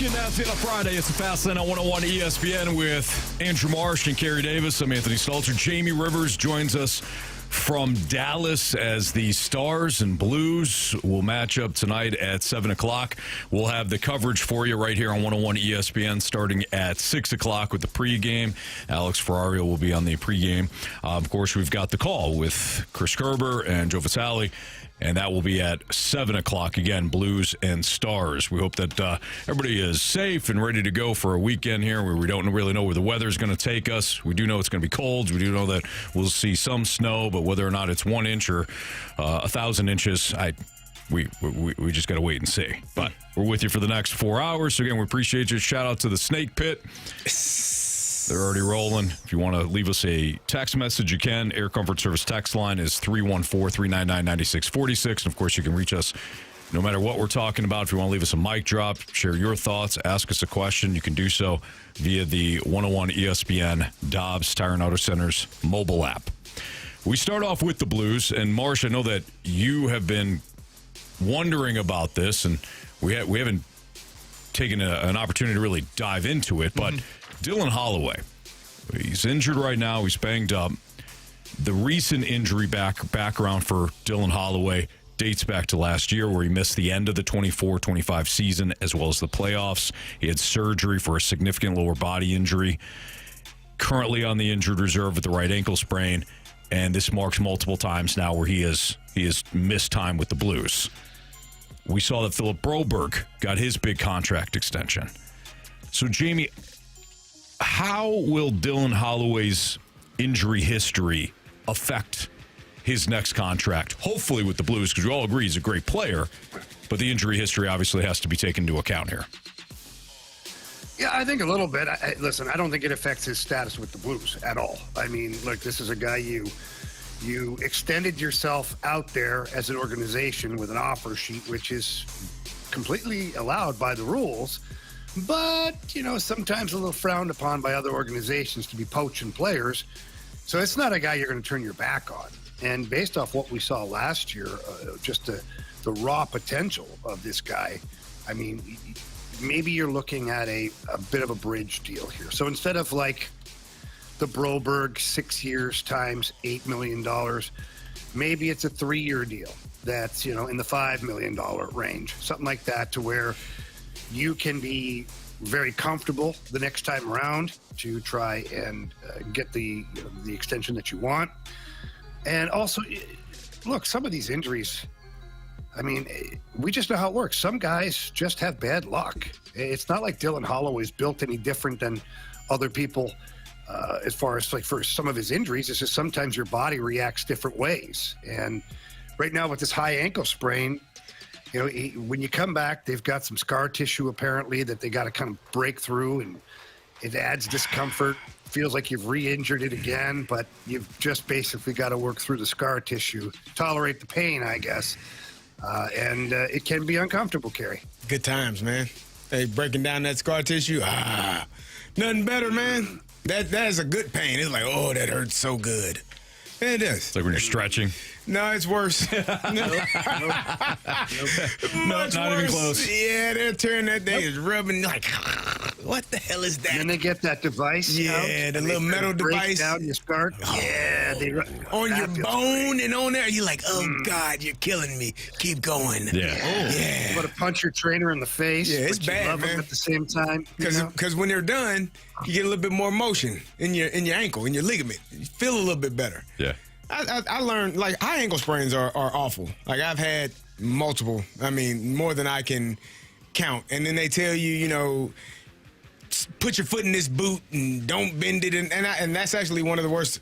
Getting out on a Friday. It's the Fast Lane on 101 ESPN with Andrew Marsh and Carey Davis. I'm Anthony Stalter. Jamie Rivers joins us from Dallas as the Stars and Blues will match up tonight at 7 o'clock. We'll have the coverage for you right here on 101 ESPN starting at 6 o'clock with the pregame. Alex Ferrario will be on the pregame. Of course, we've got the call with Chris Kerber and Joe Vitale. And that will be at 7 o'clock, again, Blues and Stars. We hope that everybody is safe and ready to go for a weekend here where we don't really know where the weather is going to take us. We do know it's going to be cold. We do know that we'll see some snow, but whether or not it's 1 inch or 1,000 inches, we just got to wait and see. But we're with you for the next 4 hours. So, again, we appreciate you. Shout out to the Snake Pit. They're already rolling. If you want to leave us a text message, you can. Air Comfort Service text line is 314-399-9646. And, of course, you can reach us no matter what we're talking about. If you want to leave us a mic drop, share your thoughts, ask us a question, you can do so via the 101 ESPN Dobbs Tire and Auto Center's mobile app. We start off with the Blues. And, Marsh, I know that you have been wondering about this, and we haven't taken an opportunity to really dive into it, but Dylan Holloway, he's injured right now. He's banged up. The recent injury background for Dylan Holloway dates back to last year where he missed the end of the 24-25 season as well as the playoffs. He had surgery for a significant lower body injury. Currently on the injured reserve with the right ankle sprain, and this marks multiple times now where he has missed time with the Blues. We saw that Philip Broberg got his big contract extension. So, Jamie, how will Dylan Holloway's injury history affect his next contract? Hopefully with the Blues, because we all agree he's a great player, but the injury history obviously has to be taken into account here. Yeah, I think a little bit. Listen, I don't think it affects his status with the Blues at all. I mean, look, this is a guy you extended yourself out there as an organization with an offer sheet, which is completely allowed by the rules. But, sometimes a little frowned upon by other organizations to be poaching players. So it's not a guy you're going to turn your back on. And based off what we saw last year, just the raw potential of this guy, I mean, maybe you're looking at a bit of a bridge deal here. So instead of like the Broberg 6 years times $8 million, maybe it's a 3-year deal that's, in the $5 million range, something like that, to where you can be very comfortable the next time around to try and get the extension that you want. And also, look, some of these injuries, I mean, we just know how it works. Some guys just have bad luck. It's not like Dylan Holloway's built any different than other people as far as like for some of his injuries. It's just sometimes your body reacts different ways. And right now with this high ankle sprain, when you come back, they've got some scar tissue apparently that they got to kind of break through, and it adds discomfort. Feels like you've re-injured it again, but you've just basically got to work through the scar tissue, tolerate the pain, I guess. And it can be uncomfortable, Carey. Good times, man. Hey, breaking down that scar tissue, nothing better, man. That is a good pain. It's like, oh, that hurts so good. It is. It's like when you're stretching. No, it's worse. Nope, not even close. Yeah, they're turning that thing, is rubbing like, what the hell is that? And then they get that device the little metal device. Down your scar. Yeah, they on your bone and on there. You're like, oh, God, you're killing me. Keep going. Yeah. Yeah. You want to punch your trainer in the face. Yeah, it's but bad, you love man. him at the same time. Because when they're done, you get a little bit more motion in your ankle, in your ligament. You feel a little bit better. Yeah. I learned, like, high ankle sprains are awful. Like, I've had multiple, more than I can count. And then they tell you, put your foot in this boot and don't bend it. And that's actually one of the worst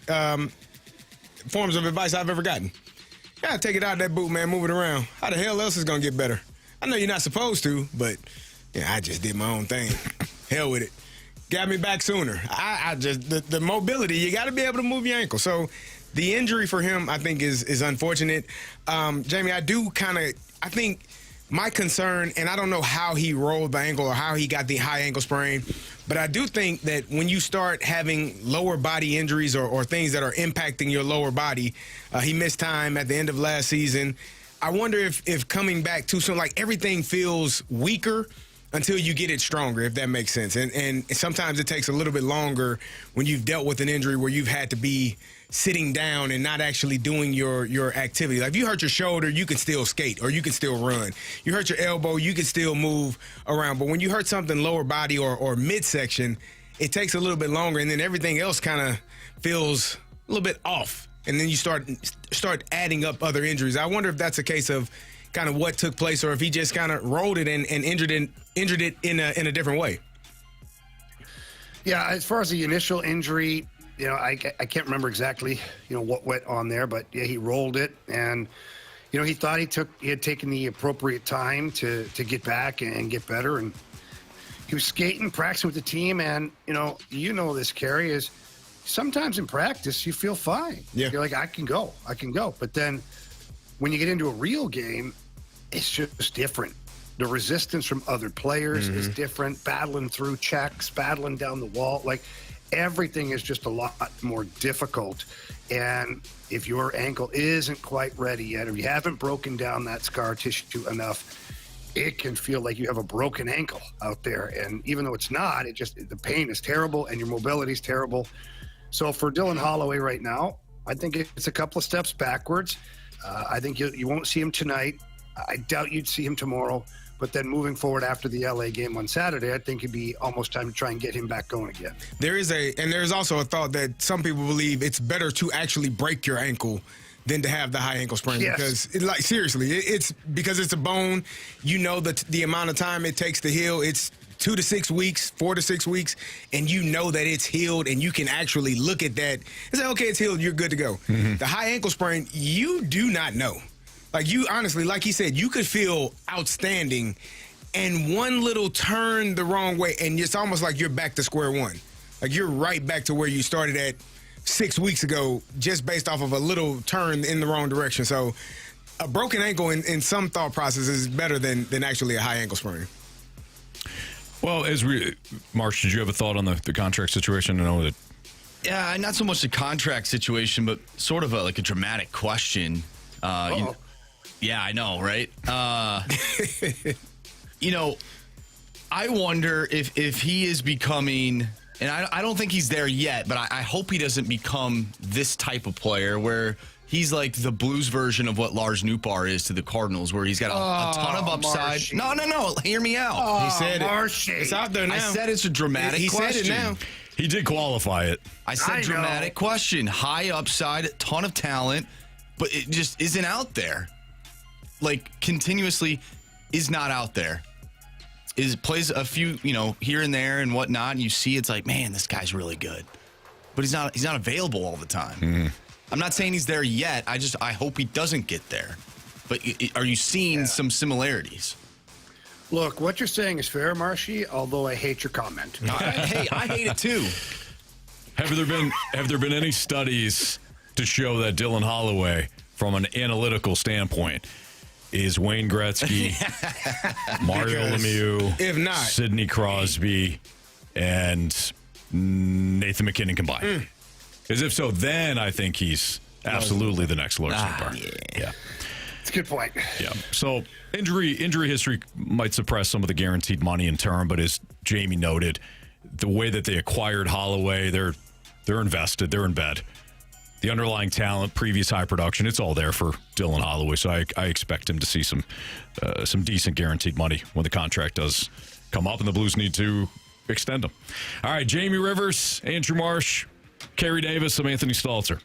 forms of advice I've ever gotten. You gotta take it out of that boot, man, move it around. How the hell else is gonna get better? I know you're not supposed to, but I just did my own thing. Hell with it. Got me back sooner. I just, the mobility, you gotta be able to move your ankle. So, the injury for him, I think, is unfortunate. Jamie, I think my concern, and I don't know how he rolled the ankle or how he got the high ankle sprain, but I do think that when you start having lower body injuries or things that are impacting your lower body, he missed time at the end of last season. I wonder if coming back too soon, like everything feels weaker. until you get it stronger, if that makes sense. And sometimes it takes a little bit longer when you've dealt with an injury where you've had to be sitting down and not actually doing your activity. Like if you hurt your shoulder, you can still skate or you can still run. You hurt your elbow, you can still move around. But when you hurt something lower body or midsection, it takes a little bit longer, and then everything else kind of feels a little bit off. And then you start adding up other injuries. I wonder if that's a case of kind of what took place, or if he just kind of rolled it and injured it in a different way. Yeah, as far as the initial injury, I can't remember exactly, what went on there, but yeah, he rolled it, and he thought he had taken the appropriate time to get back and get better, and he was skating, practicing with the team, and this, Carey, is sometimes in practice you feel fine. Yeah. You're like, I can go, but then when you get into a real game, it's just different. The resistance from other players is different. Battling through checks, battling down the wall, like everything is just a lot more difficult. And if your ankle isn't quite ready yet, or you haven't broken down that scar tissue enough, it can feel like you have a broken ankle out there. And even though it's not, the pain is terrible and your mobility is terrible. So for Dylan Holloway right now, I think it's a couple of steps backwards. I think you won't see him tonight. I doubt you'd see him tomorrow. But then moving forward after the LA game on Saturday, I think it'd be almost time to try and get him back going again. There's also a thought that some people believe it's better to actually break your ankle than to have the high ankle sprain. Yes. Because seriously, it's because it's a bone. The amount of time it takes to heal. It's 2 to 6 weeks, 4 to 6 weeks, and that it's healed, and you can actually look at that and say, okay, it's healed, you're good to go. Mm-hmm. The high ankle sprain, you do not know. Like you honestly, like he said, you could feel outstanding, and one little turn the wrong way, and it's almost like you're back to square one. Like you're right back to where you started at 6 weeks ago, just based off of a little turn in the wrong direction. So a broken ankle in some thought process is better than actually a high ankle sprain. Well, Marsh, did you have a thought on the contract situation? I know that. Yeah, not so much the contract situation, but sort of like a dramatic question. Yeah, I know, right? I wonder if he is becoming, and I don't think he's there yet, but I hope he doesn't become this type of player where he's like the Blues version of what Lars Nootbaar is to the Cardinals, where he's got a ton of upside. Marshy. No, hear me out. He said Marshy. It's out there now. I said it's a dramatic question. Said it now. He did qualify it. I said dramatic question. High upside, ton of talent, but it just isn't out there. Like, continuously is not out there. Plays a few, here and there and whatnot, and you see it's like, man, this guy's really good. But he's not available all the time. Mm-hmm. I'm not saying he's there yet. I hope he doesn't get there. But are you seeing some similarities? Look, what you're saying is fair, Marshy, although I hate your comment. Hey, I hate it too. Have there been any studies to show that Dylan Holloway, from an analytical standpoint, is Wayne Gretzky, Mario Lemieux, if not, Sidney Crosby, and Nathan McKinnon combined? Because if so, then I think he's absolutely the next Lars Nootbaar. Yeah. It's a good point. Yeah. So injury history might suppress some of the guaranteed money in term, but as Jamie noted, the way that they acquired Holloway, they're invested, they're in bed. The underlying talent, previous high production, it's all there for Dylan Holloway. So I expect him to see some decent guaranteed money when the contract does come up and the Blues need to extend him. All right, Jamie Rivers, Andrew Marsh, Carey Davis, I'm Anthony Stalter.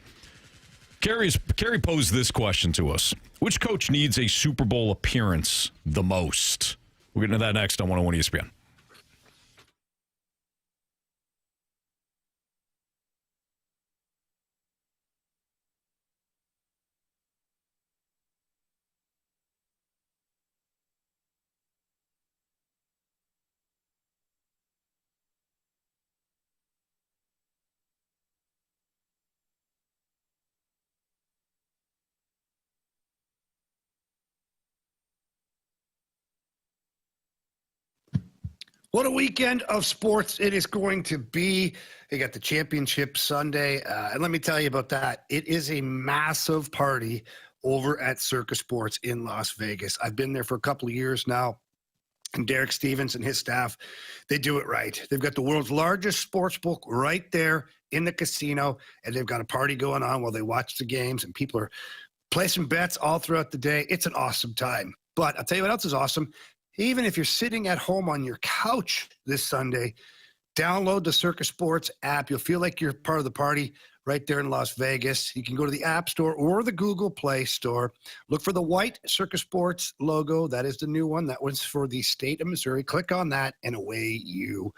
Carey posed this question to us. Which coach needs a Super Bowl appearance the most? We'll get into that next on 101 ESPN. What a weekend of sports it is going to be. You got the championship Sunday. And let me tell you about that. It is a massive party over at Circus Sports in Las Vegas. I've been there for a couple of years now. And Derek Stevens and his staff, they do it right. They've got the world's largest sports book right there in the casino, and they've got a party going on while they watch the games, and people are placing bets all throughout the day. It's an awesome time. But I'll tell you what else is awesome. Even if you're sitting at home on your couch this Sunday, download the Circus Sports app. You'll feel like you're part of the party right there in Las Vegas. You can go to the App Store or the Google Play Store. Look for the white Circus Sports logo. That is the new one. That was for the state of Missouri. Click on that, and away you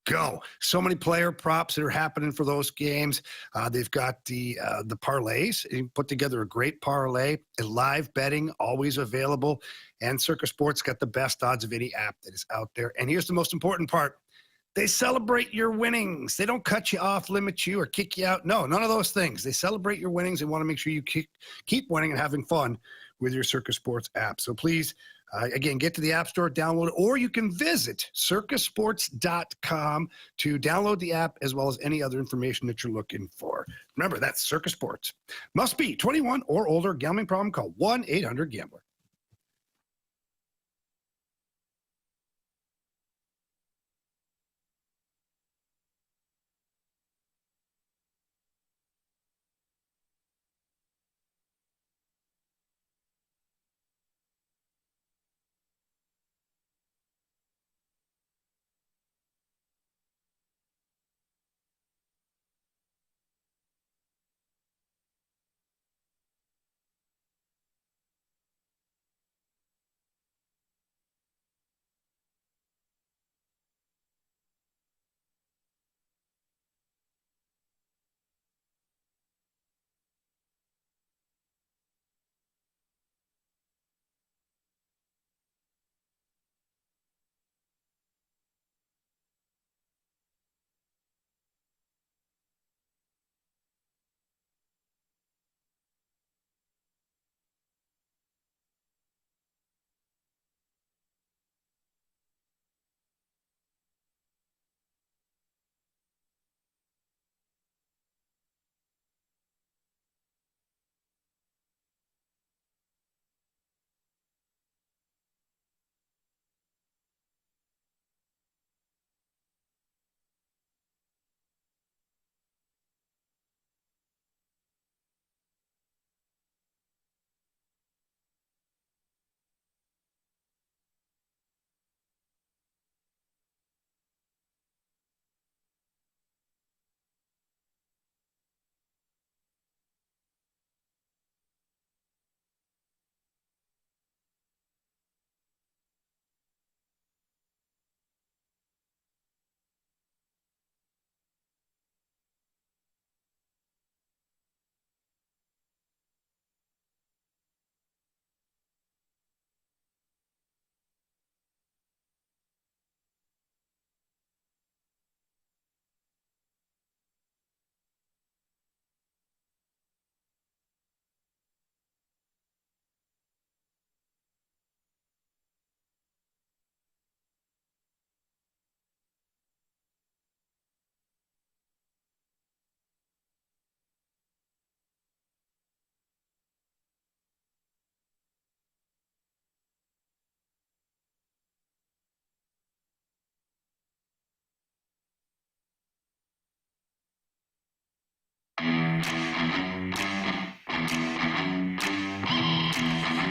go. So many player props that are happening for those games. They've got the parlays. You put together a great parlay. Live betting, always available. And Circus Sports got the best odds of any app that is out there. And here's the most important part. They celebrate your winnings. They don't cut you off, limit you, or kick you out. No, none of those things. They celebrate your winnings and want to make sure you keep winning and having fun with your Circus Sports app. So please, again, get to the App Store, download it, or you can visit circusports.com to download the app as well as any other information that you're looking for. Remember, that's Circus Sports. Must be 21 or older. Gambling problem? Call 1-800-GAMBLER.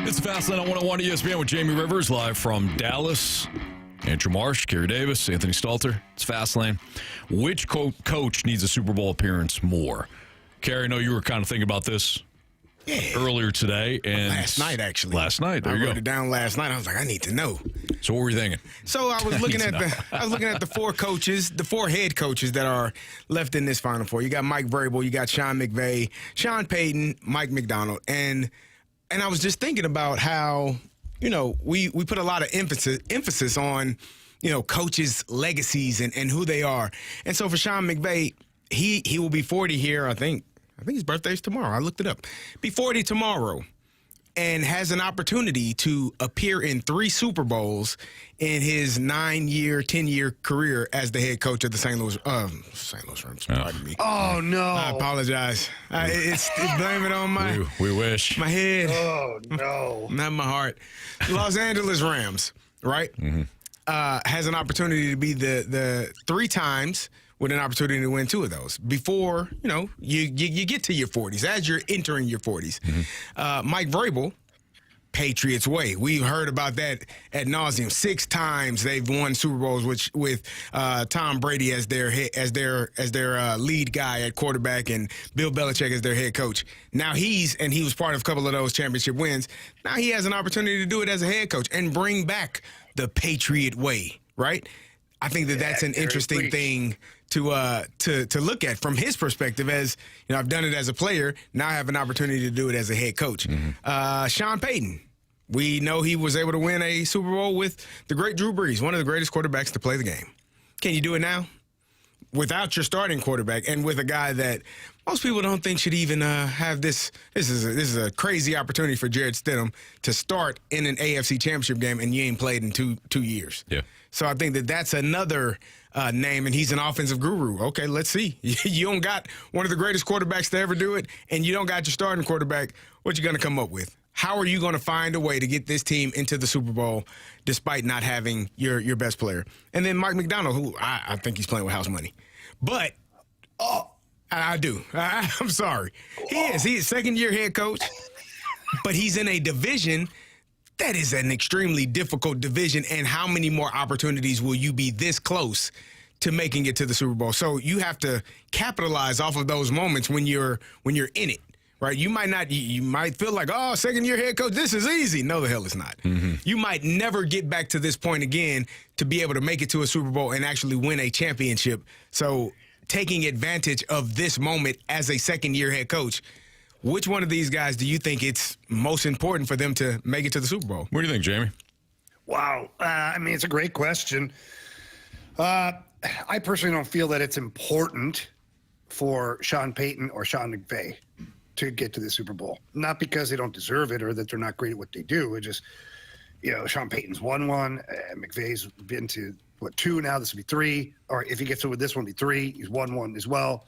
It's the Fast Lane on 101 ESPN with Jamie Rivers, live from Dallas. Andrew Marsh, Carey Davis, Anthony Stalter. It's Fast Lane. Which coach needs a Super Bowl appearance more? Carey, I know you were kind of thinking about this earlier today. And last night, actually. Last night, there you go. I wrote it down last night. I was like, I need to know. So what were you thinking? So I was looking at the four coaches, the four head coaches that are left in this Final Four. You got Mike Vrabel, you got Sean McVay, Sean Payton, Mike McDonald, and I was just thinking about how, we put a lot of emphasis on, coaches' legacies and who they are. And so for Sean McVay, he will be 40 here, I think his birthday's tomorrow. I looked it up. Be 40 tomorrow, and has an opportunity to appear in 3 Super Bowls in his 10-year career as the head coach of the St. Louis Rams. Pardon me. Oh, no. I apologize. It's blame it on my... We wish. My head. Oh, no. Not my heart. Los Angeles Rams, right? Mm-hmm. has an opportunity to be the 3 times with an opportunity to win 2 of those before, you get to your 40s, as you're entering your 40s. Mike Vrabel, Patriots way. We've heard about that ad nauseum. 6 times they've won Super Bowls with Tom Brady as their lead guy at quarterback and Bill Belichick as their head coach. Now he was part of a couple of those championship wins. Now he has an opportunity to do it as a head coach and bring back the Patriot way, right? I think that's an interesting thing to look at from his perspective. As I've done it as a player. Now I have an opportunity to do it as a head coach. Sean Payton, we know he was able to win a Super Bowl with the great Drew Brees, one of the greatest quarterbacks to play the game. Can you do it now without your starting quarterback and with a guy that most people don't think should even have this? This is a crazy opportunity for Jarrett Stidham to start in an AFC Championship game, and you ain't played in two years. Yeah. So I think that's another name, and he's an offensive guru. Okay, let's see. You don't got one of the greatest quarterbacks to ever do it, and you don't got your starting quarterback. What you going to come up with? How are you going to find a way to get this team into the Super Bowl despite not having your best player? And then Mike McDonald, who I think he's playing with house money. But I do. I'm sorry. He is. He's a second-year head coach, but he's in a division that is an extremely difficult division, and how many more opportunities will you be this close to making it to the Super Bowl? So you have to capitalize off of those moments when you're in it, right? You might feel like, second-year head coach, this is easy. No, the hell it's not. You might never get back to this point again to be able to make it to a Super Bowl and actually win a championship. So taking advantage of this moment as a second-year head coach, which one of these guys do you think it's most important for them to make it to the Super Bowl? What do you think, Jamie? Wow. It's a great question. I personally don't feel that it's important for Sean Payton or Sean McVay to get to the Super Bowl. Not because they don't deserve it or that they're not great at what they do. It just, Sean Payton's won one. McVay's been to, 2 now? This will be 3. Or if he gets over this one, it'll be 3. He's won one as well.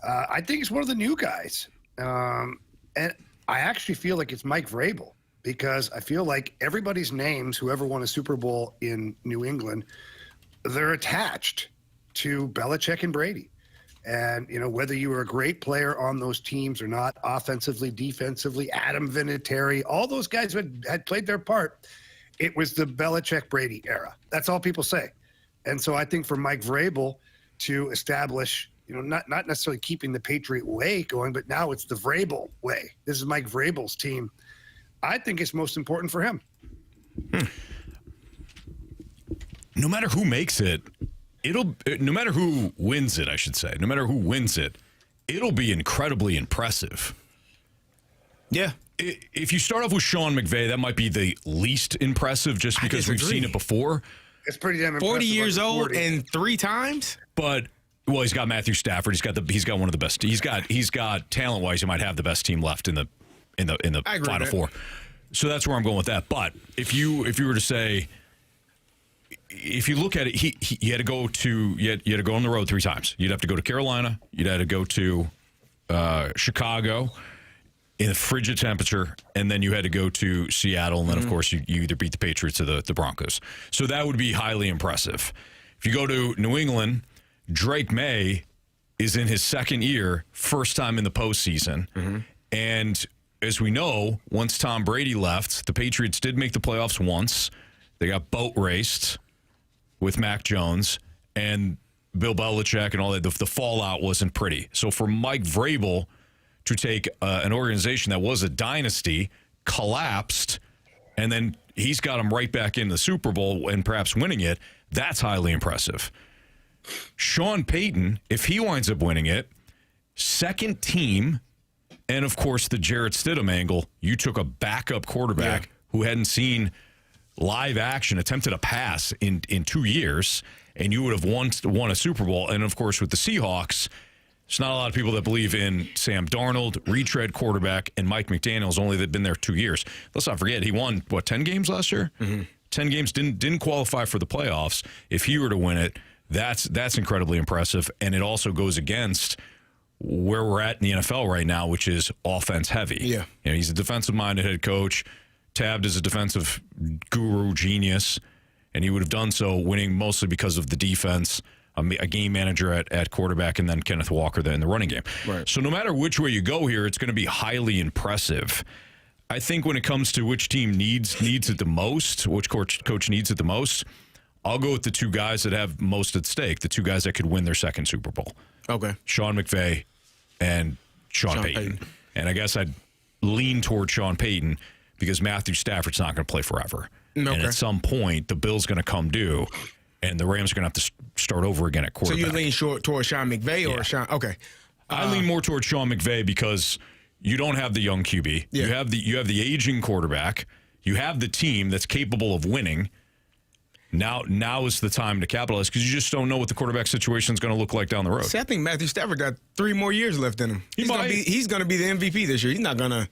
I think it's one of the new guys. And I actually feel like it's Mike Vrabel, because I feel like everybody's names, whoever won a Super Bowl in New England, they're attached to Belichick and Brady. And, whether you were a great player on those teams or not, offensively, defensively, Adam Vinatieri, all those guys had played their part. It was the Belichick-Brady era. That's all people say. And so I think for Mike Vrabel to establish, not necessarily keeping the Patriot way going, but now it's the Vrabel way. This is Mike Vrabel's team. I think it's most important for him. No matter who makes it, no matter who wins it, I should say, no matter who wins it, it'll be incredibly impressive. Yeah. If you start off with Sean McVay, that might be the least impressive just because we've seen it before. It's pretty damn impressive. 40 years old and 3 times? But well, he's got Matthew Stafford. He's got one of the best. He's got talent wise. He might have the best team left in the Final Four. So that's where I'm going with that. But if you were to say, if you look at it, he had to go on the road 3 times. You'd have to go to Carolina. You'd have to go to Chicago in a frigid temperature, and then you had to go to Seattle, and then of course you either beat the Patriots or the Broncos. So that would be highly impressive. If you go to New England, Drake May is in his second year, first time in the postseason. And as we know, once Tom Brady left, the Patriots did make the playoffs once. They got boat raced with Mac Jones and Bill Belichick and all that. The fallout wasn't pretty. So for Mike Vrabel to take an organization that was a dynasty, collapsed, and then he's got him right back in the Super Bowl and perhaps winning it, that's highly impressive. Sean Payton, if he winds up winning it, second team, and of course the Jarrett Stidham angle, you took a backup quarterback who hadn't seen live action, attempted a pass in 2 years, and you would have won a Super Bowl. And of course with the Seahawks, there's not a lot of people that believe in Sam Darnold, retread quarterback, and Mike McDaniels, only they've been there 2 years. Let's not forget, he won, 10 games last year? 10 games, didn't qualify for the playoffs. If he were to win it, that's incredibly impressive, and it also goes against where we're at in the NFL right now, which is offense heavy. Yeah. He's a defensive-minded head coach, tabbed as a defensive guru genius, and he would have done so winning mostly because of the defense, a game manager at quarterback, and then Kenneth Walker in the running game. Right. So no matter which way you go here, it's going to be highly impressive. I think when it comes to which team needs it the most, which coach needs it the most, I'll go with the two guys that have most at stake, the two guys that could win their second Super Bowl. Okay. Sean McVay and Sean Payton. And I guess I'd lean toward Sean Payton because Matthew Stafford's not going to play forever. Okay. And at some point, the bill's going to come due, and the Rams are going to have to start over again at quarterback. So you lean toward Sean McVay or Sean? Okay. I lean more toward Sean McVay because you don't have the young QB. Yeah. You have the aging quarterback. You have the team that's capable of winning. Now is the time to capitalize because you just don't know what the quarterback situation is going to look like down the road. See, I think Matthew Stafford got 3 more years left in him. He's going to be the MVP this year. He's not going to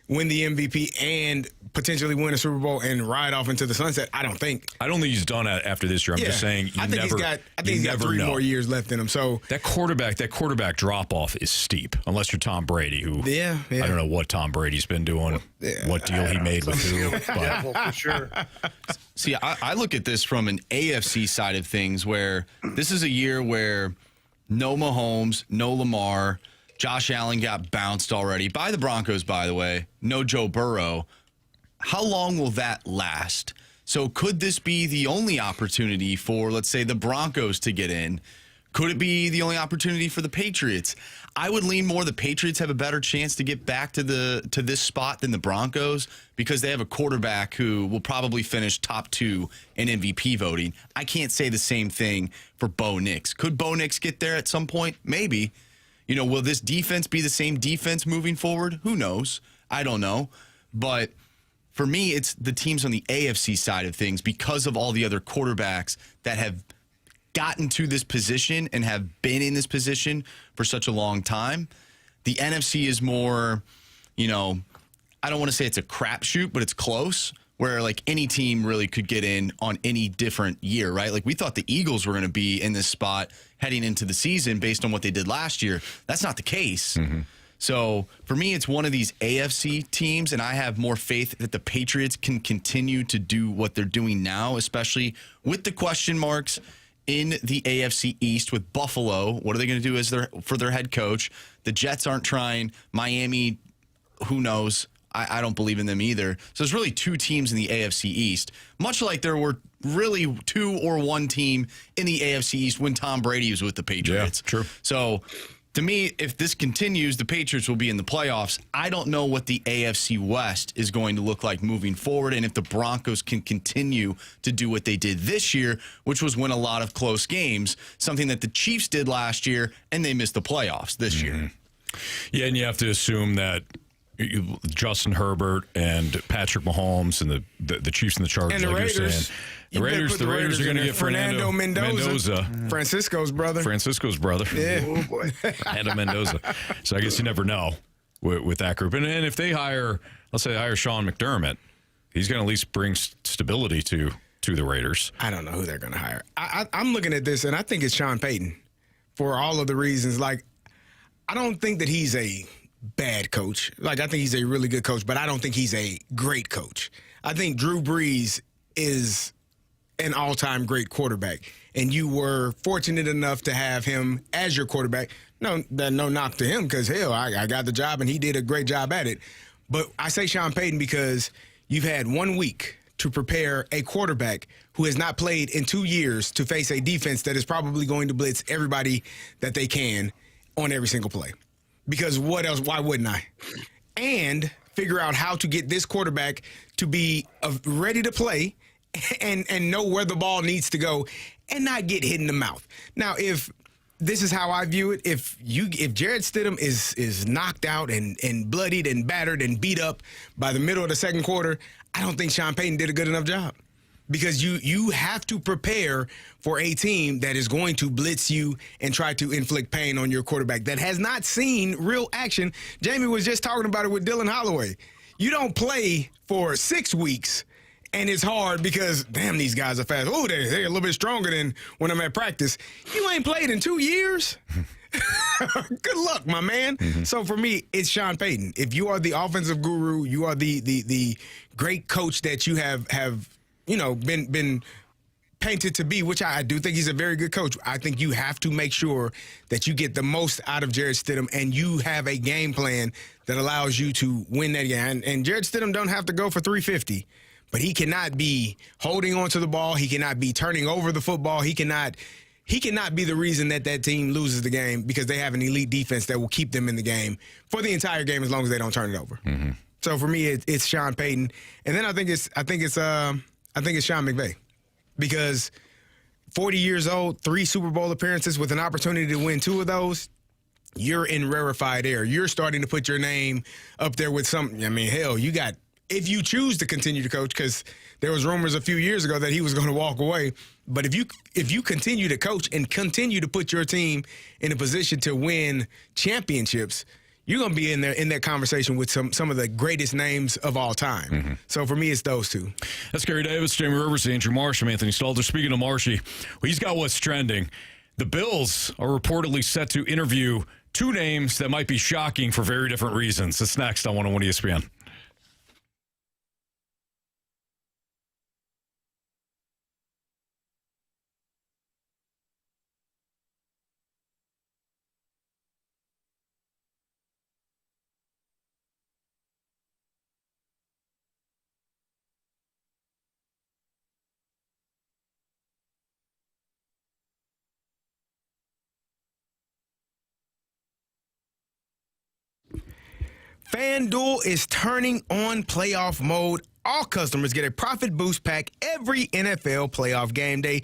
win the MVP and potentially win a Super Bowl and ride off into the sunset. I don't think he's done after this year. I'm just saying. I think he's got 3 more years left in him. So that quarterback drop off is steep, unless you're Tom Brady, who I don't know what Tom Brady's been doing, what deal he made with who. Yeah, well, for sure. See, I look at this from an AFC side of things, where this is a year where no Mahomes, no Lamar. Josh Allen got bounced already by the Broncos, by the way. No Joe Burrow. How long will that last? So could this be the only opportunity for, let's say, the Broncos to get in? Could it be the only opportunity for the Patriots? I would lean more the Patriots have a better chance to get back to this spot than the Broncos because they have a quarterback who will probably finish top 2 in MVP voting. I can't say the same thing for Bo Nix. Could Bo Nix get there at some point? Maybe. Will this defense be the same defense moving forward? Who knows? I don't know. But for me, it's the teams on the AFC side of things because of all the other quarterbacks that have gotten to this position and have been in this position for such a long time. The NFC is more, I don't want to say it's a crapshoot, but it's close, where like any team really could get in on any different year, right? Like we thought the Eagles were going to be in this spot heading into the season based on what they did last year. That's not the case. Mm-hmm. So for me, it's one of these AFC teams, and I have more faith that the Patriots can continue to do what they're doing now, especially with the question marks in the AFC East with Buffalo. What are they going to do for their head coach? The Jets aren't trying. Miami, who knows? I don't believe in them either. So there's really 2 teams in the AFC East, much like there were really 2 or 1 team in the AFC East when Tom Brady was with the Patriots. Yeah, true. So to me, if this continues, the Patriots will be in the playoffs. I don't know what the AFC West is going to look like moving forward, and if the Broncos can continue to do what they did this year, which was win a lot of close games, something that the Chiefs did last year, and they missed the playoffs this year. Yeah, and you have to assume that Justin Herbert and Patrick Mahomes and the Chiefs and the Chargers, and the like Raiders. You're saying. The Raiders are going to get Fernando Mendoza. Francisco's brother. Yeah. Oh, boy. Fernando Mendoza. So I guess you never know with that group. And if they let's say they hire Sean McDermott, he's going to at least bring stability to the Raiders. I don't know who they're going to hire. I'm looking at this, and I think it's Sean Payton for all of the reasons. Like, I don't think that he's a bad coach. Like, I think he's a really good coach, but I don't think he's a great coach. I think Drew Brees is an all-time great quarterback, and you were fortunate enough to have him as your quarterback. No knock to him because, hell, I got the job, and he did a great job at it. But I say Sean Payton because you've had 1 week to prepare a quarterback who has not played in 2 years to face a defense that is probably going to blitz everybody that they can on every single play. Because what else? Why wouldn't I? And figure out how to get this quarterback to be ready to play and know where the ball needs to go and not get hit in the mouth. Now, if this is how I view it, if Jarrett Stidham is knocked out and bloodied and battered and beat up by the middle of the second quarter, I don't think Sean Payton did a good enough job. Because you have to prepare for a team that is going to blitz you and try to inflict pain on your quarterback that has not seen real action. Jamie was just talking about it with Dylan Holloway. You don't play for 6 weeks, and it's hard because, damn, these guys are fast. Oh, they're a little bit stronger than when I'm at practice. You ain't played in 2 years? Good luck, my man. Mm-hmm. So for me, it's Sean Payton. If you are the offensive guru, you are the great coach that you have been painted to be, which I do think he's a very good coach. I think you have to make sure that you get the most out of Jarrett Stidham and you have a game plan that allows you to win that game. And Jarrett Stidham don't have to go for 350, but he cannot be holding onto the ball. He cannot be turning over the football. He cannot be the reason that team loses the game because they have an elite defense that will keep them in the game for the entire game as long as they don't turn it over. Mm-hmm. So for me, it's Sean Payton, and then I think it's Sean McVay. Because 40 years old, 3 Super Bowl appearances with an opportunity to win 2 of those, you're in rarefied air. You're starting to put your name up there with some. I mean, hell, if you choose to continue to coach, because there was rumors a few years ago that he was going to walk away. But if you continue to coach and continue to put your team in a position to win championships, you're going to be in that conversation with some of the greatest names of all time. Mm-hmm. So for me, it's those 2. That's Carey Davis, Jamie Rivers, Andrew Marsh, I'm Anthony Stalter. Speaking of Marshy, well, he's got what's trending. The Bills are reportedly set to interview 2 names that might be shocking for very different reasons. It's next on 101 ESPN. FanDuel is turning on playoff mode. All customers get a profit boost pack every NFL playoff game day.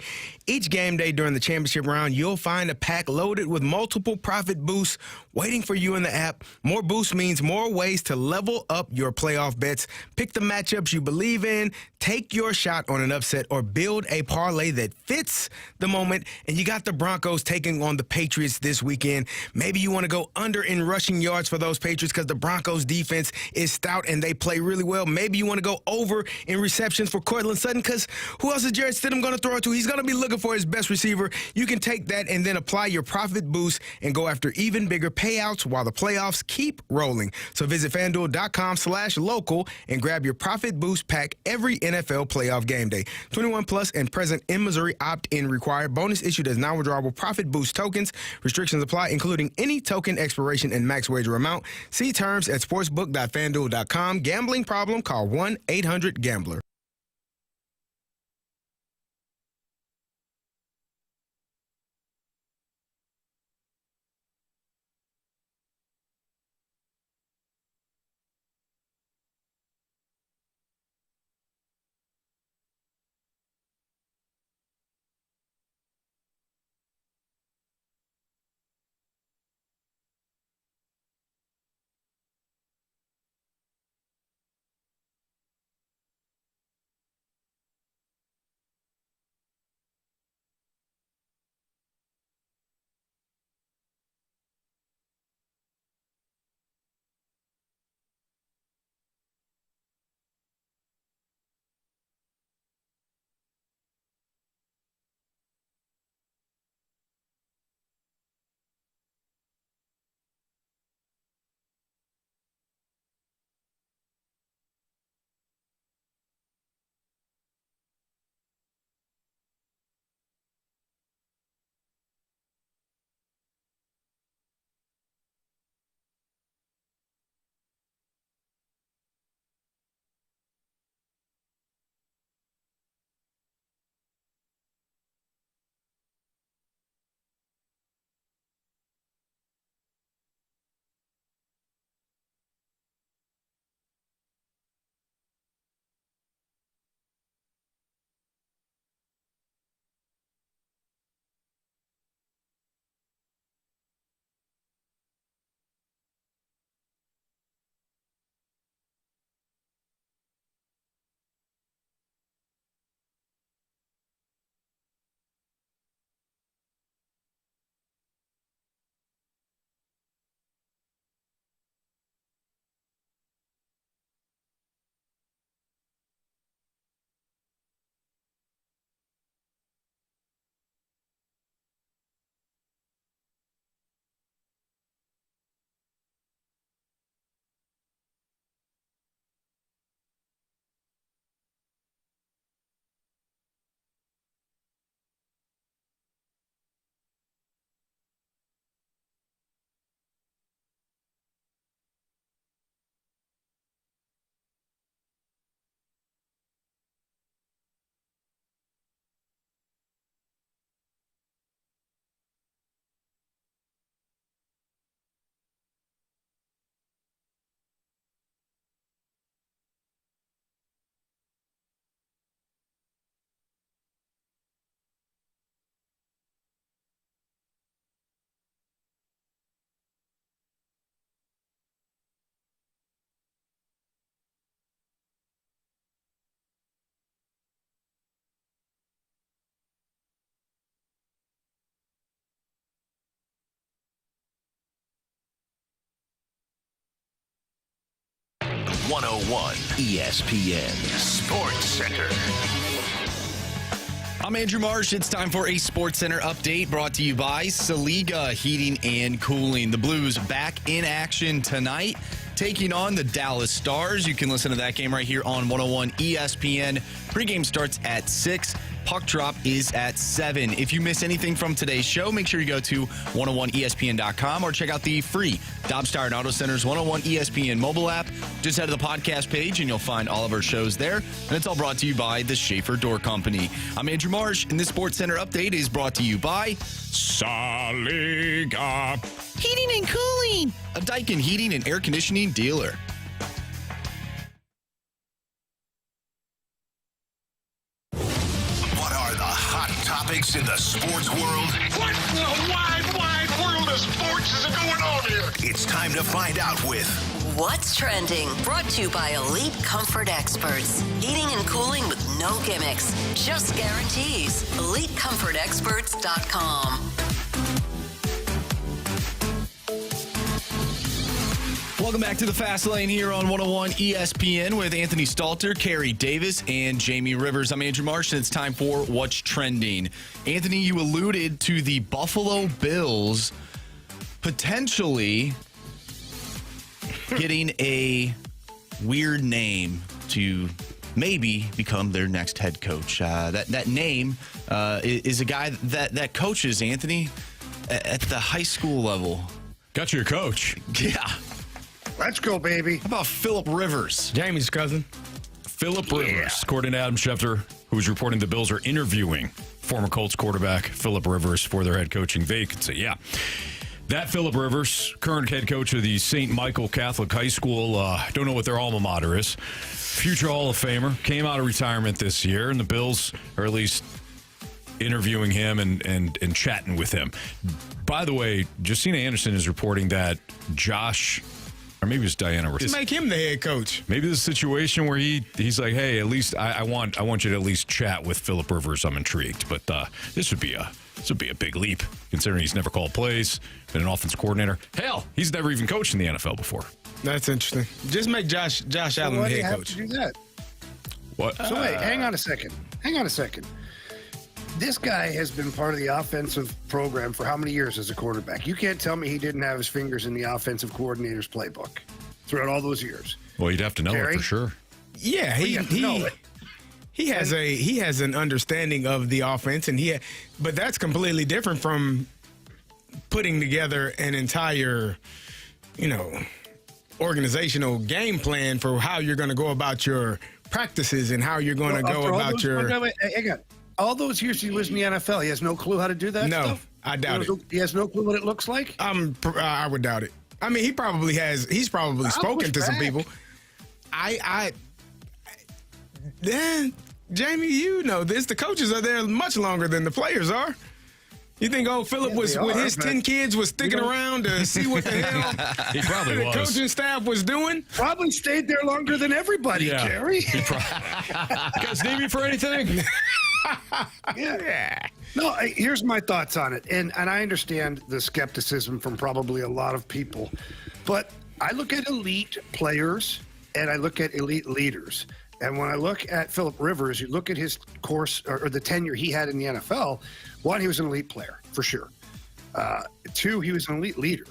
Each game day during the championship round, you'll find a pack loaded with multiple profit boosts waiting for you in the app. More boosts means more ways to level up your playoff bets. Pick the matchups you believe in, take your shot on an upset, or build a parlay that fits the moment. And you got the Broncos taking on the Patriots this weekend. Maybe you want to go under in rushing yards for those Patriots because the Broncos defense is stout and they play really well. Maybe you want to go over in receptions for Cortland Sutton because who else is Jarrett Stidham going to throw it to? He's going to be looking for his best receiver. You can take that and then apply your profit boost and go after even bigger payouts while the playoffs keep rolling. So visit FanDuel.com/local and grab your profit boost pack every NFL playoff game day. 21 plus and present in Missouri. Opt-in required. Bonus issued as non-withdrawable profit boost tokens. Restrictions apply, including any token expiration and max wager amount. See terms at sportsbook.fanduel.com. Gambling problem? Call 1-800-GAMBLER. 101 ESPN Sports Center. I'm Andrew Marsh. It's time for a Sports Center update brought to you by Saliga Heating and Cooling. The Blues back in action tonight, taking on the Dallas Stars. You can listen to that game right here on 101 ESPN. Pregame starts at 6. Puck drop is at 7. If you miss anything from today's show, make sure you go to 101ESPN.com or check out the free Dobbs Tire and Auto Center's 101 ESPN mobile app. Just head to the podcast page and you'll find all of our shows there. And it's all brought to you by the Schaefer Door Company. I'm Andrew Marsh, and this Sports Center update is brought to you by Saliga Heating and Cooling, a Daikin heating and air conditioning dealer. What are the hot topics in the sports world? What in the wide world of sports is going on here? It's time to find out with What's Trending? Brought to you by Elite Comfort Experts. Heating and cooling with no gimmicks, just guarantees. EliteComfortExperts.com. Welcome back to the Fast Lane here on 101 ESPN with Anthony Stalter, Carey Davis, and Jamie Rivers. I'm Andrew Marsh, and it's time for What's Trending. Anthony, you alluded to the Buffalo Bills potentially getting a weird name to maybe become their next head coach. That name is a guy that coaches, Anthony, at the high school level. Got your coach. Yeah. Let's go, baby. How about Philip Rivers? Jamie's cousin. Philip Rivers, according to Adam Schefter, who was reporting the Bills are interviewing former Colts quarterback Philip Rivers for their head coaching vacancy. Yeah. That Philip Rivers, current head coach of the St. Michael Catholic High School, don't know what their alma mater is. Future Hall of Famer, came out of retirement this year, and the Bills are at least interviewing him and chatting with him. By the way, Justina Anderson is reporting that Josh, or maybe it's Diana. Just make him the head coach. Maybe the situation where he's like, hey, at least I want you to at least chat with Philip Rivers. I'm intrigued, but this would be a big leap considering he's never called plays, been an offensive coordinator. Hell, he's never even coached in the NFL before. That's interesting. Just make Josh Allen the head coach. To do that? What? So wait, hang on a second. This guy has been part of the offensive program for how many years as a quarterback? You can't tell me he didn't have his fingers in the offensive coordinator's playbook throughout all those years. Well, you'd have to know Carey? it for sure. Yeah, he has an understanding of the offense, but that's completely different from putting together an entire, organizational game plan for how you're going to go about your practices and how you're going to go about your. Hang on. All those years he was in the NFL, he has no clue how to do that stuff? I doubt it. He has no clue what it looks like? I would doubt it. I mean, he's probably spoken to some people. Jamie, you know this. The coaches are there much longer than the players are. You think Philip with his 10 kids was sticking around to see what the hell He probably the was. coaching staff was doing? Probably stayed there longer than everybody, Carey. You guys need me for anything? Yeah. No, here's my thoughts on it. And I understand the skepticism from probably a lot of people. But I look at elite players and I look at elite leaders. And when I look at Philip Rivers, you look at his course or the tenure he had in the NFL. One, he was an elite player for sure. Two, he was an elite leader.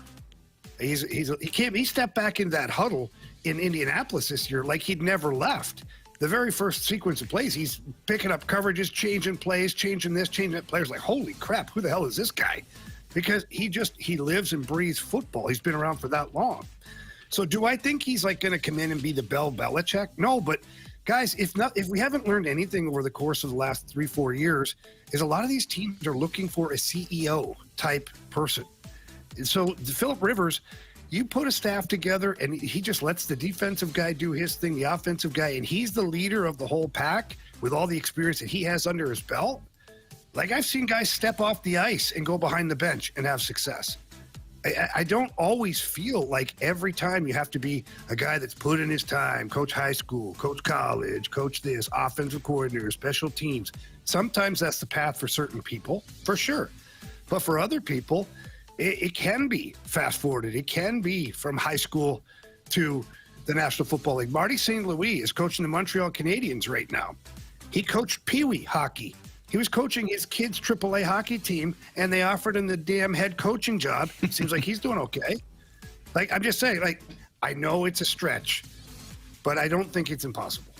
He stepped back into that huddle in Indianapolis this year like he'd never left. The very first sequence of plays, he's picking up coverages, changing plays, changing this, changing that. Players like, holy crap, who the hell is this guy? Because he lives and breathes football. He's been around for that long. So do I think he's like going to come in and be the Bell Belichick? No, but guys, if we haven't learned anything over the course of the last 3-4 years, is a lot of these teams are looking for a CEO type person. And so Philip Rivers, you put a staff together and he just lets the defensive guy do his thing, the offensive guy, and he's the leader of the whole pack with all the experience that he has under his belt. Like, I've seen guys step off the ice and go behind the bench and have success. I don't always feel like every time you have to be a guy that's put in his time, coach high school, coach college, coach this, offensive coordinator, special teams. Sometimes that's the path for certain people, for sure. But for other people, it can be fast forwarded. It can be from high school to the National Football League. Marty St. Louis is coaching the Montreal Canadiens right now. He coached Pee Wee hockey. He was coaching his kids' AAA hockey team, and they offered him the damn head coaching job. Seems like he's doing okay. Like, I'm just saying, like, I know it's a stretch, but I don't think it's impossible.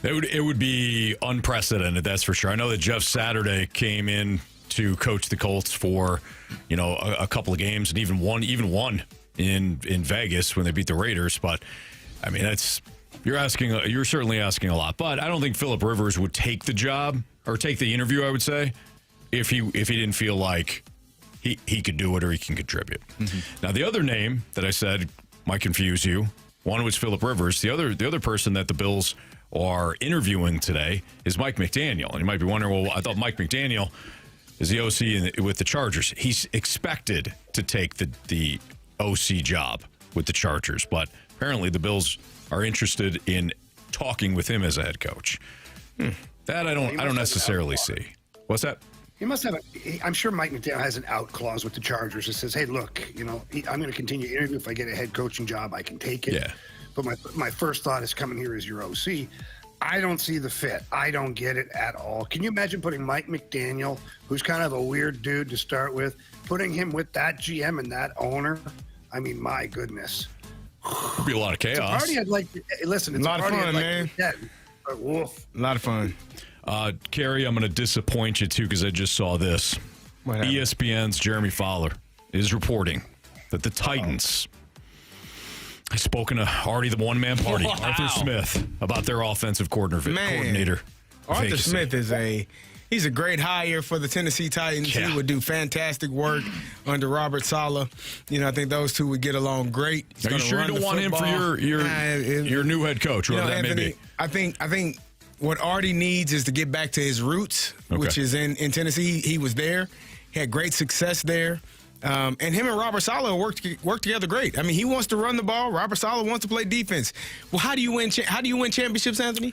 It would be unprecedented, that's for sure. I know that Jeff Saturday came in to coach the Colts for, a couple of games, and even one in Vegas when they beat the Raiders. But I mean, you're certainly asking a lot. But I don't think Phillip Rivers would take the job or take the interview, I would say, if he didn't feel like he could do it or he can contribute. Mm-hmm. Now, the other name that I said might confuse you. One was Phillip Rivers. The other person that the Bills are interviewing today is Mike McDaniel. And you might be wondering, well, I thought Mike McDaniel is the OC with the Chargers. He's expected to take the OC job with the Chargers, but apparently the Bills are interested in talking with him as a head coach. That I don't necessarily see. What's that? He must have I'm sure Mike McDaniel has an out clause with the Chargers that says, hey, look, I'm going to continue to interview. If I get a head coaching job, I can take it. Yeah. But my first thought is coming here as your OC. I don't see the fit. I don't get it at all. Can you imagine putting Mike McDaniel, who's kind of a weird dude to start with, putting him with that GM and that owner? I mean, my goodness. Could be a lot of chaos. It's a party I'd like to, listen, it's a lot of fun, man. But woof. A lot of fun. Carey, I'm going to disappoint you, too, because I just saw this. ESPN's Jeremy Fowler is reporting that the Titans have spoken to Artie the one-man party, Arthur Smith, about their offensive coordinator. Arthur vacancy. Smith he's a great hire for the Tennessee Titans. Yeah. He would do fantastic work under Robert Saleh. I think those two would get along great. He's Are you sure you don't want him for your new head coach, whoever that Anthony, may be? I think what Artie needs is to get back to his roots, which is in Tennessee. He was there. He had great success there. And him and Robert Saleh work together great. I mean, he wants to run the ball. Robert Saleh wants to play defense. Well, how do you win championships, Anthony?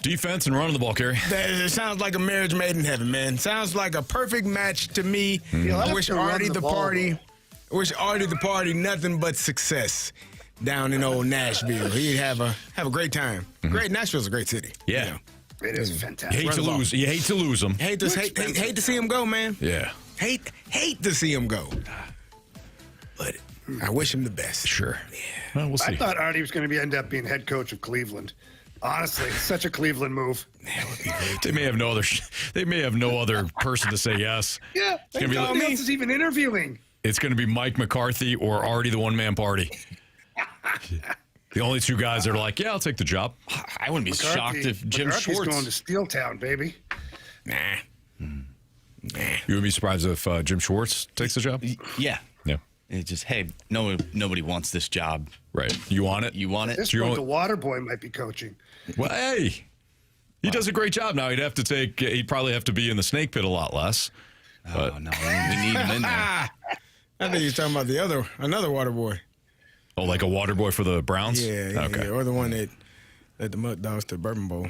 Defense and running the ball, Carey. It sounds like a marriage made in heaven, man. Sounds like a perfect match to me. I wish Artie the party nothing but success down in old Nashville. He'd have a great time. Great. Nashville's a great city. Yeah. It is fantastic. You hate to lose him. Hate to see him go, man. Yeah. Hate to see him go. But I wish him the best. Sure. Yeah. Well, we'll see. I thought Artie was going to end up being head coach of Cleveland. Honestly, it's such a Cleveland move. They may have no other person to say yes. Yeah. Nobody else is even interviewing. It's going to be Mike McCarthy or Artie the one-man party. The only two guys that are like, yeah, I'll take the job. I wouldn't be shocked if Jim McCarthy's Schwartz going to Steeltown, baby. Nah. You would be surprised if Jim Schwartz takes the job? Yeah. Yeah. It's just, hey, nobody wants this job. Right. You want it? You want it? This one, the water boy might be coaching. Well, hey. He does a great job now. He'd probably have to be in the snake pit a lot less. Oh, no. We need him in there. I think he's talking about another water boy. Oh, like a water boy for the Browns? Yeah. Okay. Yeah. Or the one that led the Mud Dogs to the Bourbon Bowl.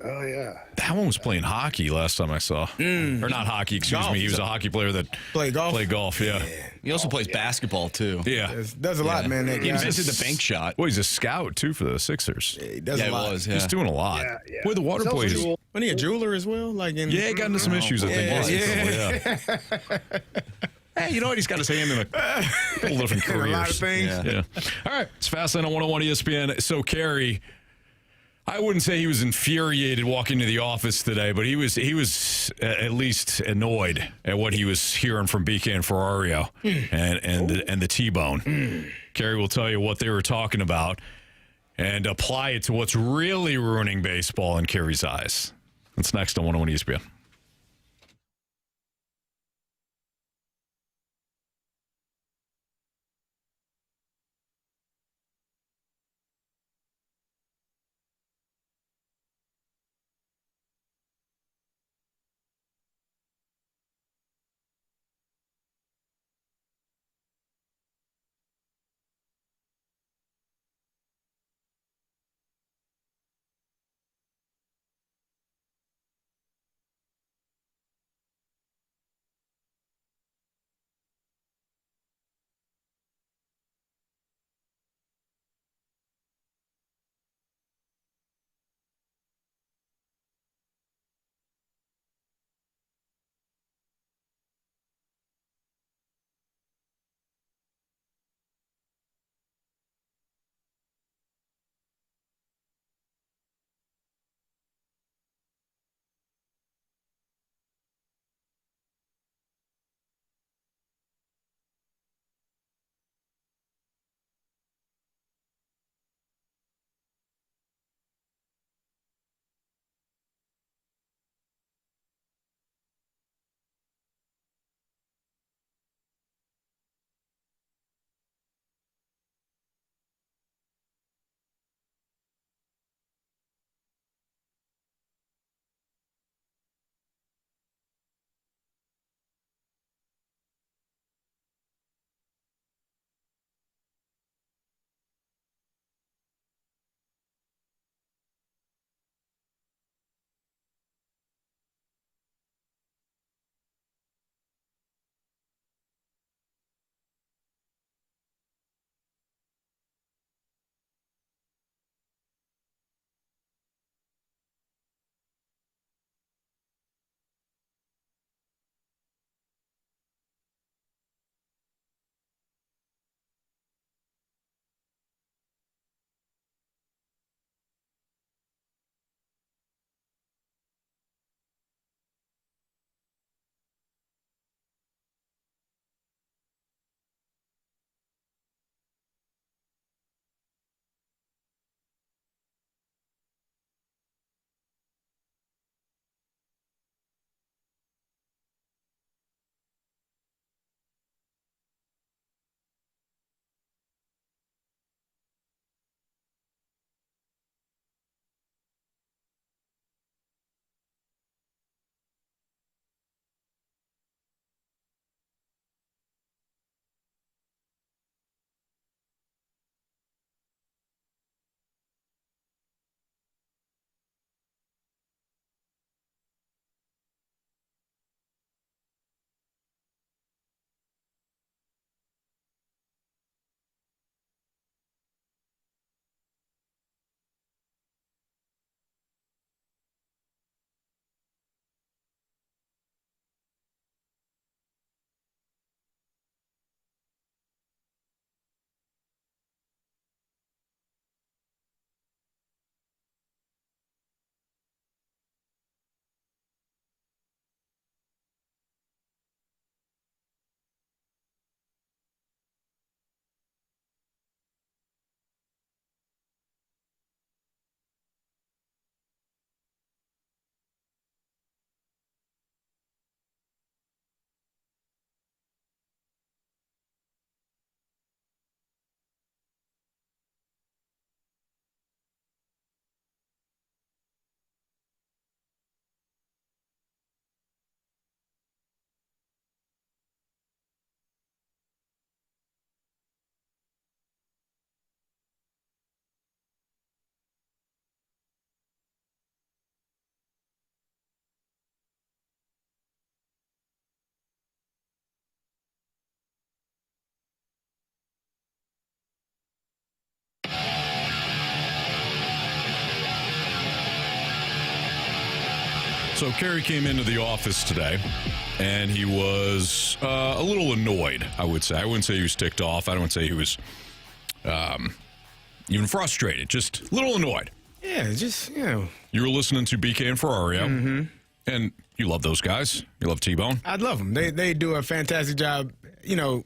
Oh, yeah. That one was playing hockey last time I saw. Or not hockey, excuse me. He was a hockey player that played golf. Yeah. He also plays basketball, too. Yeah. Does a lot, man. That He guy. invented the bank shot. Well, he's a scout, too, for the Sixers. He does a lot. He's doing a lot. Yeah. Boy, the water boy is... Wasn't he a jeweler as well? He got into some issues, I think. Yeah. Hey, you know what? He's got his hand in a couple different careers. A lot of things. Yeah. All right. It's Fastlane on 101 ESPN. So, Carey, I wouldn't say he was infuriated walking to the office today, but he was at least annoyed at what he was hearing from BK and Ferrario and the T-Bone. Carey will tell you what they were talking about and apply it to what's really ruining baseball in Carey's eyes. That's next on 101 ESPN. So Carey came into the office today, and he was a little annoyed, I would say. I wouldn't say he was ticked off. I don't say he was even frustrated, just a little annoyed. Yeah, just, you know. You were listening to BK and Ferrario, and you love those guys. You love T-Bone. I'd love them. They do a fantastic job. You know,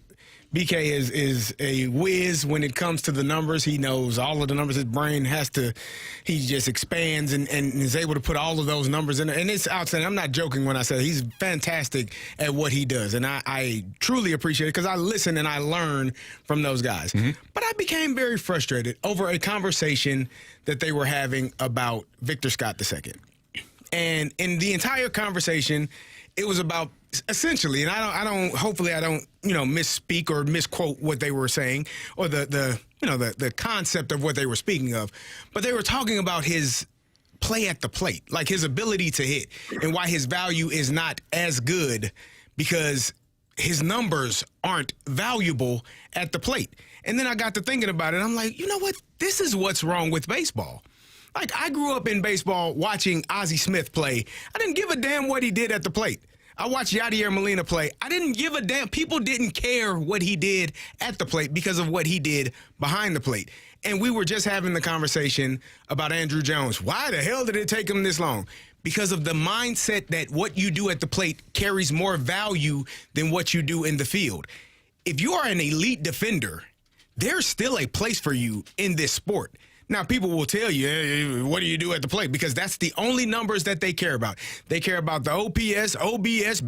BK is a whiz when it comes to the numbers. He knows all of the numbers. His brain he just expands and is able to put all of those numbers in. And it's outstanding. I'm not joking when I say he's fantastic at what he does. And I truly appreciate it because I listen and I learn from those guys. But I became very frustrated over a conversation that they were having about Victor Scott II. And in the entire conversation, it was about essentially, and hopefully I don't, misspeak or misquote what they were saying or the concept of what they were speaking of, but they were talking about his play at the plate, like his ability to hit and why his value is not as good because his numbers aren't valuable at the plate. And then I got to thinking about it. I'm like, you know what? This is what's wrong with baseball. Like, I grew up in baseball watching Ozzie Smith play. I didn't give a damn what he did at the plate. I watched Yadier Molina play. I didn't give a damn. People didn't care what he did at the plate because of what he did behind the plate. And we were just having the conversation about Andrew Jones. Why the hell did it take him this long? Because of the mindset that what you do at the plate carries more value than what you do in the field. If you are an elite defender, there's still a place for you in this sport. Now, people will tell you, hey, what do you do at the plate? Because that's the only numbers that they care about. They care about the OPS, OBS,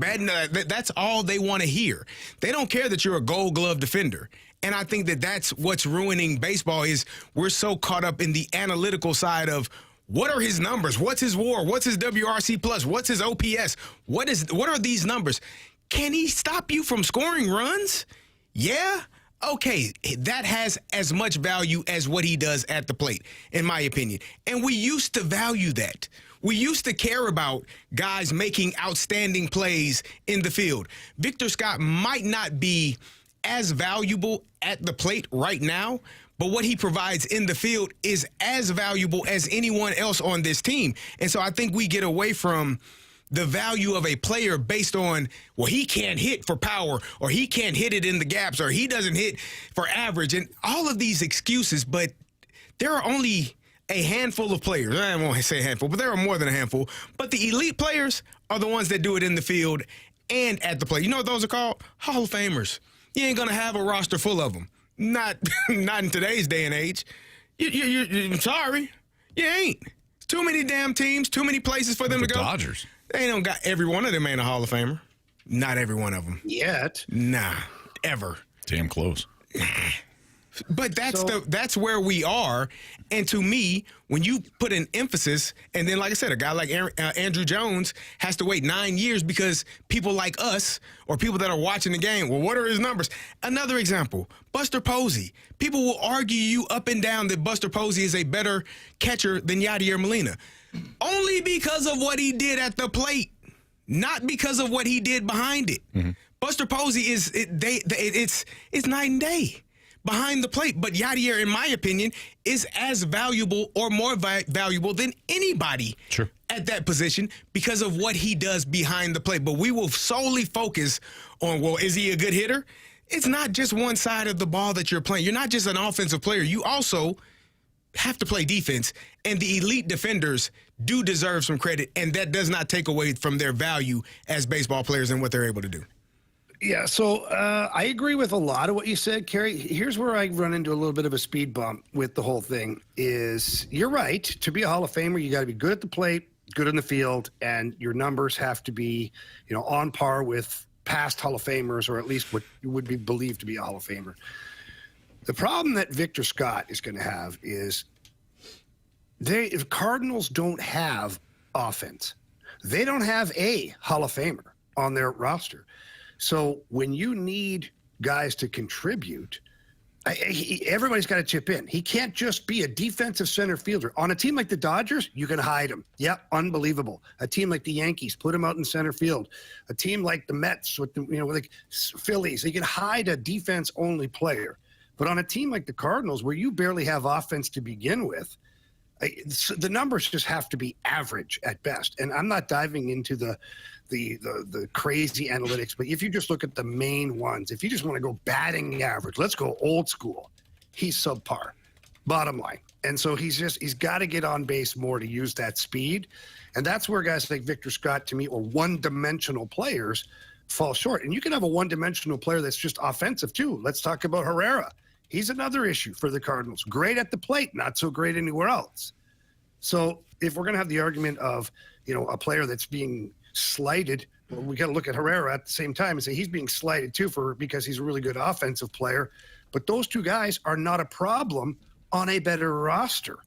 that's all they want to hear. They don't care that you're a Gold Glove defender. And I think that that's what's ruining baseball is we're so caught up in the analytical side of what are his numbers? What's his WAR? What's his WRC plus? What's his OPS? What are these numbers? Can he stop you from scoring runs? Yeah. Okay, that has as much value as what he does at the plate, in my opinion. And we used to value that. We used to care about guys making outstanding plays in the field. Victor Scott might not be as valuable at the plate right now, but what he provides in the field is as valuable as anyone else on this team. And so I think we get away from the value of a player based on, well, he can't hit for power or he can't hit it in the gaps or he doesn't hit for average and all of these excuses. But there are only a handful of players. I won't say a handful, but there are more than a handful. But the elite players are the ones that do it in the field and at the plate. You know what those are called? Hall of Famers. You ain't going to have a roster full of them. Not in today's day and age. I'm sorry. You ain't. Too many damn teams, too many places for them to go. Dodgers. They don't got every one of them ain't a Hall of Famer. Not every one of them. Yet. Nah, ever. Damn close. But that's where we are. And to me, when you put an emphasis, and then like I said, a guy like Andrew Jones has to wait 9 years because people like us or people that are watching the game, well, what are his numbers? Another example, Buster Posey. People will argue you up and down that Buster Posey is a better catcher than Yadier Molina. Only because of what he did at the plate, not because of what he did behind it. Buster Posey it's night and day behind the plate. But Yadier, in my opinion, is as valuable or more valuable than anybody at that position because of what he does behind the plate. But we will solely focus on, well, is he a good hitter? It's not just one side of the ball that you're playing. You're not just an offensive player. You also have to play defense, and the elite defenders do deserve some credit, and that does not take away from their value as baseball players and what they're able to do. Yeah, so I agree with a lot of what you said, Carey. Here's where I run into a little bit of a speed bump with the whole thing is you're right. To be a Hall of Famer, you got to be good at the plate, good in the field, and your numbers have to be, on par with past Hall of Famers or at least what would be believed to be a Hall of Famer. The problem that Victor Scott is going to have is the Cardinals don't have offense. They don't have a Hall of Famer on their roster. So when you need guys to contribute, everybody's got to chip in. He can't just be a defensive center fielder. On a team like the Dodgers, you can hide him. Yep, unbelievable. A team like the Yankees, put him out in center field. A team like the Mets with like Phillies, you can hide a defense-only player. But on a team like the Cardinals, where you barely have offense to begin with, The numbers just have to be average at best. And I'm not diving into the crazy analytics, but if you just look at the main ones, if you just want to go batting average, let's go old school. He's subpar, bottom line. And so he's got to get on base more to use that speed. And that's where guys like Victor Scott, to me, or one-dimensional players fall short. And you can have a one-dimensional player that's just offensive too. Let's talk about Herrera. He's another issue for the Cardinals. Great at the plate, not so great anywhere else. So if we're going to have the argument of, a player that's being slighted, well, we got to look at Herrera at the same time and say he's being slighted too because he's a really good offensive player. But those two guys are not a problem on a better roster.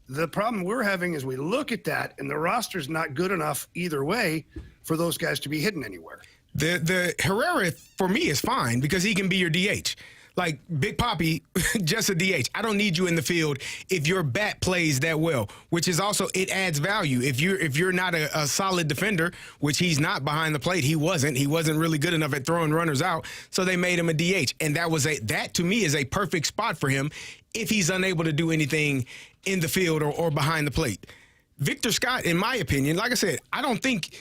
The problem we're having is we look at that and the roster's not good enough either way for those guys to be hidden anywhere. The Herrera, for me, is fine because he can be your DH. Like Big Papi, just a DH. I don't need you in the field if your bat plays that well, which is also, it adds value. If you're not a solid defender, which he's not behind the plate, he wasn't really good enough at throwing runners out, so they made him a DH. And that to me is a perfect spot for him if he's unable to do anything in the field or behind the plate. Victor Scott, in my opinion, like I said, I don't think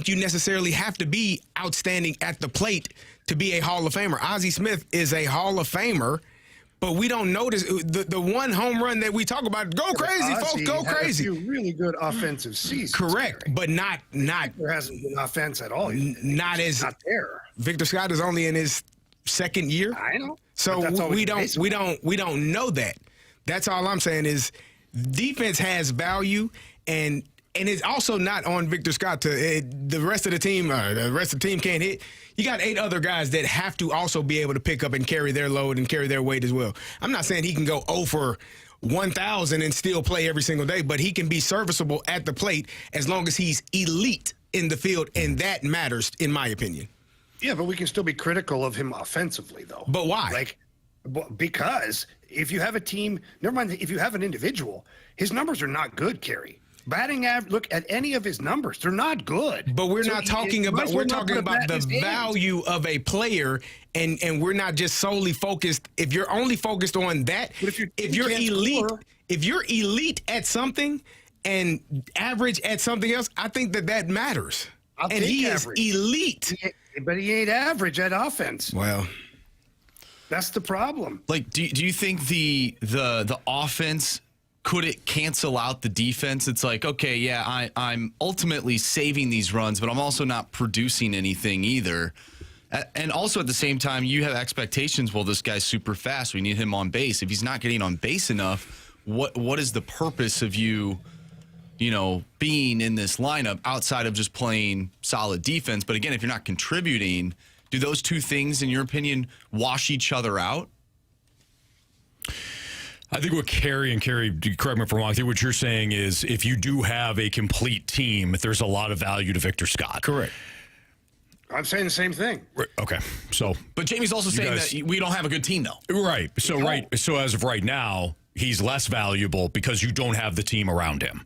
you necessarily have to be outstanding at the plate to be a Hall of Famer. Ozzie Smith is a Hall of Famer, but we don't notice the one home run that we talk about. Go crazy, folks, go crazy. A few really good offensive seasons. Correct, Carey. but not. There hasn't been offense at all. Not there. Victor Scott is only in his second year. I know. So we don't know that. That's all I'm saying is defense has value, and it's also not on Victor Scott the rest of the team. The rest of the team can't hit. You got 8 other guys that have to also be able to pick up and carry their load and carry their weight as well. I'm not saying he can go 0 for 1,000 and still play every single day, but he can be serviceable at the plate as long as he's elite in the field, and that matters, in my opinion. Yeah, but we can still be critical of him offensively, though. But why? Because if you have a team, never mind, if you have an individual, his numbers are not good, Carey. Batting average, look at any of his numbers. They're not good. But we're talking about the value of a player, and we're not just solely focused. If you're only focused on that, if you're elite at something and average at something else, I think that matters. And he is elite. But he ain't average at offense. Well, that's the problem. Like, do you think the offense, could it cancel out the defense? It's like, okay, yeah, I'm ultimately saving these runs, but I'm also not producing anything either. And also at the same time, you have expectations. Well, this guy's super fast. We need him on base. If he's not getting on base enough, what is the purpose of you being in this lineup outside of just playing solid defense? But again, if you're not contributing, do those two things, in your opinion, wash each other out? I think what Carey, correct me if I'm wrong, I think what you're saying is if you do have a complete team, there's a lot of value to Victor Scott. Correct. I'm saying the same thing. Okay. So, but Jamie's also saying that we don't have a good team, though. Right. So as of right now, he's less valuable because you don't have the team around him.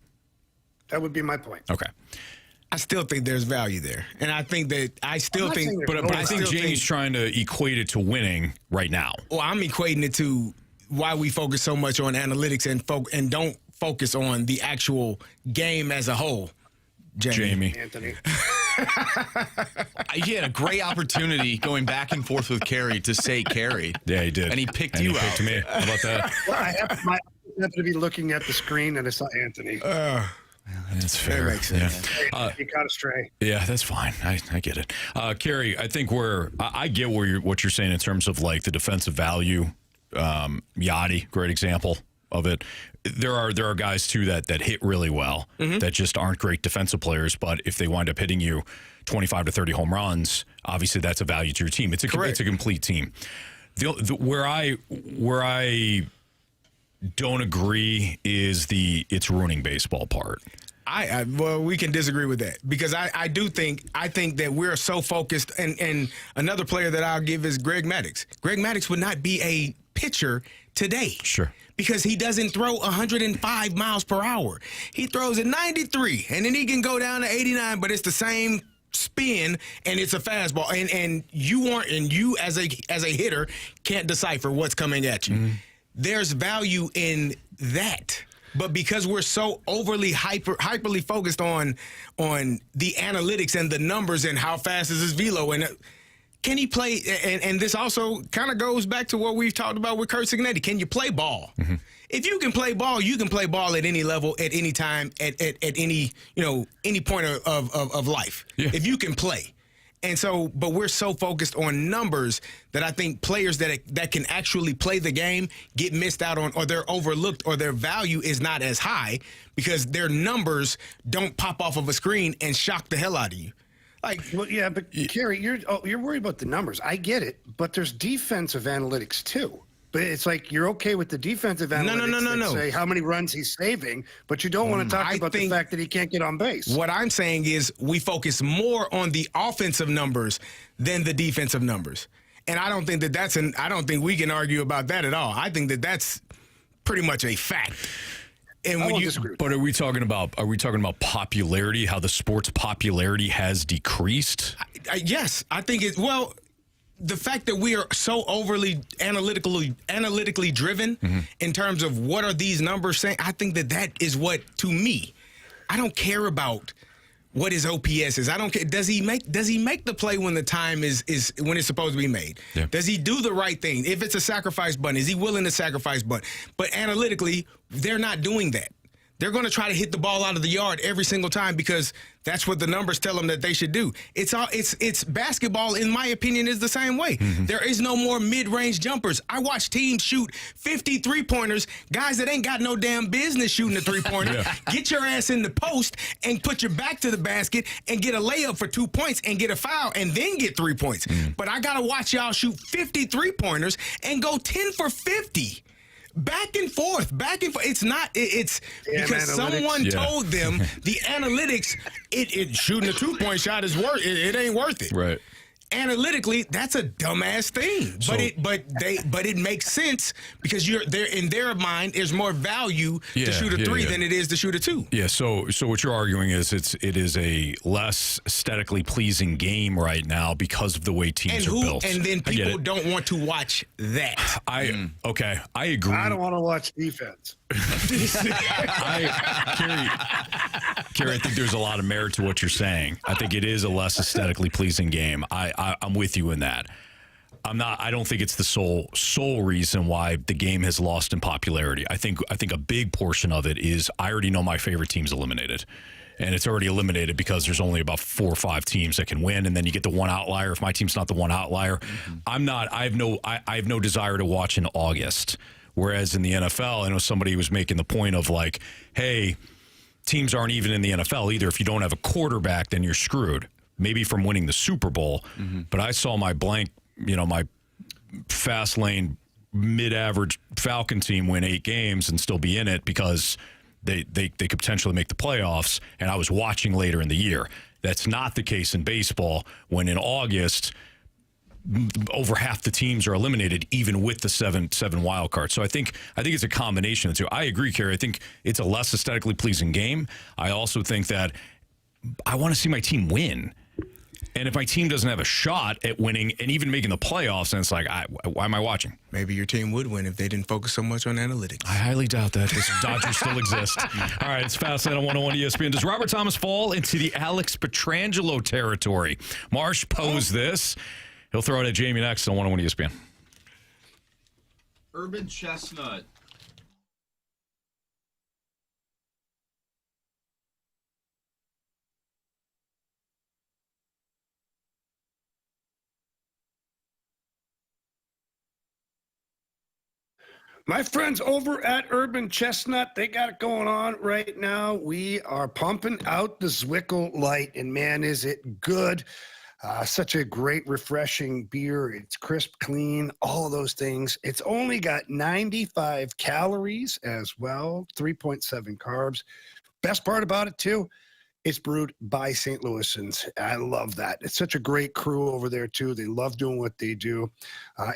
That would be my point. Okay. I still think there's value there. And I think that I think Jamie's trying to equate it to winning right now. Well, I'm equating it to why we focus so much on analytics and don't focus on the actual game as a whole. Jamie. Anthony. He had a great opportunity going back and forth with Carey to say Carey. Yeah, he did. And he picked you out. Me. How about that? Well, I have to be looking at the screen, and I saw Anthony. That's fair. That makes sense. Yeah. He caught astray. Yeah, that's fine. I get it. Carey, I think I get what you're saying in terms of like the defensive value. Yachty, great example of it. There are guys too that hit really well that just aren't great defensive players, but if they wind up hitting you 25 to 30 home runs, obviously that's a value to your team. It's a complete team. Where I don't agree is it's ruining baseball part. Well, we can disagree with that because I think that we're so focused, and another player that I'll give is Greg Maddux. Greg Maddux would not be a pitcher today. Sure. Because he doesn't throw 105 miles per hour. He throws at 93, and then he can go down to 89, but it's the same spin, and it's a fastball. And you as a hitter can't decipher what's coming at you. Mm-hmm. There's value in that. But because we're so overly hyperly focused on the analytics and the numbers and how fast is his velo and can he play? And this also kind of goes back to what we've talked about with Kurt Signetti. Can you play ball? Mm-hmm. If you can play ball, you can play ball at any level, at any time, at any any point of life. Yeah. If you can play. And so, but we're so focused on numbers that I think players that can actually play the game get missed out on, or they're overlooked, or their value is not as high because their numbers don't pop off of a screen and shock the hell out of you. Like, well, yeah, but Carey, you're worried about the numbers. I get it, but there's defensive analytics too. But it's like you're okay with the defensive analytics that say how many runs he's saving, but you don't want to talk about the fact that he can't get on base. What I'm saying is we focus more on the offensive numbers than the defensive numbers, and I don't think that I don't think we can argue about that at all. I think that that's pretty much a fact. And but are we talking about popularity? How the sport's popularity has decreased? Yes, I think it. Well, the fact that we are so overly analytically driven in terms of what are these numbers saying, I think that is what, to me, I don't care about what his OPS is. I don't care. Does he make the play when the time is when it's supposed to be made? Yeah. Does he do the right thing? If it's a sacrifice button, is he willing to sacrifice button? But analytically, they're not doing that. They're going to try to hit the ball out of the yard every single time because that's what the numbers tell them that they should do. It's basketball, in my opinion, is the same way. Mm-hmm. There is no more mid-range jumpers. I watch teams shoot 50 3-pointers, guys that ain't got no damn business shooting a 3-pointer. Yeah. Get your ass in the post and put your back to the basket and get a layup for 2 points and get a foul and then get 3 points. Mm-hmm. But I got to watch y'all shoot 50 3-pointers and go 10 for 50. Back and forth. It's not. It's because someone told them the analytics. It shooting a 2-point shot is worth. It ain't worth it. Right. Analytically, that's a dumbass thing. So, but it makes sense because in their mind, there's more value to shoot a 3 than it is to shoot a 2. Yeah. So what you're arguing is it is a less aesthetically pleasing game right now because of the way teams are built. And then people don't want to watch that. Okay, I agree. I don't want to watch defense. Kerry, I think there's a lot of merit to what you're saying. I think it is a less aesthetically pleasing game. I'm with you in that. I don't think it's the sole reason why the game has lost in popularity. I think a big portion of it is I already know my favorite team's eliminated. And it's already eliminated because there's only about 4 or 5 teams that can win, and then you get the one outlier. If my team's not the one outlier, I have no desire to watch in August. Whereas in the NFL, I know somebody was making the point of like, hey, teams aren't even in the NFL either. If you don't have a quarterback, then you're screwed. Maybe from winning the Super Bowl. Mm-hmm. But I saw my my fast lane mid-average Falcon team win 8 games and still be in it because they could potentially make the playoffs, and I was watching later in the year. That's not the case in baseball when in August over half the teams are eliminated, even with the seven wild cards. So I think it's a combination of the two. I agree, Carey. I think it's a less aesthetically pleasing game. I also think that I want to see my team win. And if my team doesn't have a shot at winning and even making the playoffs, then it's like, why am I watching? Maybe your team would win if they didn't focus so much on analytics. I highly doubt that. This Dodgers still exist. All right, it's Fastlane on 101 ESPN. Does Robert Thomas fall into the Alex Pietrangelo territory? Marsh posed this. He'll throw it at Jamie next on 101 ESPN. Urban Chestnut. My friends over at Urban Chestnut, they got it going on right now. We are pumping out the Zwickle Light, and man, is it good. Such a great, refreshing beer. It's crisp, clean, all of those things. It's only got 95 calories as well, 3.7 carbs. Best part about it, too, It's brewed by St. Louisans. I love that. It's such a great crew over there, too. They love doing what they do.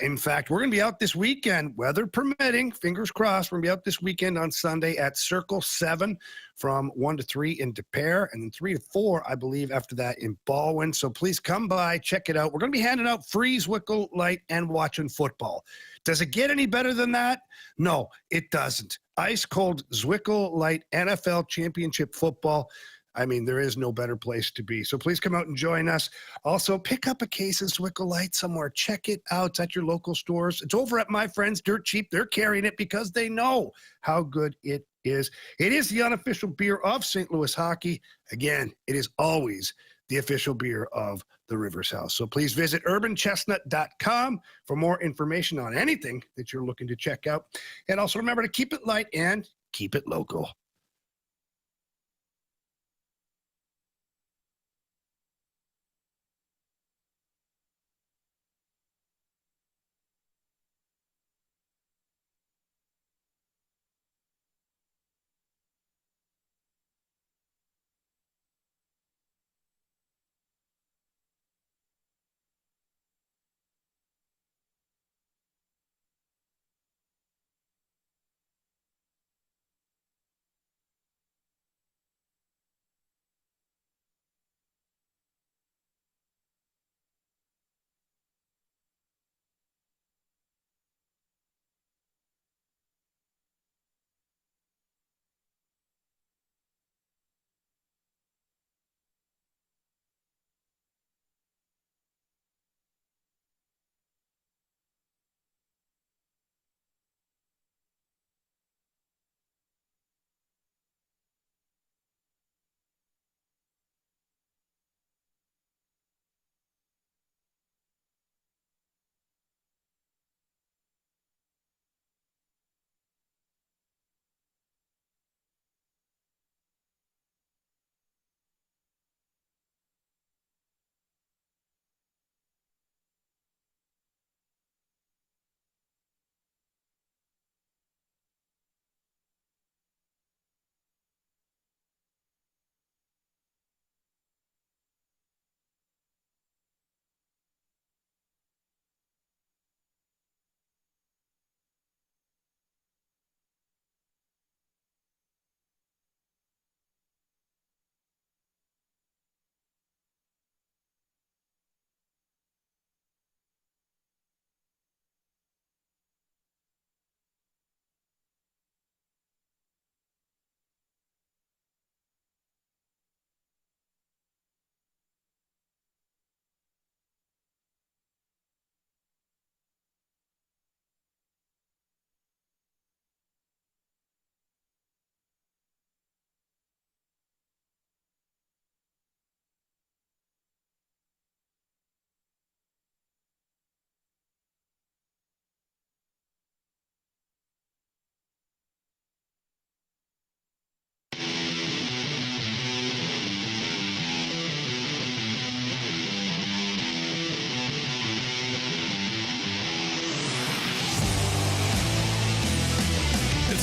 In fact, we're going to be out this weekend, weather permitting, fingers crossed. We're going to be out this weekend on Sunday at Circle 7 from 1 to 3 in De Pere, and then 3 to 4, I believe, after that in Baldwin. So please come by, check it out. We're going to be handing out free Zwickle Light and watching football. Does it get any better than that? No, it doesn't. Ice cold Zwickle Light NFL Championship football. I mean, there is no better place to be. So please come out and join us. Also, pick up a case of Zwickle Light somewhere. Check it out. It's at your local stores. It's over at my friends Dirt Cheap. They're carrying it because they know how good it is. It is the unofficial beer of St. Louis hockey. Again, it is always the official beer of the Rivers House. So please visit urbanchestnut.com for more information on anything that you're looking to check out. And also remember to keep it light and keep it local.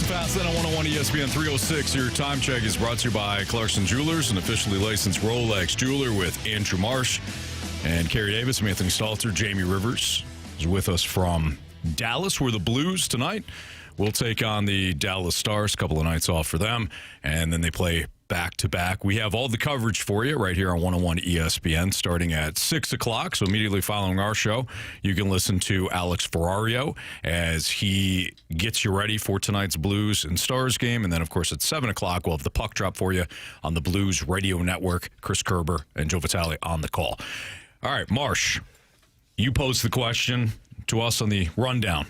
Fast then on 101 ESPN 306. Your time check is brought to you by Clarkson Jewelers, an officially licensed Rolex jeweler, with Andrew Marsh and Carey Davis. I'm Anthony Stalter. Jamie Rivers is with us from Dallas, where the Blues tonight will take on the Dallas Stars. A couple of nights off for them, and then they play back-to-back. We have all the coverage for you right here on 101 ESPN starting at 6 o'clock. So immediately following our show, you can listen to Alex Ferrario as he gets you ready for tonight's Blues and Stars game. And then, of course, at 7 o'clock, we'll have the puck drop for you on the Blues Radio Network. Chris Kerber and Joe Vitale on the call. All right, Marsh, you posed the question to us on the rundown.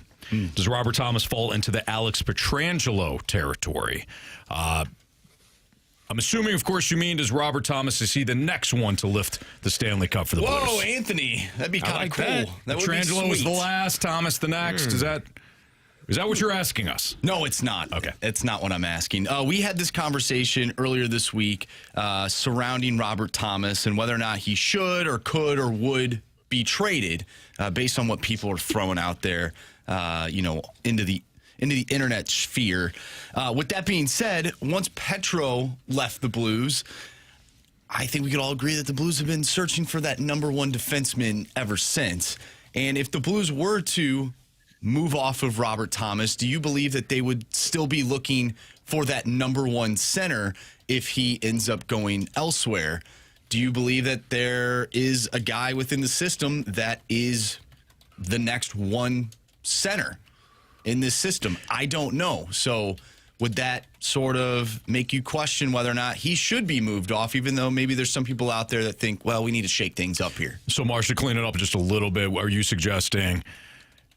Does Robert Thomas fall into the Alex Pietrangelo territory? I'm assuming, of course, you mean, does Robert Thomas, is he the next one to lift the Stanley Cup for the Blues? Whoa, Anthony. That'd be kind of cool. That would be Pietrangelo was the sweet. last, Thomas the next. Is that what you're asking us? No, it's not. Okay. It's not what I'm asking. We had this conversation earlier this week surrounding Robert Thomas and whether or not he should or could or would be traded based on what people are throwing out there, into the internet sphere. With that being said, once Petro left the Blues, I think we could all agree that the Blues have been searching for that number one defenseman ever since. And if the Blues were to move off of Robert Thomas, do you believe that they would still be looking for that number one center if he ends up going elsewhere? Do you believe that there is a guy within the system that is the next one center in this system? I don't know. So would that sort of make you question whether or not he should be moved off, even though maybe there's some people out there that think, well, we need to shake things up here? So, Marsh, to clean it up just a little bit, are you suggesting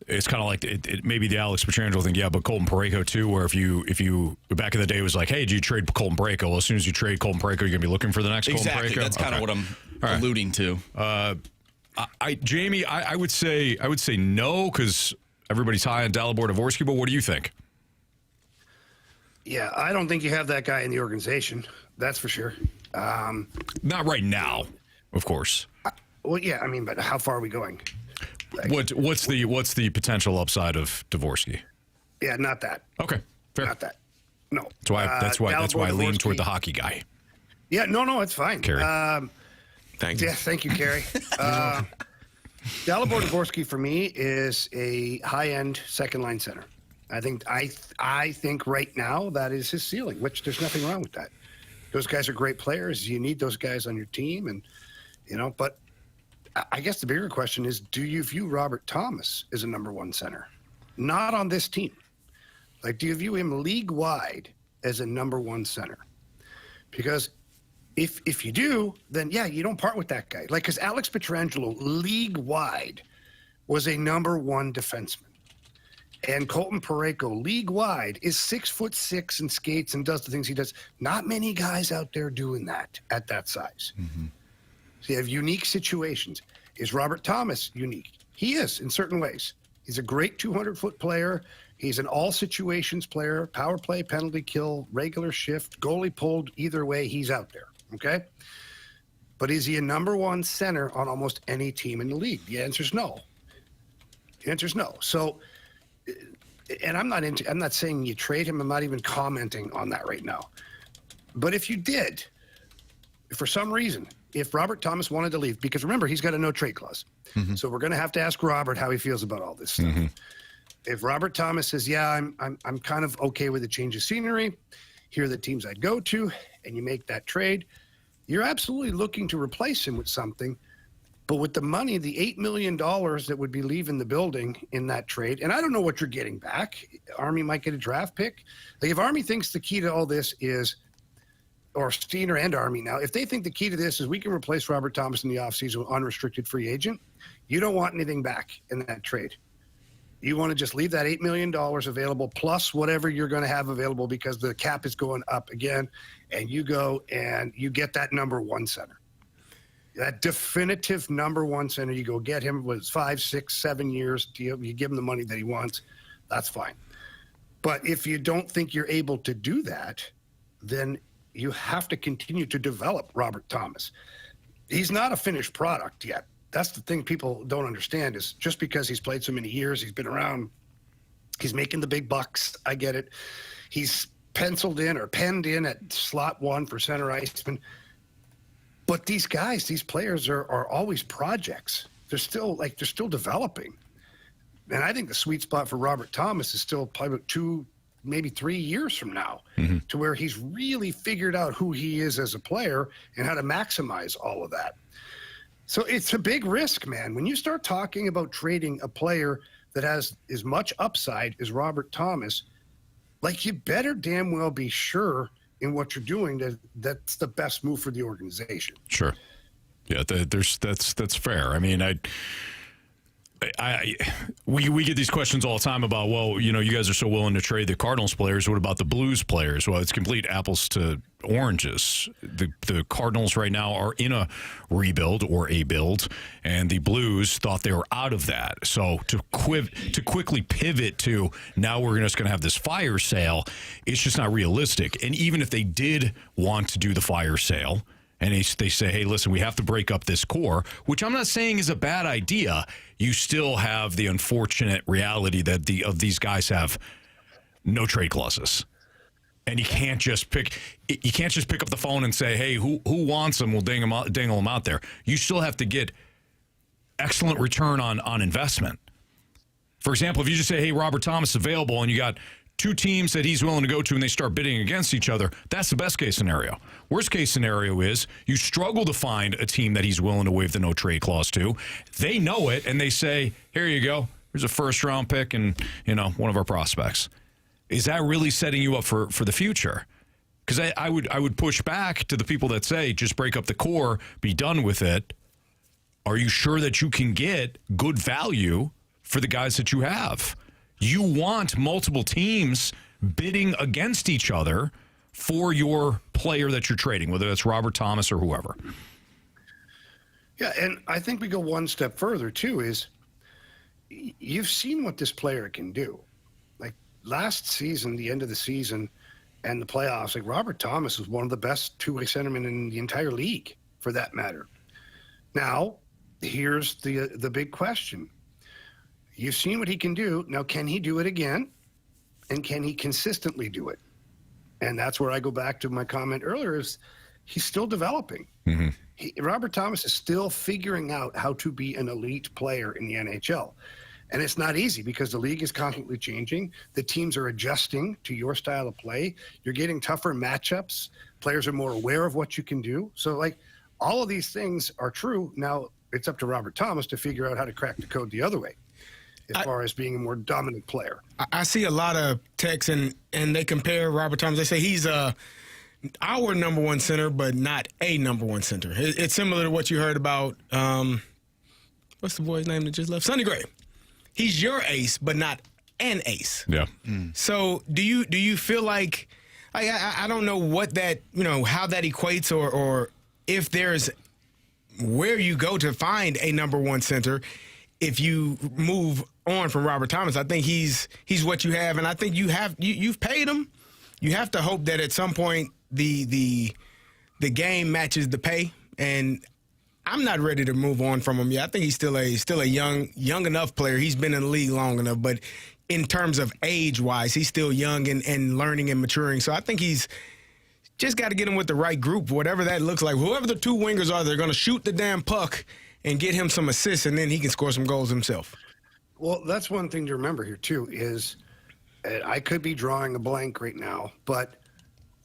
it's kind of like maybe the Alex Pietrangelo thing, yeah, but Colton Parayko too, where if you back in the day it was like, hey, do you trade Colton Parayko? Well, as soon as you trade Colton Parayko, you're going to be looking for the next Colton Parayko? Exactly. That's kind of what I'm alluding to. Jamie, I would say no, because everybody's high on Dalibor Dvorsky, but what do you think? Yeah, I don't think you have that guy in the organization. That's for sure. Not right now, of course. Well, yeah, I mean, but how far are we going? Like, what's the potential upside of Dvorsky? Yeah, not that. Okay, fair. Not that. No. That's why I lean toward the hockey guy. Yeah, no, it's fine. Carey. Thank you. Yeah, thank you, Carey. Dalibor Dvorsky for me is a high-end second-line center. I think right now that is his ceiling, which there's nothing wrong with that. Those guys are great players. You need those guys on your team, and but I guess the bigger question is, do you view Robert Thomas as a number one center? Not on this team. Like, do you view him league-wide as a number one center? Because if you do, then, yeah, you don't part with that guy. Like, because Alex Pietrangelo, league-wide, was a number one defenseman. And Colton Parayko, league-wide, is 6'6" and skates and does the things he does. Not many guys out there doing that at that size. Mm-hmm. So you have unique situations. Is Robert Thomas unique? He is in certain ways. He's a great 200-foot player. He's an all-situations player, power play, penalty kill, regular shift, goalie pulled, either way, he's out there, okay? But is he a number one center on almost any team in the league? The answer is no. The answer is no. So, and I'm not saying you trade him. I'm not even commenting on that right now. But if you did, for some reason, if Robert Thomas wanted to leave, because remember, he's got a no-trade clause. Mm-hmm. So we're going to have to ask Robert how he feels about all this stuff. Mm-hmm. If Robert Thomas says, yeah, I'm kind of okay with a change of scenery, here are the teams I'd go to, and you make that trade, you're absolutely looking to replace him with something. But with the money, the $8 million that would be leaving the building in that trade, and I don't know what you're getting back. Army might get a draft pick. Like, if Army thinks the key to all this is, or Steiner and Army now, if they think the key to this is we can replace Robert Thomas in the offseason with unrestricted free agent, you don't want anything back in that trade. You want to just leave that $8 million available plus whatever you're going to have available because the cap is going up again, and you go and you get that number one center. That definitive number one center, you go get him with 5, 6, 7 years deal. You give him the money that he wants. That's fine. But if you don't think you're able to do that, then you have to continue to develop Robert Thomas. He's not a finished product yet. That's the thing people don't understand is just because he's played so many years, he's been around, he's making the big bucks. I get it. He's penciled in or penned in at slot 1 for center iceman. But these guys, these players are always projects. They're still developing. And I think the sweet spot for Robert Thomas is still probably about 2, maybe 3 years from now, mm-hmm. to where he's really figured out who he is as a player and how to maximize all of that. So it's a big risk, man. When you start talking about trading a player that has as much upside as Robert Thomas, like, you better damn well be sure in what you're doing that's the best move for the organization. Sure. Yeah, that's fair. I mean, we get these questions all the time about, well, you guys are so willing to trade the Cardinals players. What about the Blues players? Well, it's complete apples to oranges. The Cardinals right now are in a rebuild or a build, and the Blues thought they were out of that. So to quickly pivot to now we're just going to have this fire sale, it's just not realistic. And even if they did want to do the fire sale, and they say, hey, listen, we have to break up this core, which I'm not saying is a bad idea. You still have the unfortunate reality that of these guys have no trade clauses. And you can't just pick up the phone and say, hey, who wants him? We'll dangle him out there. You still have to get excellent return on investment. For example, if you just say, hey, Robert Thomas available, and you got two teams that he's willing to go to and they start bidding against each other, that's the best case scenario. Worst case scenario is you struggle to find a team that he's willing to waive the no trade clause to. They know it, and they say, here you go. Here's a first-round pick and, one of our prospects. Is that really setting you up for the future? Because I would push back to the people that say just break up the core, be done with it. Are you sure that you can get good value for the guys that you have? You want multiple teams bidding against each other for your player that you're trading, whether that's Robert Thomas or whoever. Yeah, and I think we go one step further, too, is you've seen what this player can do. Last season, the end of the season, and the playoffs, Robert Thomas was one of the best two-way centermen in the entire league, for that matter. Now, here's the big question. You've seen what he can do. Now, can he do it again? And can he consistently do it? And that's where I go back to my comment earlier is he's still developing. Mm-hmm. Robert Thomas is still figuring out how to be an elite player in the NHL. And it's not easy because the league is constantly changing. The teams are adjusting to your style of play. You're getting tougher matchups. Players are more aware of what you can do. So, all of these things are true. Now, it's up to Robert Thomas to figure out how to crack the code the other way as far as being a more dominant player. I see a lot of texts, and they compare Robert Thomas. They say he's our number one center, but not a number one center. It's similar to what you heard about, what's the boy's name that just left? Sonny Gray. He's your ace, but not an ace. Yeah. So do you feel like I don't know what that how that equates or if there's where you go to find a number one center if you move on from Robert Thomas. I think he's what you have, and I think you've paid him. You have to hope that at some point the game matches the pay, and I'm not ready to move on from him yet. I think he's still a young enough player. He's been in the league long enough, but in terms of age-wise, he's still young and learning and maturing. So I think he's just got to get him with the right group, whatever that looks like. Whoever the two wingers are, they're going to shoot the damn puck and get him some assists, and then he can score some goals himself. Well, that's one thing to remember here, too, is I could be drawing a blank right now, but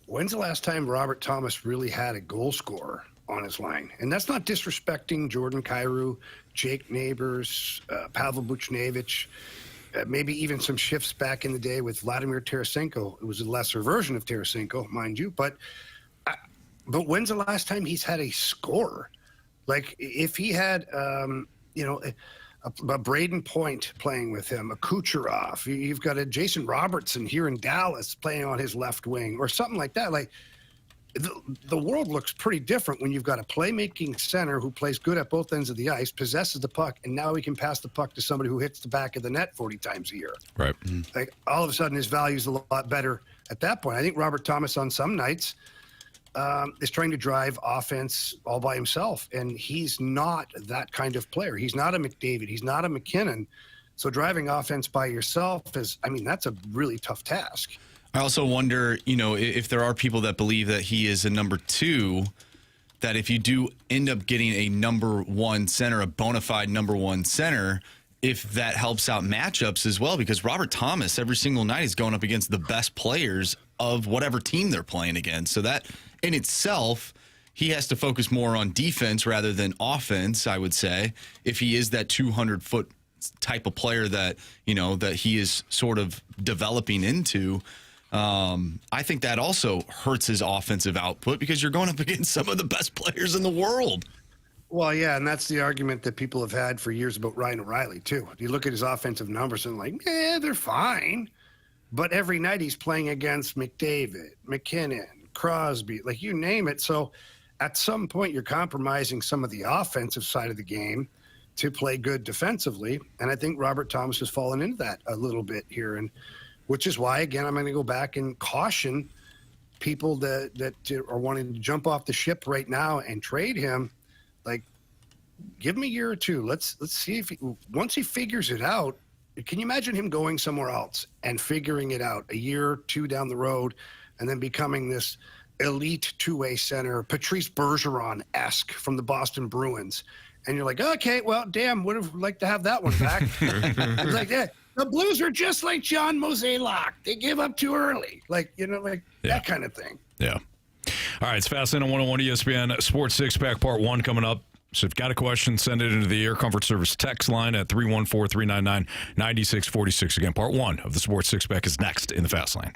when's the last time Robert Thomas really had a goal scorer on his line? And that's not disrespecting Jordan Kyrou, Jake Neighbors, Pavel Buchnevich, maybe even some shifts back in the day with Vladimir Tarasenko. It was a lesser version of Tarasenko, mind you. But when's the last time he's had a scorer? If he had, a Braden Point playing with him, a Kucherov, you've got a Jason Robertson here in Dallas playing on his left wing or something like that. The world looks pretty different when you've got a playmaking center who plays good at both ends of the ice, possesses the puck, and now he can pass the puck to somebody who hits the back of the net 40 times a year. Right. All of a sudden, his value is a lot better at that point. I think Robert Thomas on some nights is trying to drive offense all by himself, and he's not that kind of player. He's not a McDavid. He's not a McKinnon. So driving offense by yourself that's a really tough task. I also wonder, if there are people that believe that he is a number two, that if you do end up getting a number one center, a bona fide number one center, if that helps out matchups as well, because Robert Thomas every single night is going up against the best players of whatever team they're playing against. So that in itself, he has to focus more on defense rather than offense, I would say, if he is that 200-foot type of player that, that he is sort of developing into. I think that also hurts his offensive output because you're going up against some of the best players in the world. Well, yeah, and that's the argument that people have had for years about Ryan O'Reilly, too. You look at his offensive numbers and they're fine. But every night he's playing against McDavid, McKinnon, Crosby, you name it. So at some point you're compromising some of the offensive side of the game to play good defensively. And I think Robert Thomas has fallen into that a little bit here. And which is why, again, I'm going to go back and caution people that are wanting to jump off the ship right now and trade him. Give him a year or two. Let's see if once he figures it out. Can you imagine him going somewhere else and figuring it out a year or two down the road, and then becoming this elite two-way center, Patrice Bergeron-esque from the Boston Bruins. And you're like, okay, well, damn, would have liked to have that one back. It's like, yeah, the Blues are just like John Mozeliak. They give up too early. Like, that kind of thing. Yeah. All right, it's Fastlane on 101 ESPN Sports Six-Pack Part 1 coming up. So if you've got a question, send it into the Air Comfort Service text line at 314-399-9646. Again, Part 1 of the Sports Six-Pack is next in the Fastlane.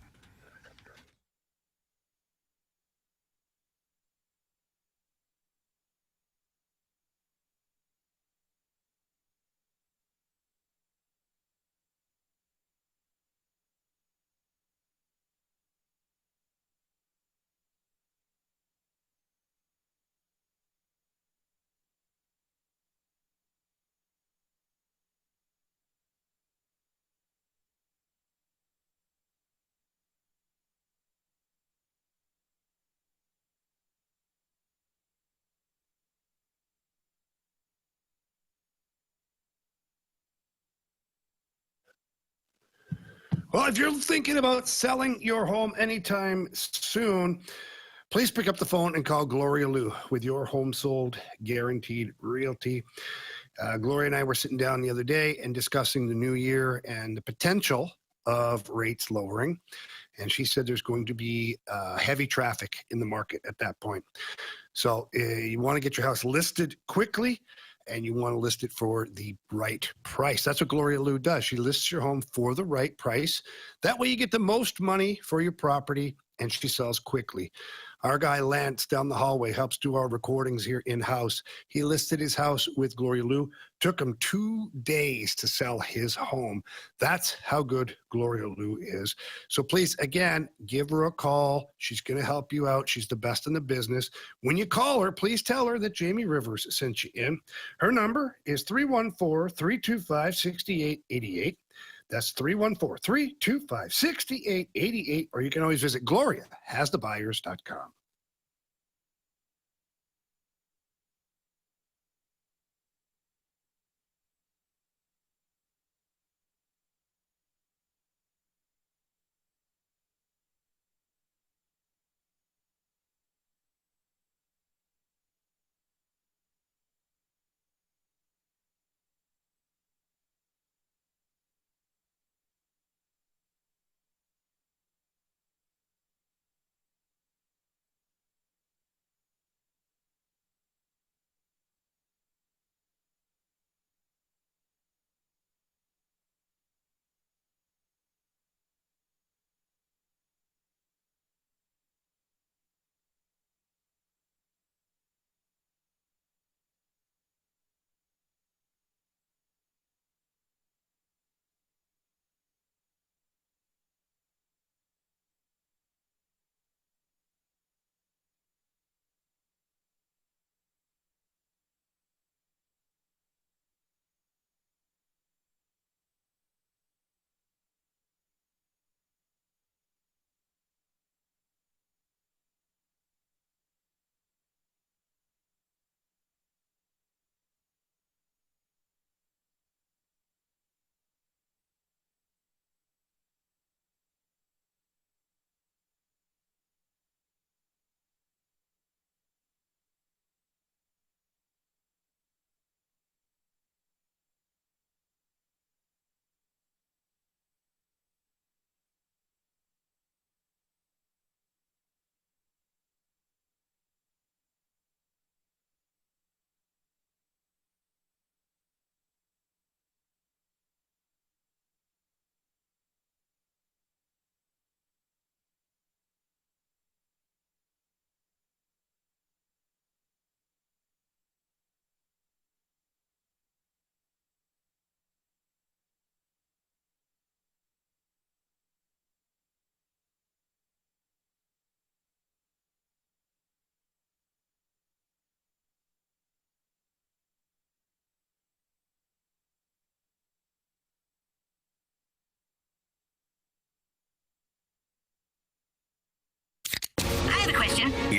Well, if you're thinking about selling your home anytime soon, please pick up the phone and call Gloria Lou with your home sold guaranteed realty. Gloria and I were sitting down the other day and discussing the new year and the potential of rates lowering. And she said there's going to be heavy traffic in the market at that point. So you want to get your house listed quickly, and you want to list it for the right price. That's what Gloria Lou does. She lists your home for the right price. That way you get the most money for your property, and she sells quickly. Our guy Lance down the hallway helps do our recordings here in-house. He listed his house with Gloria Lou. Took him 2 days to sell his home. That's how good Gloria Lou is. So please, again, give her a call. She's going to help you out. She's the best in the business. When you call her, please tell her that Jamie Rivers sent you in. Her number is 314-325-6888. That's 314-325-6888, or you can always visit GloriaHasTheBuyers.com.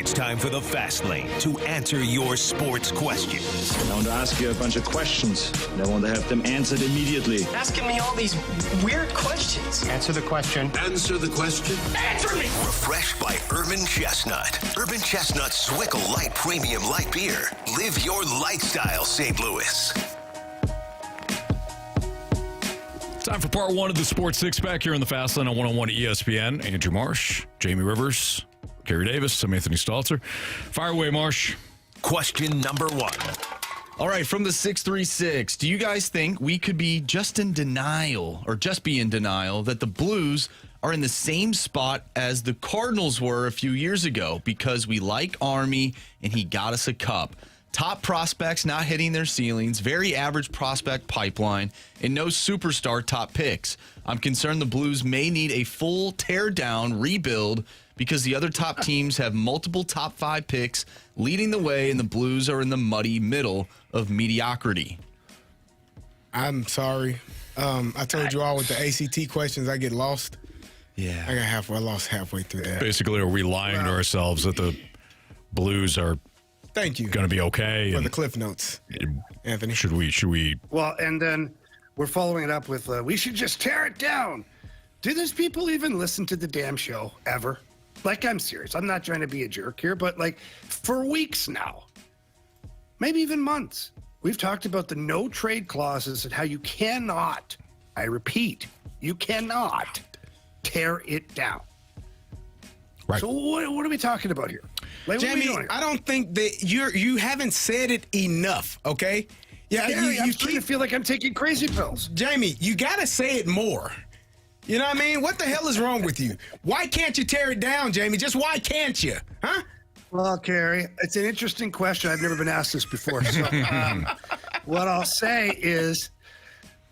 It's time for the Fast Lane to answer your sports questions. I want to ask you a bunch of questions, and I want to have them answered immediately. Asking me all these weird questions. Answer the question. Answer the question. Answer me! Refreshed by Urban Chestnut. Urban Chestnut's Swickle Light Premium Light Beer. Live your lifestyle, St. Louis. Time for part one of the Sports Six-Pack here on the Fast Lane on 101 ESPN. Andrew Marsh, Jamie Rivers, Carey Davis, I'm Anthony Stalter. Fire away, Marsh. Question number one. All right, from the 636, do you guys think we could be just in denial that the Blues are in the same spot as the Cardinals were a few years ago because we like Army and he got us a cup? Top prospects not hitting their ceilings, very average prospect pipeline, and no superstar top picks. I'm concerned the Blues may need a full tear-down rebuild because the other top teams have multiple top 5 picks leading the way, and the Blues are in the muddy middle of mediocrity. I'm sorry. I told you all with the ACT questions, I get lost. Yeah. I lost halfway through that. Basically, are we lying to ourselves that the Blues are Thank you going to be okay? for And the Cliff Notes, Anthony. should we? Well, and then we're following it up with, we should just tear it down. Do those people even listen to the damn show ever? Like, I'm serious. I'm not trying to be a jerk here, but like for weeks now, maybe even months, we've talked about the no trade clauses and how you cannot, I repeat, you cannot tear it down. Right. So what are we talking about here? Like, what are we Jamie, doing here? I don't think that you haven't said it enough, okay? Yeah, Gary, I'm you starting to feel like I'm taking crazy pills. Jamie, you got to say it more. You know what I mean? What the hell is wrong with you? Why can't you tear it down, Jamie? Just why can't you? Huh? Well, Carey, it's an interesting question. I've never been asked this before. So what I'll say is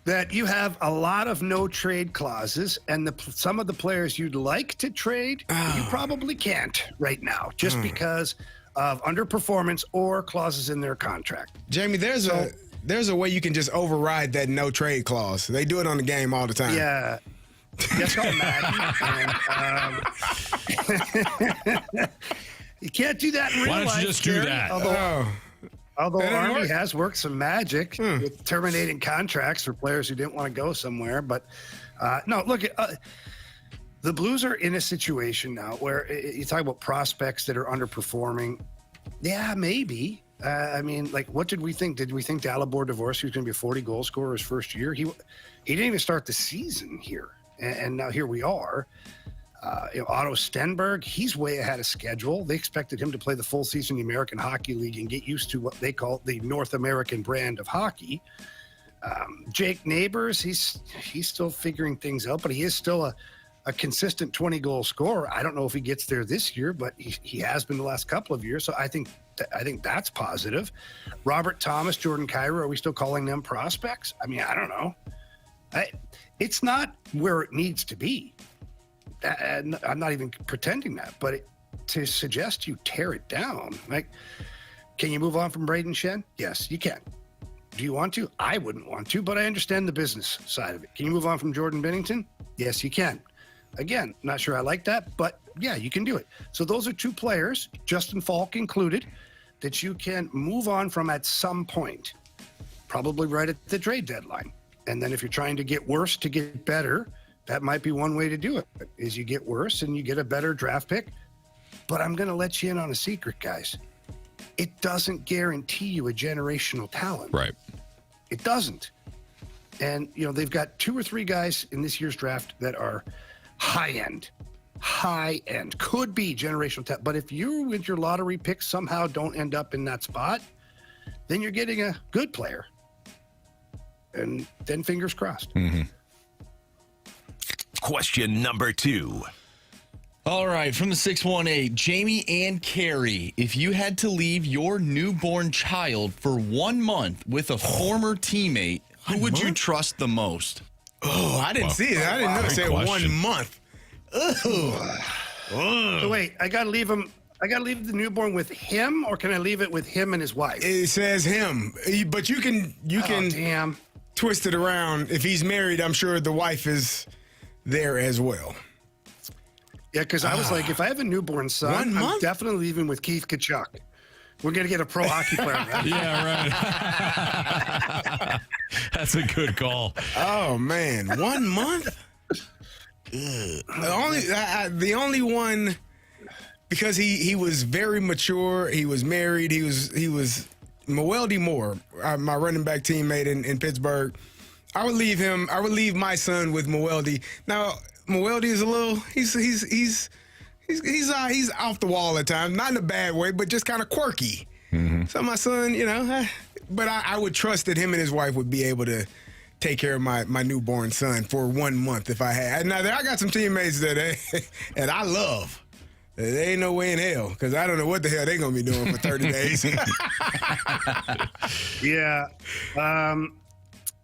that you have a lot of no trade clauses, and some of the players you'd like to trade, you probably can't right now just because of underperformance or clauses in their contract. Jamie, there's a way you can just override that no trade clause. They do it on the game all the time. Yeah. That's called Madden. You can't do that in real life. Why don't you just do Gary, that? Although That didn't Army work. has worked some magic with terminating contracts for players who didn't want to go somewhere. But no, look, the Blues are in a situation now where you talk about prospects that are underperforming. Yeah, maybe. I mean, like, what did we think? Did we think Dalibor Dvorsky was going to be a 40-goal scorer his first year? He didn't even start the season here. And now here we are. Otto Stenberg, he's way ahead of schedule. They expected him to play the full season in the American Hockey League and get used to what they call the North American brand of hockey. Jake Neighbors, he's still figuring things out, but he is still a consistent 20-goal scorer. I don't know if he gets there this year, but he has been the last couple of years. So I think that's positive. Robert Thomas, Jordan Kyrou, are we still calling them prospects? I mean, I don't know. It's not where it needs to be. And I'm not even pretending that, but to suggest you tear it down, like, can you move on from Braden Shen? Yes, you can. Do you want to? I wouldn't want to, but I understand the business side of it. Can you move on from Jordan Binnington? Yes, you can. Again, not sure I like that, but yeah, you can do it. So those are two players, Justin Falk included, that you can move on from at some point, probably right at the trade deadline. And then if you're trying to get worse to get better, that might be one way to do it, is you get worse and you get a better draft pick. But I'm going to let you in on a secret, guys. It doesn't guarantee you a generational talent. Right. It doesn't. And, they've got 2 or 3 guys in this year's draft that are high-end, could be generational talent. But if you, with your lottery picks, somehow don't end up in that spot, then you're getting a good player. And then fingers crossed. Mm-hmm. Question number 2. All right, from the 618, Jamie and Carey, if you had to leave your newborn child for 1 month with a former teammate, who would you trust the most? Oh, I didn't see it. I didn't know it said question. 1 month. So wait, I got to leave the newborn with him, or can I leave it with him and his wife? It says him, but you can Damn. twist it around. If he's married, I'm sure the wife is there as well. Yeah, because I was like, if I have a newborn son, 1 month? I'm definitely leaving with Keith Kachuk. We're going to get a pro hockey player. Yeah, right. That's a good call. Oh, man. 1 month? The only one, because he was very mature. He was married. He was Mwelde Moore, my running back teammate in Pittsburgh. I would leave my son with Mwelde. Now, Mwelde is a little, he's off the wall at times, not in a bad way, but just kind of quirky. Mm-hmm. So my son, but I would trust that him and his wife would be able to take care of my newborn son for 1 month if I had. Now, I got some teammates that I love. There ain't no way in hell, because I don't know what the hell they're going to be doing for 30 days. Yeah.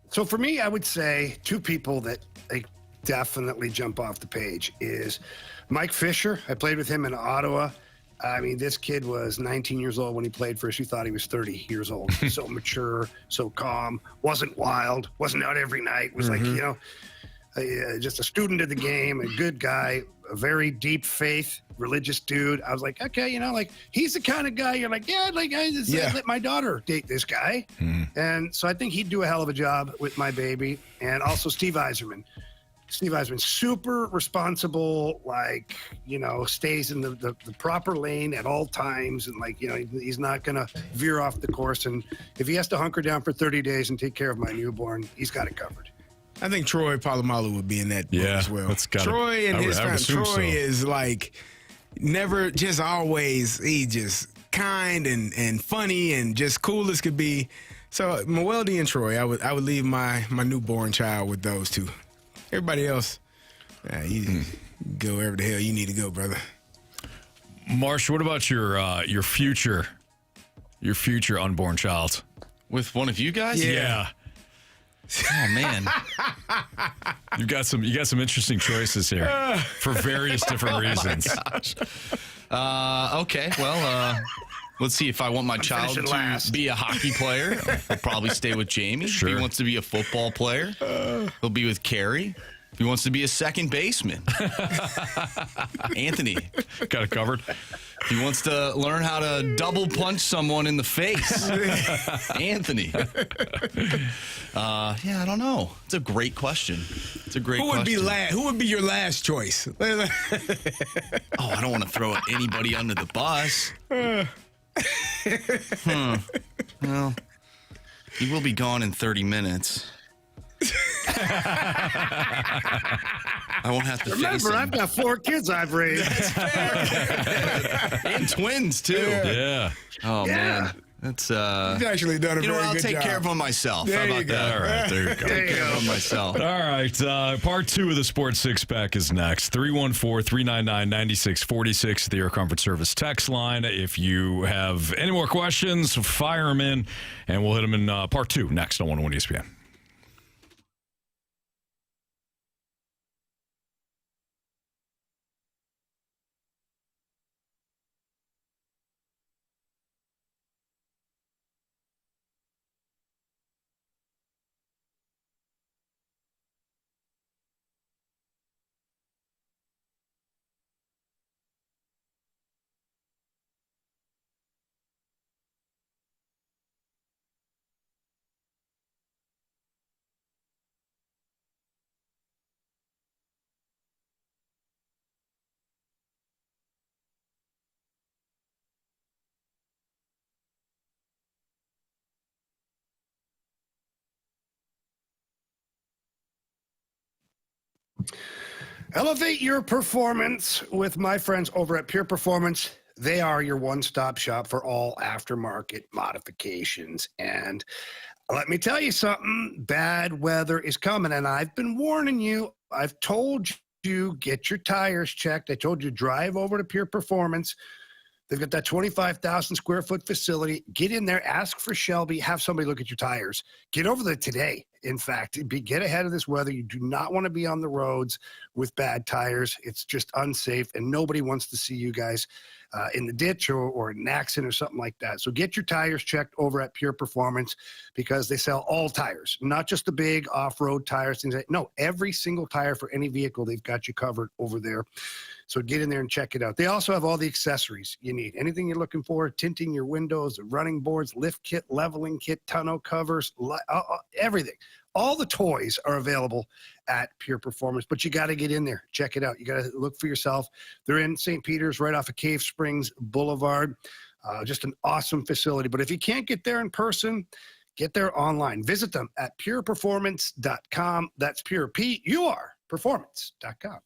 So for me, I would say two people that definitely jump off the page is Mike Fisher. I played with him in Ottawa. I mean, this kid was 19 years old when he played for us. You thought he was 30 years old. So mature, so calm, wasn't wild, wasn't out every night, was like, just a student of the game, a good guy, a very deep faith, religious dude. I was like, okay, he's the kind of guy you're like, I'd let my daughter date this guy. And so I think he'd do a hell of a job with my baby. And also Steve Yzerman. Steve Yzerman, super responsible, stays in the proper lane at all times. And he's not going to veer off the course. And if he has to hunker down for 30 days and take care of my newborn, he's got it covered. I think Troy Polamalu would be in that boat as well. Troy and his family. Troy is never, just always, he just kind and funny and just cool as could be. So Mwelde and Troy, I would leave my newborn child with those two. Everybody else, you go wherever the hell you need to go, brother. Marsh, what about your future unborn child? With one of you guys? Yeah. Oh man, you got some interesting choices here for various different reasons. Okay, well, let's see. If I want my child to be a hockey player, I'll probably stay with Jamie. Sure. If he wants to be a football player, he'll be with Carey. If he wants to be a second baseman, Anthony. Got it covered. If he wants to learn how to double punch someone in the face, Anthony. I don't know. It's a great question. Who would be your last choice? I don't want to throw anybody under the bus. Well, he will be gone in 30 minutes. I won't have to face him. Remember, I've got 4 kids I've raised. And twins, too. Yeah. Oh, man. That's You've actually done a very good job. I'll take care of them myself. There How about you go. that? All right, there you go. Take care of them myself. All right, part 2 of the Sports Six Pack is next. 314-399-9646, the Air Comfort Service text line. If you have any more questions, fire them in, and we'll hit them in part 2 next on 101 ESPN. Elevate your performance with my friends over at Pure Performance. They are your one-stop shop for all aftermarket modifications. And let me tell you something, bad weather is coming, and I've been warning you. I've told you, get your tires checked. I told you, drive over to Pure Performance. They've got that 25,000 square foot facility. Get in there, ask for Shelby, have somebody look at your tires. Get over there today. In fact, get ahead of this weather. You do not want to be on the roads with bad tires. It's just unsafe, and nobody wants to see you guys in the ditch or in an accident or something like that. So get your tires checked over at Pure Performance because they sell all tires, not just the big off-road tires, things like no, every single tire for any vehicle, they've got you covered over there. So get in there and check it out. They also have all the accessories you need. Anything you're looking for, tinting your windows, running boards, lift kit, leveling kit, tonneau covers, everything. All the toys are available at Pure Performance, but you got to get in there. Check it out. You got to look for yourself. They're in St. Peter's right off of Cave Springs Boulevard. Just an awesome facility. But if you can't get there in person, get there online. Visit them at pureperformance.com. That's pure, P-U-R, performance.com.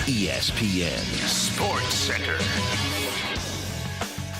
ESPN Sports Center.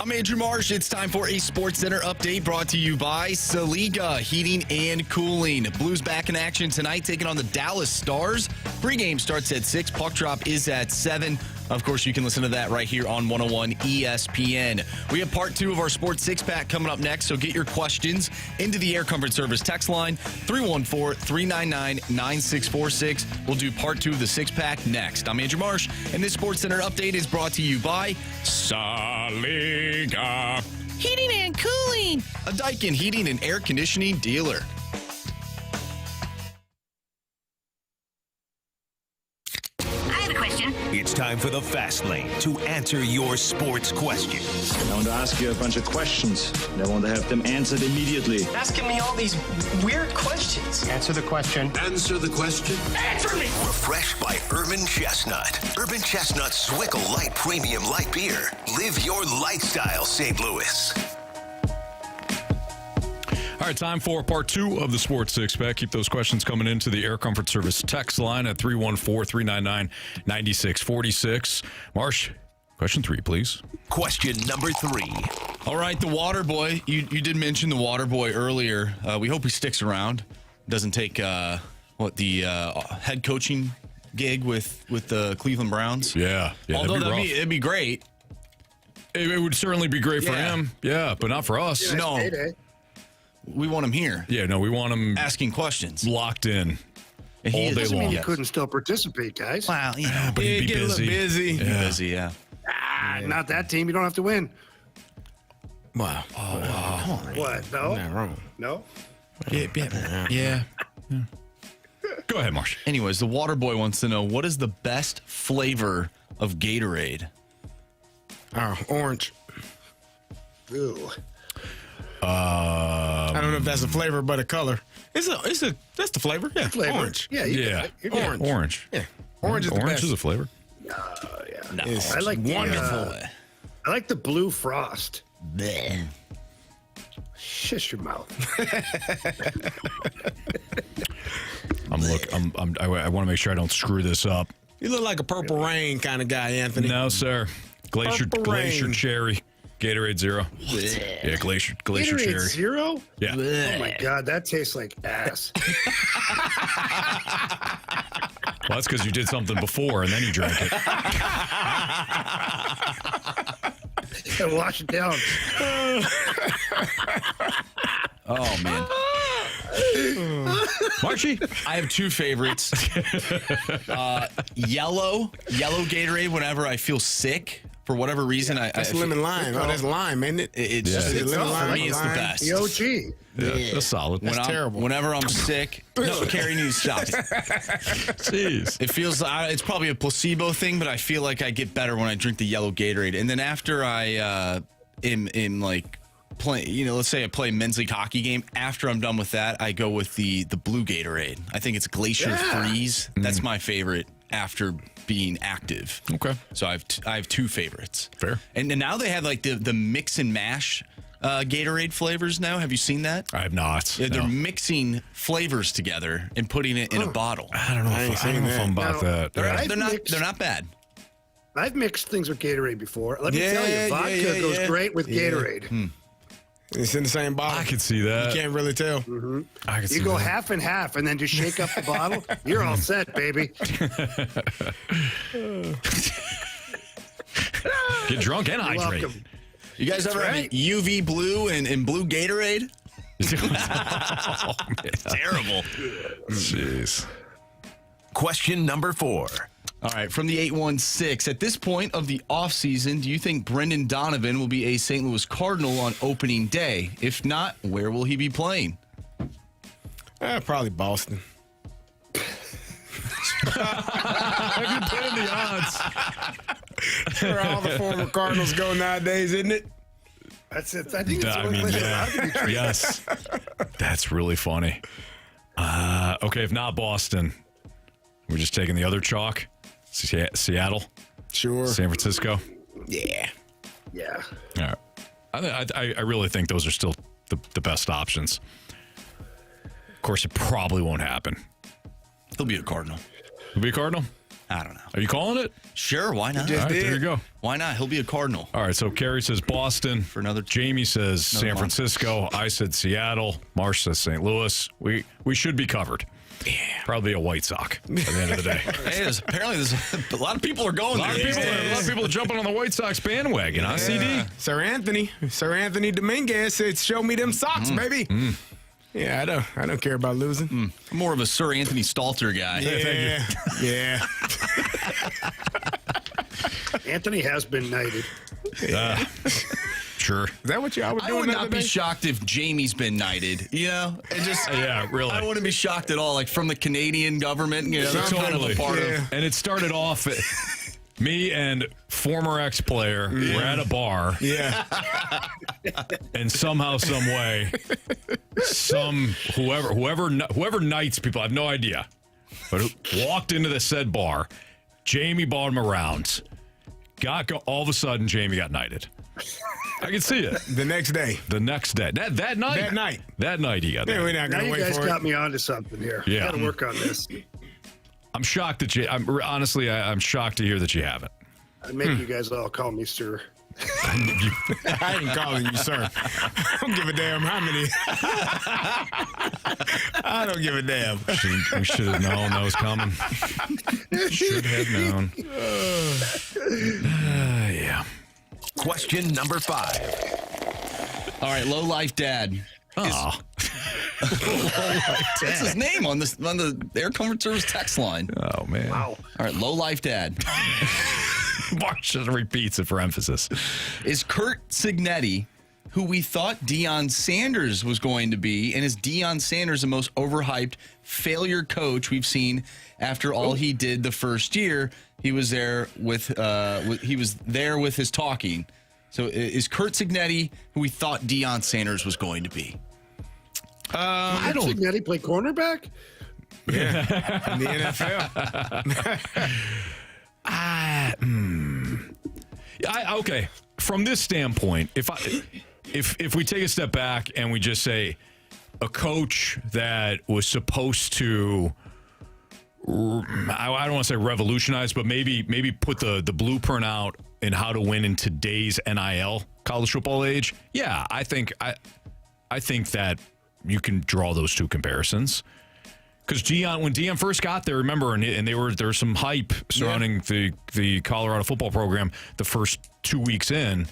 I'm Andrew Marsh. It's time for a Sports Center update brought to you by Saliga Heating and Cooling. Blues back in action tonight, taking on the Dallas Stars. Pregame starts at 6. Puck drop is at 7. Of course, you can listen to that right here on 101 ESPN. We have part 2 of our Sports Six-Pack coming up next, so get your questions into the Air Comfort Service text line, 314-399-9646. We'll do part 2 of the Six-Pack next. I'm Andrew Marsh, and this Sports Center update is brought to you by Saliga Heating and Cooling, a Daikin heating and air conditioning dealer. It's time time for the Fast Lane to answer your sports questions. I want to ask you a bunch of questions, and I want to have them answered immediately. Asking me all these weird questions. Answer the question. Answer the question. Answer me! Refreshed by Urban Chestnut. Urban Chestnut Swickle Light Premium Light Beer. Live your lifestyle, St. Louis. All right, time for part 2 of the Sports Six Pack. Keep those questions coming into the Air Comfort Service text line at 314-399-9646. Marsh, question 3, please. Question number 3. All right, the water boy. You did mention the water boy earlier. We hope he sticks around. Doesn't take the head coaching gig with the Cleveland Browns. Yeah Although it'd be great. It would certainly be great for him. Yeah, but not for us. Yeah, No. payday. We want him here. Yeah, no, we want him Asking questions. locked in And all day Doesn't mean long. you couldn't still participate, guys. Wow, But he'd be get a little busy. Yeah. busy, yeah. Not that team. You don't have to win. Wow. What? No? Not wrong. No? Yeah. Go ahead, Marsh. Anyways, the water boy wants to know, what is the best flavor of Gatorade? Orange. Ew. I don't know if that's a flavor, but a color. That's the flavor. Yeah, Flavor. orange. Yeah, you Yeah. got it. You're good. Orange. Orange. Yeah, orange is the best. Orange is a flavor. It's I like the, wonderful. I like the blue frost. Shush your mouth. I want to make sure I don't screw this up. You look like a Purple Rain kind of guy, Anthony. No, sir. Glacier Rain. Cherry. Gatorade Zero. Yeah, Glacier Gatorade Cherry. Zero? Yeah. Oh my God, that tastes like ass. Well, that's because you did something before and then you drank it. Gotta wash it down. Oh, man. Marshy? I have 2 favorites. Yellow Gatorade whenever I feel sick. For whatever reason, That's lemon lime. Oh, that's lime, ain't it? It's Yeah. just, Lemon for lime, me, it's the lime. best. The OG. Yeah, that's solid. That's terrible. Whenever I'm sick, no, Carey needs to stop it. Jeez. It feels it's probably a placebo thing, but I feel like I get better when I drink the yellow Gatorade. And then after I am like play, let's say I play a men's league hockey game. After I'm done with that, I go with the blue Gatorade. I think it's Glacier Freeze. That's my favorite after being active. Okay. So I have 2 favorites. Fair. And then now they have like the mix and mash Gatorade flavors now. Have you seen that? I have not. Yeah, they're No. mixing flavors together and putting it in a bottle. I don't know if I'm about No, that. they're- Yeah. They're not bad. I've mixed things with Gatorade before. Let me Yeah, tell you, vodka yeah, goes yeah. great with Gatorade. It's in the same bottle. I could see that. You can't really tell. I could see You go that. half and half and then just shake up the bottle. You're all set, baby. Get drunk and You're hydrate. welcome. You guys ever have right. UV blue and blue Gatorade? Terrible. Jeez. Question number 4. All right, from the 816. At this point of the offseason, do you think Brendan Donovan will be a St. Louis Cardinal on opening day? If not, where will he be playing? Probably Boston. Have you put in the odds? Where all the former Cardinals go nowadays, isn't it? That's it. I think it's the I only mean, place yeah. allowed to be traded. Yes. That's really funny. Okay, if not Boston, we're just taking the other chalk. Seattle, Sure. San Francisco. Yeah. Yeah. All right. I really think those are still the best options. Of course, it probably won't happen. He'll be a Cardinal. Will be a Cardinal? I don't know. Are you calling it? Sure, why not? just All right, did. there you go. Why not? He'll be a Cardinal. All right, so Carey says Boston. For another- Jamie says another San month. Francisco. I said Seattle. Marsh says St. Louis. We should be covered. Yeah. Probably a White Sox at the end of the day. Hey, apparently there's a lot of people are going A lot there. of people are jumping on the White Sox bandwagon, huh, CD? Sir Anthony Dominguez said, "Show me them socks, baby." Yeah, I don't care about losing. I'm more of a Sir Anthony Stalter guy. Yeah. Anthony has been knighted. Sure. Is that what y'all were I doing would the not other be day? shocked if Jamie's been knighted. Yeah, Really. I wouldn't be shocked at all. Like from the Canadian government, that's kind of a part of. And it started off Me and former ex-player were at a bar. Yeah. And somehow, some way, whoever knights people, I have no idea, but who walked into the said bar. Jamie bought him a round. All of a sudden, Jamie got knighted. I can see it. The next day. That night. That night he got knighted. We're not Now going to you wait guys for got it. me onto something here. Yeah. Got to work on this. I'm shocked that I'm shocked to hear that you haven't. I make you guys all call me sir. I ain't calling you, sir. I don't give a damn how many. I don't give a damn. We should have known that was coming. Should have known. Yeah. Question number 5. All right, low life dad. Oh. That's his name on the Air Comfort Service text line. Oh, man. Wow. All right, low life dad. Mark just repeats it for emphasis. Is Curt Cignetti, who we thought Deion Sanders was going to be, and is Deion Sanders the most overhyped failure coach we've seen after all he did the first year? He was there with his talking. So is Curt Cignetti who we thought Deion Sanders was going to be? I don't. Cignetti play cornerback? Yeah. In the NFL. Okay. From this standpoint, if we take a step back and we just say a coach that was supposed to, I don't want to say revolutionize, but maybe put the blueprint out in how to win in today's NIL college football age. Yeah, I think that you can draw those two comparisons. Because when Deion first got there, remember, and there was some hype surrounding the Colorado football program the first 2 weeks in.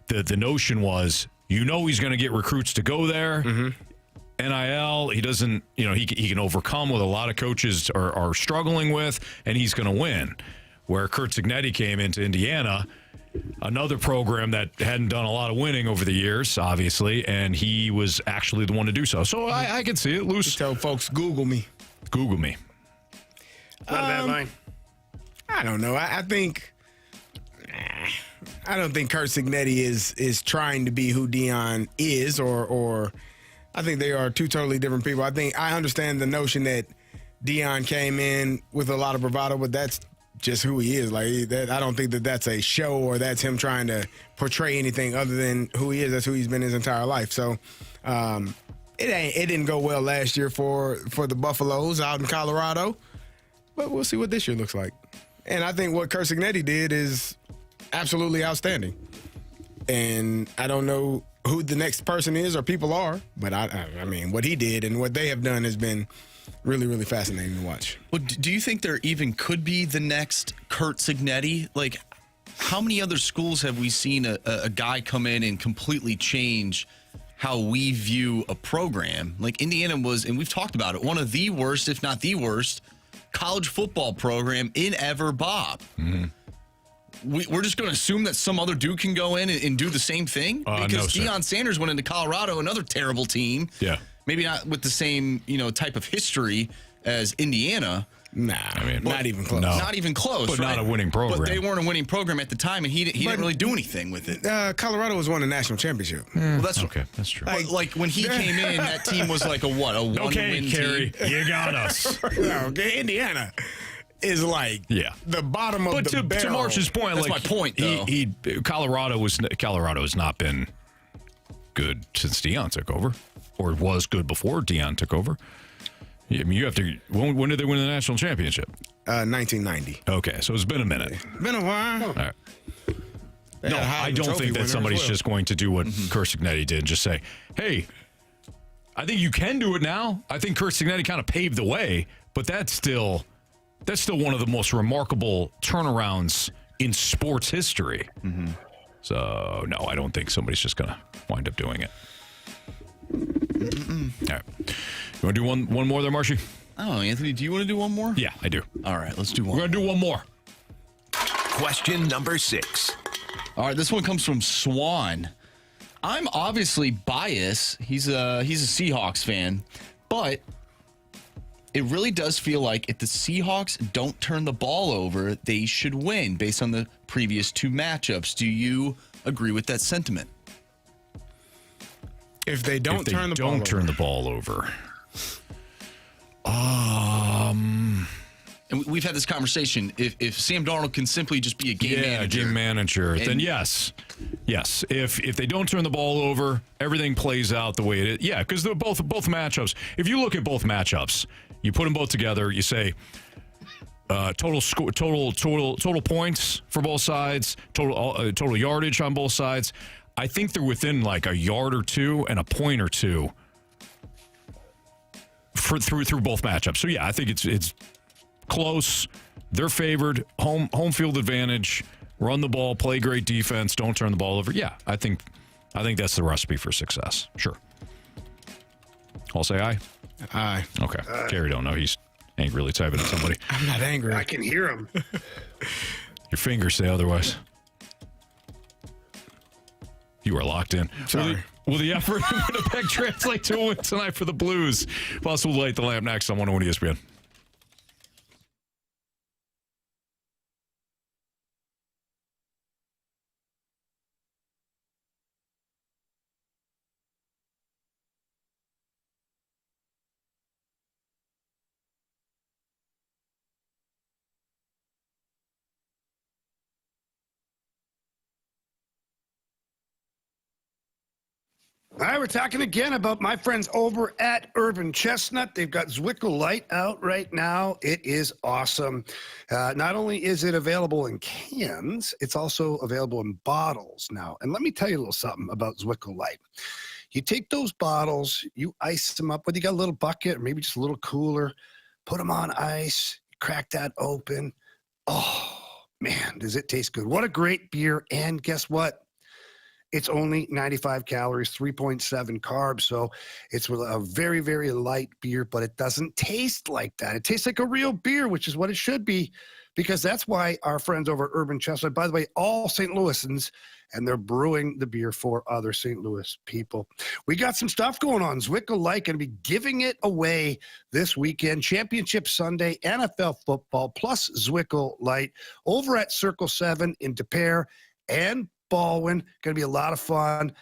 The notion was, he's going to get recruits to go there. Mm-hmm. NIL, he doesn't, he can overcome what a lot of coaches are struggling with, and he's going to win. Where Curt Cignetti came into Indiana, another program that hadn't done a lot of winning over the years, obviously, and he was actually the one to do so. So I can see it. Loose. Tell folks, Google me. Google me. Not a bad line. I don't know. I don't think Curt Cignetti is trying to be who Deion is, or I think they are two totally different people. I understand the notion that Deion came in with a lot of bravado, but that's just who he is. I don't think that's a show or that's him trying to portray anything other than who he is. That's who he's been his entire life. So it didn't go well last year for the Buffaloes out in Colorado, but we'll see what this year looks like. And I think what Curt Cignetti did is absolutely outstanding. And I don't know who the next person is or people are, but I mean, what he did and what they have done has been really, really fascinating to watch. Well, do you think there even could be the next Curt Cignetti? Like, how many other schools have we seen a guy come in and completely change how we view a program? Like, Indiana was, and we've talked about it, one of the worst, if not the worst, college football program in ever, Bob. Mm-hmm. We're just going to assume that some other dude can go in and do the same thing? Because Deion Sanders went into Colorado, another terrible team. Yeah. Maybe not with the same, type of history as Indiana. Nah, not even close. No. Not even close, but right? Not a winning program. But they weren't a winning program at the time, and he didn't really do anything with it. Colorado was won a national championship. Well, that's okay. That's true. Like when he came in, that team was like a one-win Carey, team. you got us. Okay, Indiana is like the bottom of the barrel. To Marsh's point, that's my point, though. Colorado has not been good since Deion took over, or was good before Deion took over. I mean, you have to. When did they win the national championship? 1990. Okay, so it's been a minute. Been a while. All right. No, I don't think that somebody's just going to do what Curt Cignetti did and just say, hey, I think you can do it now. I think Curt Cignetti kind of paved the way, but that's still one of the most remarkable turnarounds in sports history. Mm-hmm. So, no, I don't think somebody's just going to wind up doing it. All right. You want to do one more there, Marshy? I don't know, Anthony. Do you want to do one more? Yeah, I do. All right, let's do one. We're going to do one more. Question number 6. All right, this one comes from Swan. I'm obviously biased. He's a Seahawks fan, but it really does feel like if the Seahawks don't turn the ball over, they should win based on the previous two matchups. Do you agree with that sentiment? If they don't turn the ball over. And we've had this conversation. If Sam Darnold can simply just be a game manager, then yes. Yes. If they don't turn the ball over, everything plays out the way it is. Yeah, because they're both matchups. If you look at both matchups, you put them both together, you say total points for both sides, total yardage on both sides. I think they're within like a yard or two and a point or two through both matchups. So yeah, I think it's close. They're favored. Home field advantage. Run the ball. Play great defense. Don't turn the ball over. Yeah, I think that's the recipe for success. Sure. I'll say aye. Aye. Okay. Carey don't know. He's angrily typing at somebody. I'm not angry. I can hear him. Your fingers say otherwise. You are locked in. Sorry. Will the effort in Winnipeg translate to a win tonight for the Blues? Plus, we'll light the lamp next on 101 ESPN. All right, we're talking again about my friends over at Urban Chestnut. They've got Zwickle Light out right now. It is awesome. Not only is it available in cans, it's also available in bottles now. And let me tell you a little something about Zwickle Light. You take those bottles, you ice them up, whether you got a little bucket or maybe just a little cooler, put them on ice, crack that open. Oh, man, does it taste good. What a great beer. And guess what? It's only 95 calories, 3.7 carbs. So it's a very, very light beer, but it doesn't taste like that. It tastes like a real beer, which is what it should be, because that's why our friends over at Urban Chestnut, by the way, all St. Louisans, and they're brewing the beer for other St. Louis people. We got some stuff going on. Zwickle Light going to be giving it away this weekend. Championship Sunday, NFL football, plus Zwickle Light over at Circle 7 in De Pere and Baldwin. Going to be a lot of fun.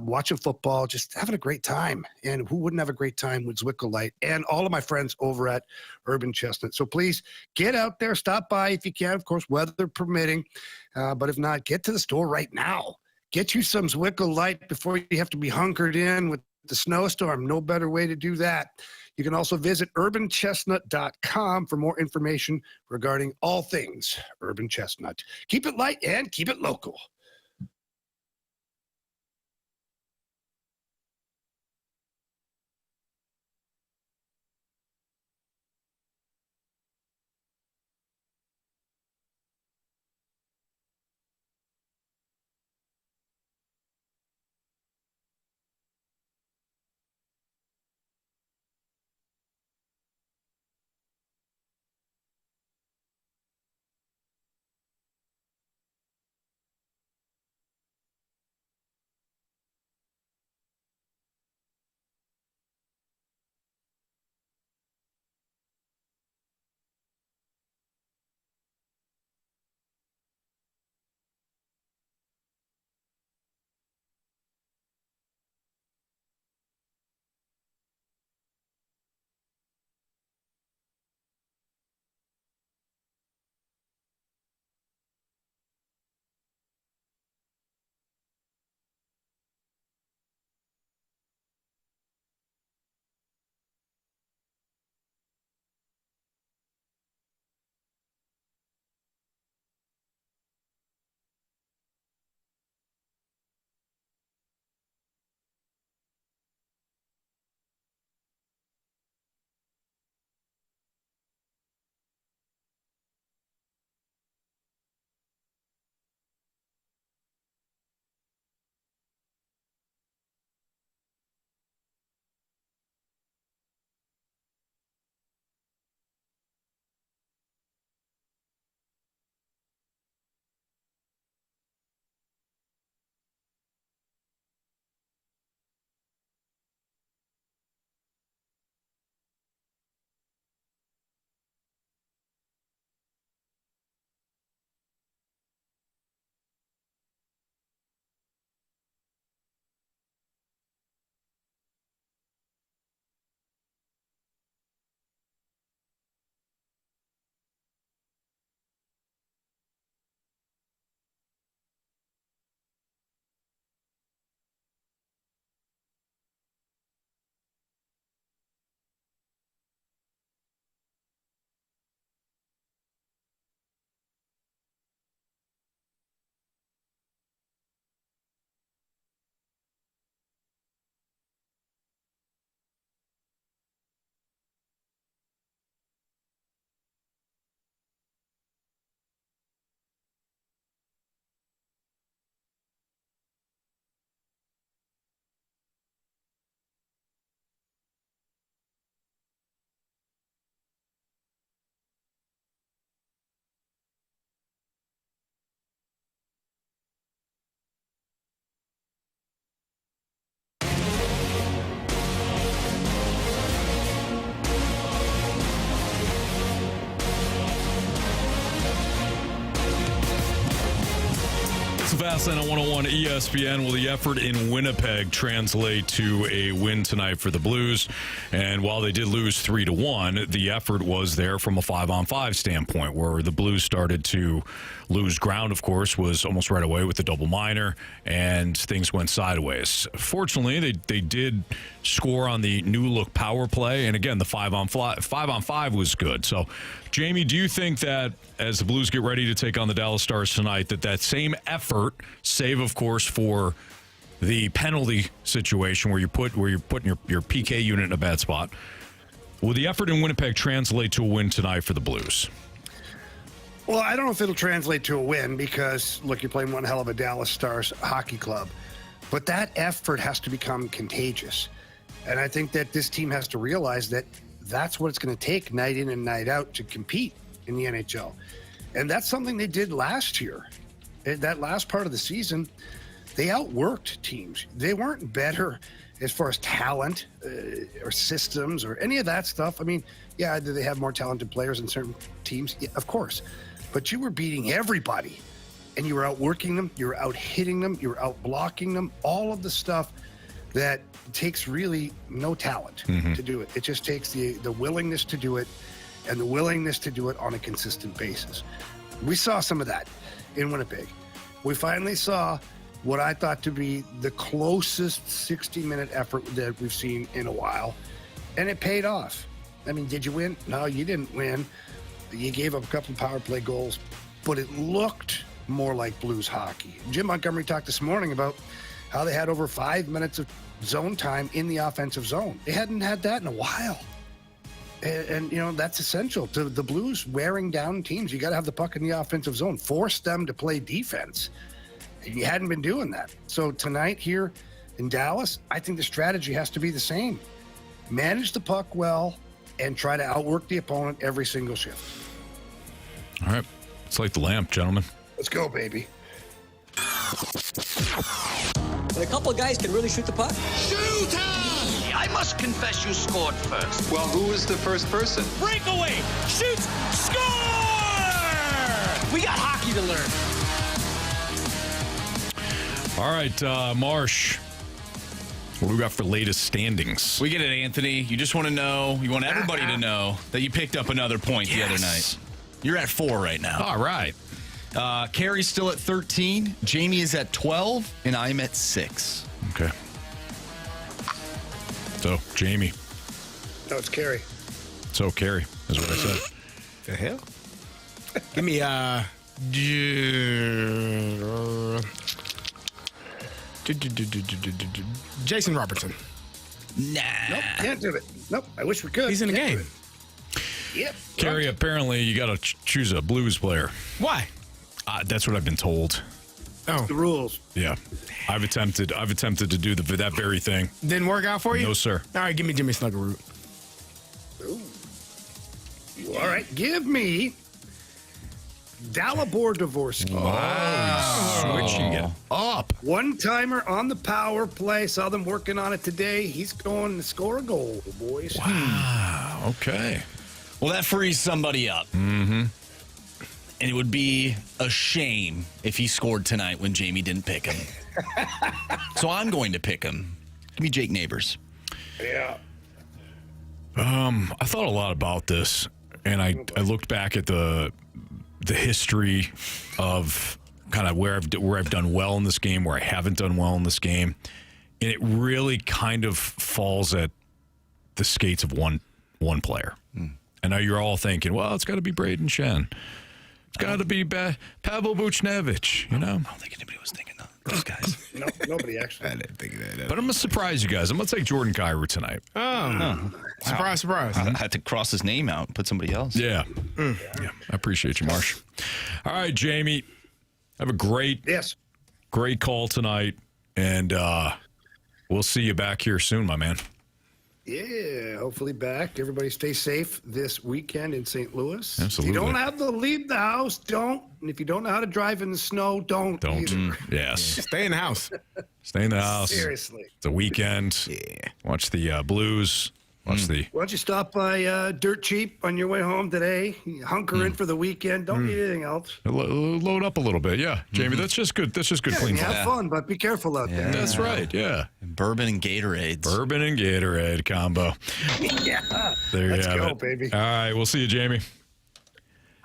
Watching football, just having a great time. And who wouldn't have a great time with Zwickle Light and all of my friends over at Urban Chestnut. So please get out there, stop by if you can, of course, weather permitting. But if not, get to the store right now. Get you some Zwickle Light before you have to be hunkered in with the snowstorm. No better way to do that. You can also visit urbanchestnut.com for more information regarding all things Urban Chestnut. Keep it light and keep it local. Fastlane on 101 ESPN. Will the effort in Winnipeg translate to a win tonight for the Blues? And while they did lose 3-1, the effort was there from a 5-on-5 standpoint, where the Blues started to lose ground, of course, was almost right away with the double minor, and things went sideways. Fortunately, they did score on the new look power play, and again, the 5-on-5 was good. So, Jamie, do you think that as the Blues get ready to take on the Dallas Stars tonight, that same effort, save of course for the penalty situation where you're putting your PK unit in a bad spot, will the effort in Winnipeg translate to a win tonight for the Blues? Well, I don't know if it'll translate to a win because, look, you're playing one hell of a Dallas Stars hockey club. But that effort has to become contagious. And I think that this team has to realize that that's what it's going to take night in and night out to compete in the NHL. And that's something they did last year. That last part of the season, they outworked teams. They weren't better as far as talent or systems or any of that stuff. I mean, yeah, do they have more talented players in certain teams? Yeah, of course. But you were beating everybody, and you were outworking them, you were out-hitting them, you were out-blocking them, all of the stuff that takes really no talent to do it. It just takes the willingness to do it and the willingness to do it on a consistent basis. We saw some of that in Winnipeg. We finally saw what I thought to be the closest 60-minute effort that we've seen in a while, and it paid off. I mean, did you win? No, you didn't win. You gave up a couple of power play goals, but it looked more like Blues hockey. Jim Montgomery talked this morning about how they had over 5 minutes of zone time in the offensive zone. They hadn't had that in a while. And you know, that's essential to the Blues wearing down teams. You got to have the puck in the offensive zone, force them to play defense. And you hadn't been doing that. So tonight here in Dallas, I think the strategy has to be the same. Manage the puck well and try to outwork the opponent every single shift. All right. It's like the lamp, gentlemen. Let's go, baby. But a couple of guys can really shoot the puck. Shooter! I must confess you scored first. Well, who was the first person? Breakaway! Shoots! Score! We got hockey to learn. All right, Marsh. What do we got for latest standings? We get it, Anthony. You just want to know, you want everybody to know that you picked up another point the other night. You're at 4 right now. All right. Carey's still at 13. Jamie is at 12, and I'm at 6. Okay. So, Jamie. No, it's Carey. So, Carey is what I said. The hell? Give me Jason Robertson. Nah. Nope, can't do it. Nope, I wish we could. He's in the Can't game. do it. Yep. Carey, apparently you got to choose a Blues player. Why? That's what I've been told. Oh, The rules. Yeah. I've attempted to do that very thing. didn't work out for you? No, sir. All right, give me Jimmy Snuggerud. Ooh. All right, give me Dalibor Dvorsky. Switching it up. One-timer on the power play. Saw them working on it today. He's going to score a goal, boys. Wow. Okay. Well, that frees somebody up. Mm-hmm. And it would be a shame if he scored tonight when Jamie didn't pick him. So I'm going to pick him. Give me Jake Neighbors. Yeah. I thought a lot about this, and I looked back at the history of kind of where I've done well in this game, where I haven't done well in this game, and it really kind of falls at the skates of one player. And now you're all thinking, well, it's got to be Braden Shen. It's got to be Pavel Buchnevich, you know? I don't think anybody was thinking of those guys. No, nobody actually. I didn't think of that. But I'm going to surprise you guys. I'm going to take Jordan Kyrou tonight. Oh. Surprise, surprise. I had to cross his name out and put somebody else. Yeah. Yeah. I appreciate you, Marsh. All right, Jamie. Have a great call tonight. And we'll see you back here soon, my man. Yeah, hopefully back. Everybody stay safe this weekend in St. Louis. Absolutely. If you don't have to leave the house, don't. And if you don't know how to drive in the snow, don't. Either. Yes. Stay in the house. Stay in the house. Seriously. It's a weekend. Yeah. Watch the Blues. Plus the Why don't you stop by Dirt Cheap on your way home today? Hunker in for the weekend. Don't need anything else. load up a little bit. Yeah, Jamie, that's just good. That's just good clean Have fun. fun, but be careful out there. That's right. Yeah. Bourbon and Gatorades. Bourbon and Gatorade combo. Yeah. There Let's you have go, it. baby. All right, we'll see you, Jamie.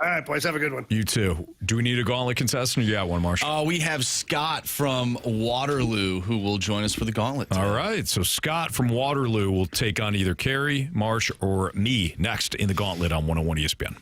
All right, boys, have a good one. You too. Do we need a Gauntlet contestant? Or you got one, Marshall? We have Scott from Waterloo who will join us for the Gauntlet today. All right, so Scott from Waterloo will take on either Carey, Marsh, or me next in the Gauntlet on 101 ESPN.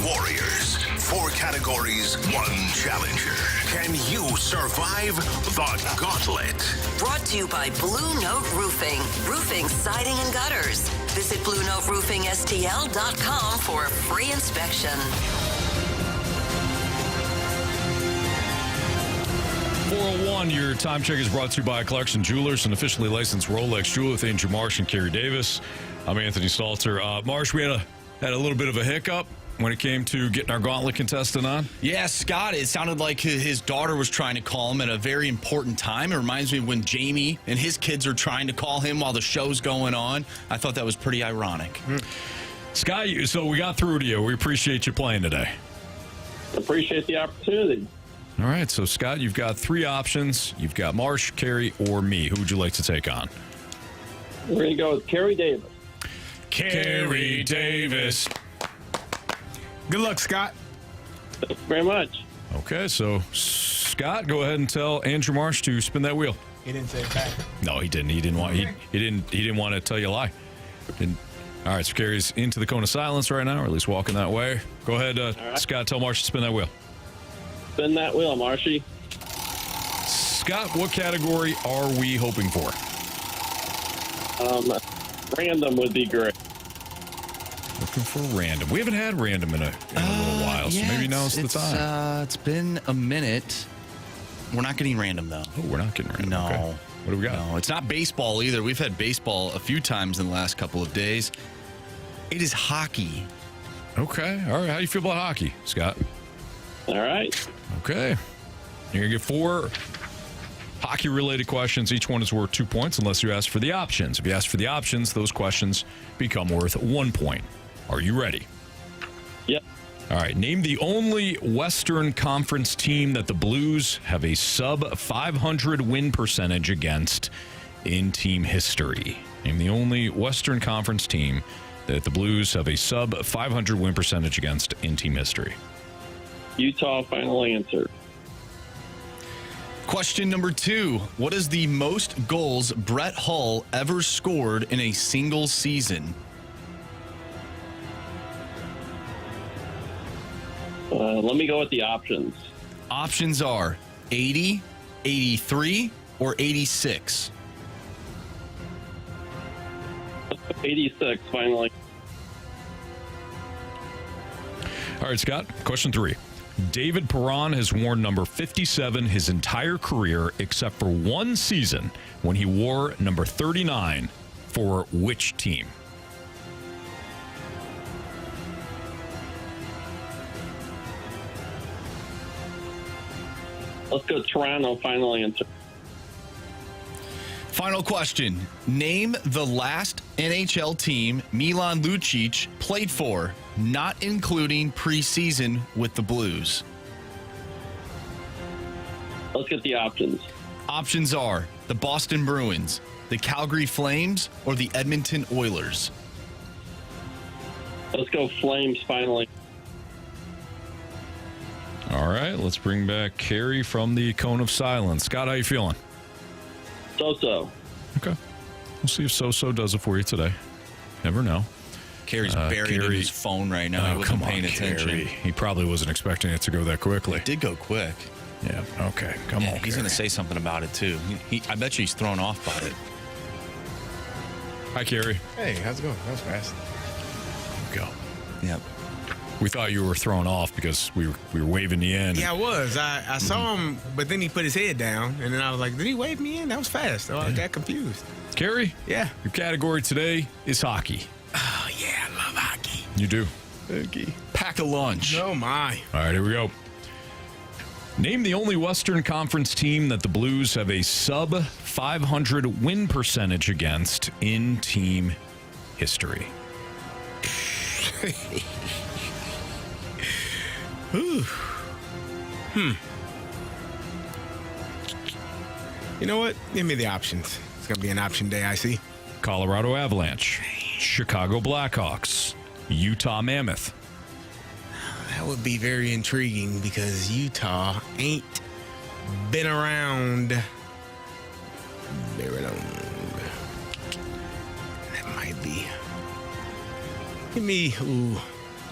warriors. 4 categories, 1 challenger. Can you survive the gauntlet? Brought to you by Blue Note Roofing. Roofing, siding, and gutters. Visit BlueNoteRoofingSTL.com for a free inspection. 401, your time check is brought to you by Clarkson Jewelers, an officially licensed Rolex jeweler with Andrew Marsh and Carey Davis. I'm Anthony Stalter. Marsh, we had a little bit of a hiccup when it came to getting our Gauntlet contestant on. Yeah, Scott, it sounded like his daughter was trying to call him at a very important time. It reminds me of when Jamie and his kids are trying to call him while the show's going on. I thought that was pretty ironic. Scott, so we got through to you. We appreciate you playing today. Appreciate the opportunity. All right, so Scott, you've got 3 options. You've got Marsh, Carey, or me. Who would you like to take on? We're going to go with Carey Davis. Carey Davis. Good luck, Scott. Thank you very much. Okay, so Scott, go ahead and tell Andrew Marsh to spin that wheel. He didn't say it back. No, he didn't. He didn't want to tell you a lie. All right, so Carey's into the cone of silence right now, or at least walking that way. Go ahead, right. Scott, tell Marsh to spin that wheel. Spin that wheel, Marshy. Scott, what category are we hoping for? Random would be great. Looking for random. We haven't had random in a little while, so maybe now's the time. It's been a minute. We're not getting random, though. Oh, we're not getting random. No. Okay. What do we got? No, it's not baseball either. We've had baseball a few times in the last couple of days. It is hockey. Okay. All right. How do you feel about hockey, Scott? All right. Okay. You're going to get 4 hockey-related questions. Each one is worth 2 points unless you ask for the options. If you ask for the options, those questions become worth 1 point. Are you ready? Yep. All right. Name the only Western Conference team that the Blues have a sub-500 win percentage against in team history. Name the only Western Conference team that the Blues have a sub-500 win percentage against in team history. Utah, final answer. Question number 2. What is the most goals Brett Hull ever scored in a single season? Let me go with the options. Options are 80, 83, or 86. 86, finally. All right, Scott. Question 3. David Perron has worn number 57 his entire career except for one season when he wore number 39 for which team? Let's go Toronto, final answer. Final question. Name the last NHL team Milan Lucic played for, not including preseason with the Blues. Let's get the options. Options are the Boston Bruins, the Calgary Flames, or the Edmonton Oilers. Let's go Flames, finally. All right, let's bring back Carey from the cone of silence. Scott, how you feeling? So-so. Okay. We'll see if So-So does it for you today. Never know. Carey's buried in his phone right now. He wasn't paying attention. Carey. He probably wasn't expecting it to go that quickly. It did go quick. Yeah, okay. Come on, he's going to say something about it, too. I bet you he's thrown off by it. Hi, Carey. Hey, how's it going? That was fast. Go. Yep. We thought you were thrown off because we were waving you in. Yeah, I was. I saw him, but then he put his head down, and then I was like, did he wave me in? That was fast. So I got confused. Carey? Yeah. Your category today is hockey. Oh, yeah, I love hockey. You do? Okay. Pack a lunch. Oh, my. All right, here we go. Name the only Western Conference team that the Blues have a sub-500 win percentage against in team history. You know what? Give me the options. It's going to be an option day, I see. Colorado Avalanche, Chicago Blackhawks, Utah Mammoth. That would be very intriguing because Utah ain't been around very long. That might be. Give me,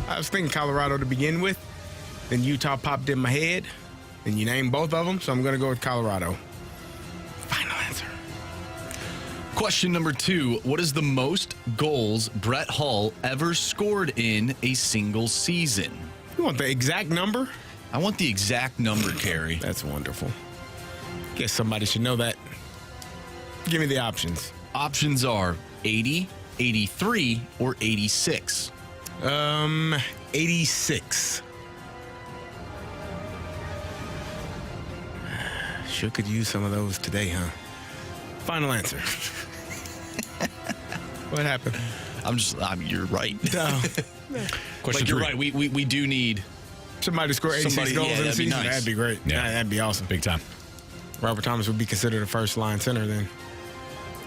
I was thinking Colorado to begin with. Then Utah popped in my head. And you named both of them, so I'm going to go with Colorado. Final answer. Question number 2. What is the most goals Brett Hull ever scored in a single season? You want the exact number? I want the exact number, Carey. That's wonderful. Guess somebody should know that. Give me the options. Options are 80, 83, or 86. 86. Sure could use some of those today, huh? Final answer. What happened? You're right. Question you're 3. right. We do need Somebody to score 86 goals in the that'd be season. nice. That'd be great. Yeah. That'd be awesome. Big time. Robert Thomas would be considered a first-line center then.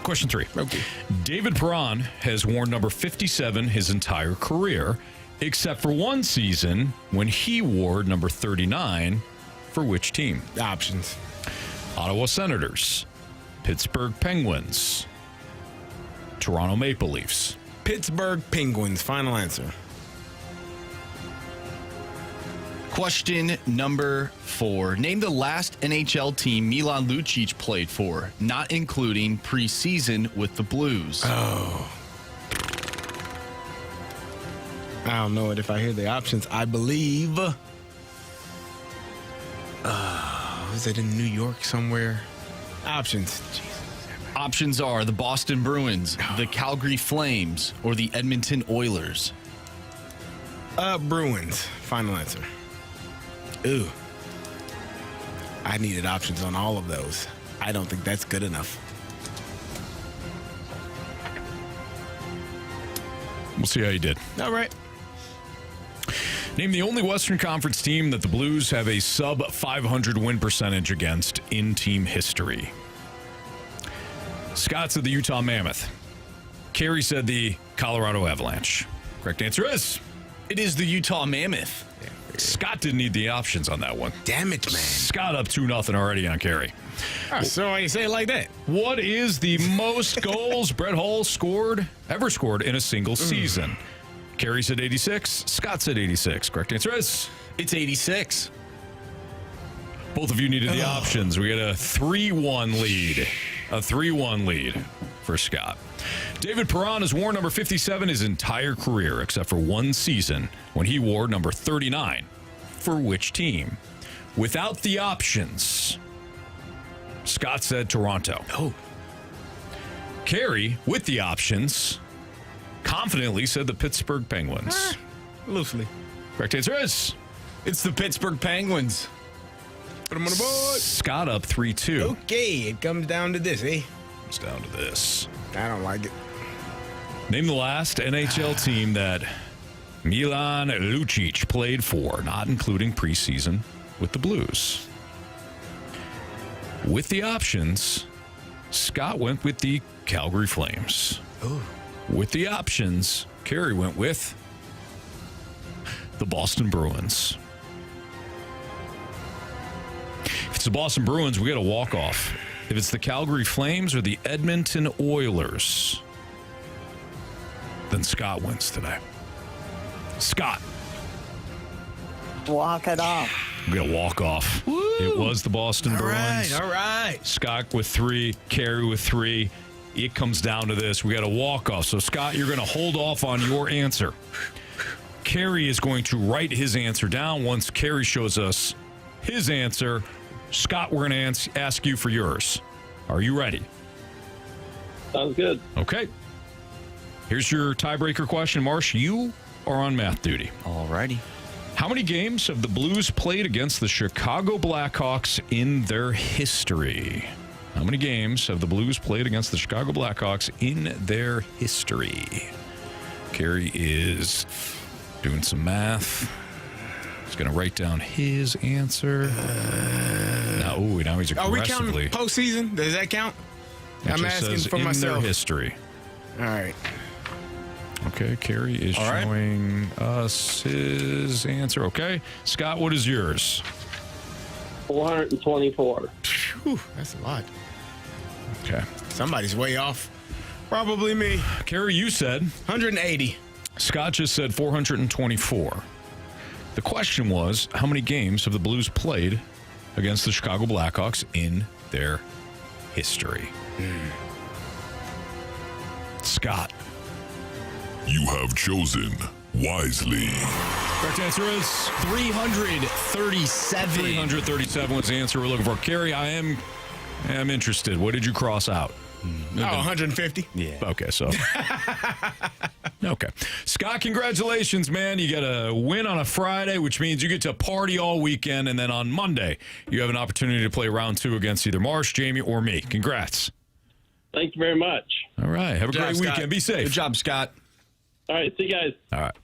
Question 3. Okay. David Perron has worn number 57 his entire career, except for one season when he wore number 39 for which team? Options. Ottawa Senators, Pittsburgh Penguins, Toronto Maple Leafs. Pittsburgh Penguins. Final answer. Question number 4. Name the last NHL team Milan Lucic played for, not including preseason with the Blues. Oh. I don't know it if I hear the options. I believe. Is it in New York somewhere? Options. Jesus. Options are the Boston Bruins, the Calgary Flames, or the Edmonton Oilers. Bruins. Final answer. Ooh. I needed options on all of those. I don't think that's good enough. We'll see how you did. All right. Name the only Western Conference team that the Blues have a sub 500 win percentage against in team history. Scott said the Utah Mammoth. Carey said the Colorado Avalanche. Correct answer is It is the Utah Mammoth. Scott didn't need the options on that one. Damn it, man. Scott up 2-0 already on Carey. So why you say it like that? What is the most goals Brett Hull ever scored in a single season? Carey said 86. Scott said 86. Correct answer is It's 86. both of you needed the options. We got a 3-1 lead. A 3-1 lead for Scott. David Perron has worn number 57 his entire career, except for one season when he wore number 39. For which team? Without the options, Scott said Toronto. Oh. Carey, with the options, confidently said the Pittsburgh Penguins. Loosely. Correct answer is It's the Pittsburgh Penguins. Put them on the board. Scott up 3-2. Okay, it comes down to this, eh? It's down to this. I don't like it. Name the last NHL team that Milan Lucic played for, not including preseason with the Blues. With the options, Scott went with the Calgary Flames. Ooh. With the options, Carey went with the Boston Bruins. If it's the Boston Bruins, we got a walk-off. If it's the Calgary Flames or the Edmonton Oilers, then Scott wins today. Scott. Walk it off. We got a walk-off. It was the Boston Bruins. All right. Scott with 3, Carey with 3. It comes down to this. We got a walk-off. So, Scott, you're going to hold off on your answer. Carey is going to write his answer down. Once Carey shows us his answer, Scott, we're going to ask you for yours. Are you ready? Sounds good. Okay. Here's your tiebreaker question. Marsh, you are on math duty. All righty. How many games have the Blues played against the Chicago Blackhawks in their history? How many games have the Blues played against the Chicago Blackhawks in their history? Carey is doing some math. He's going to write down his answer. Now he's aggressively. Are we counting postseason? Does that count? I'm asking for in myself. their history. All right. Okay, Carey is showing us his answer. Okay, Scott, what is yours? 424. Whew, that's a lot. Okay. Somebody's way off. Probably me. Carey, you said 180. Scott just said 424. The question was, how many games have the Blues played against the Chicago Blackhawks in their history? Scott. You have chosen wisely. Correct answer is 337. 337 was the answer we're looking for. Carey, I am interested. What did you cross out? 150. Yeah. Okay, so. Okay. Scott, congratulations, man. You got a win on a Friday, which means you get to party all weekend. And then on Monday, you have an opportunity to play round 2 against either Marsh, Jamie, or me. Congrats. Thank you very much. All right. Have a great weekend. Scott. Be safe. Good job, Scott. All right. See you guys. All right.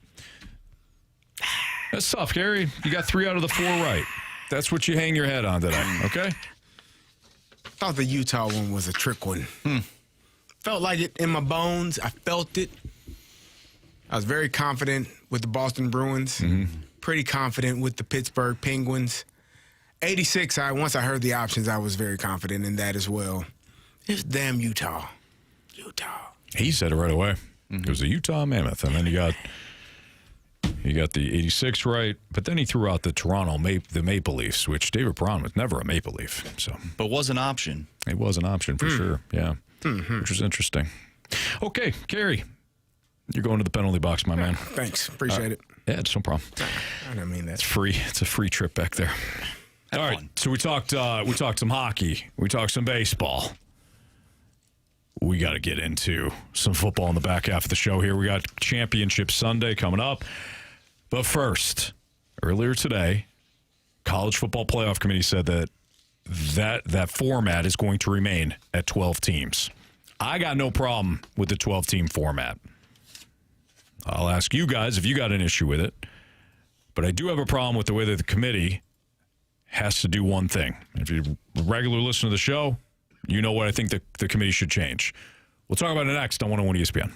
That's tough, Carey. You got 3 out of the 4 right. That's what you hang your head on today, okay? I thought the Utah one was a trick one. Felt like it in my bones. I felt it. I was very confident with the Boston Bruins. Pretty confident with the Pittsburgh Penguins. 86, once I heard the options, I was very confident in that as well. It's damn Utah. He said it right away. It was a Utah Mammoth. And then you got the 86 right, but then he threw out the Toronto the Maple Leafs, which David Perron was never a Maple Leaf. But was an option. It was an option for sure, yeah. Which was interesting. Okay, Carey, you're going to the penalty box, my man. Thanks. Appreciate it. Yeah, it's no problem. I don't mean that. It's free. It's a free trip back there. All right, so we talked some hockey. We talked some baseball. We got to get into some football in the back half of the show here. We got Championship Sunday coming up. But first, earlier today, College Football Playoff Committee said that format is going to remain at 12 teams. I got no problem with the 12-team format. I'll ask you guys if you got an issue with it. But I do have a problem with the way that the committee has to do one thing. If you're a regular listener to the show, you know what I think the committee should change. We'll talk about it next on 101 ESPN.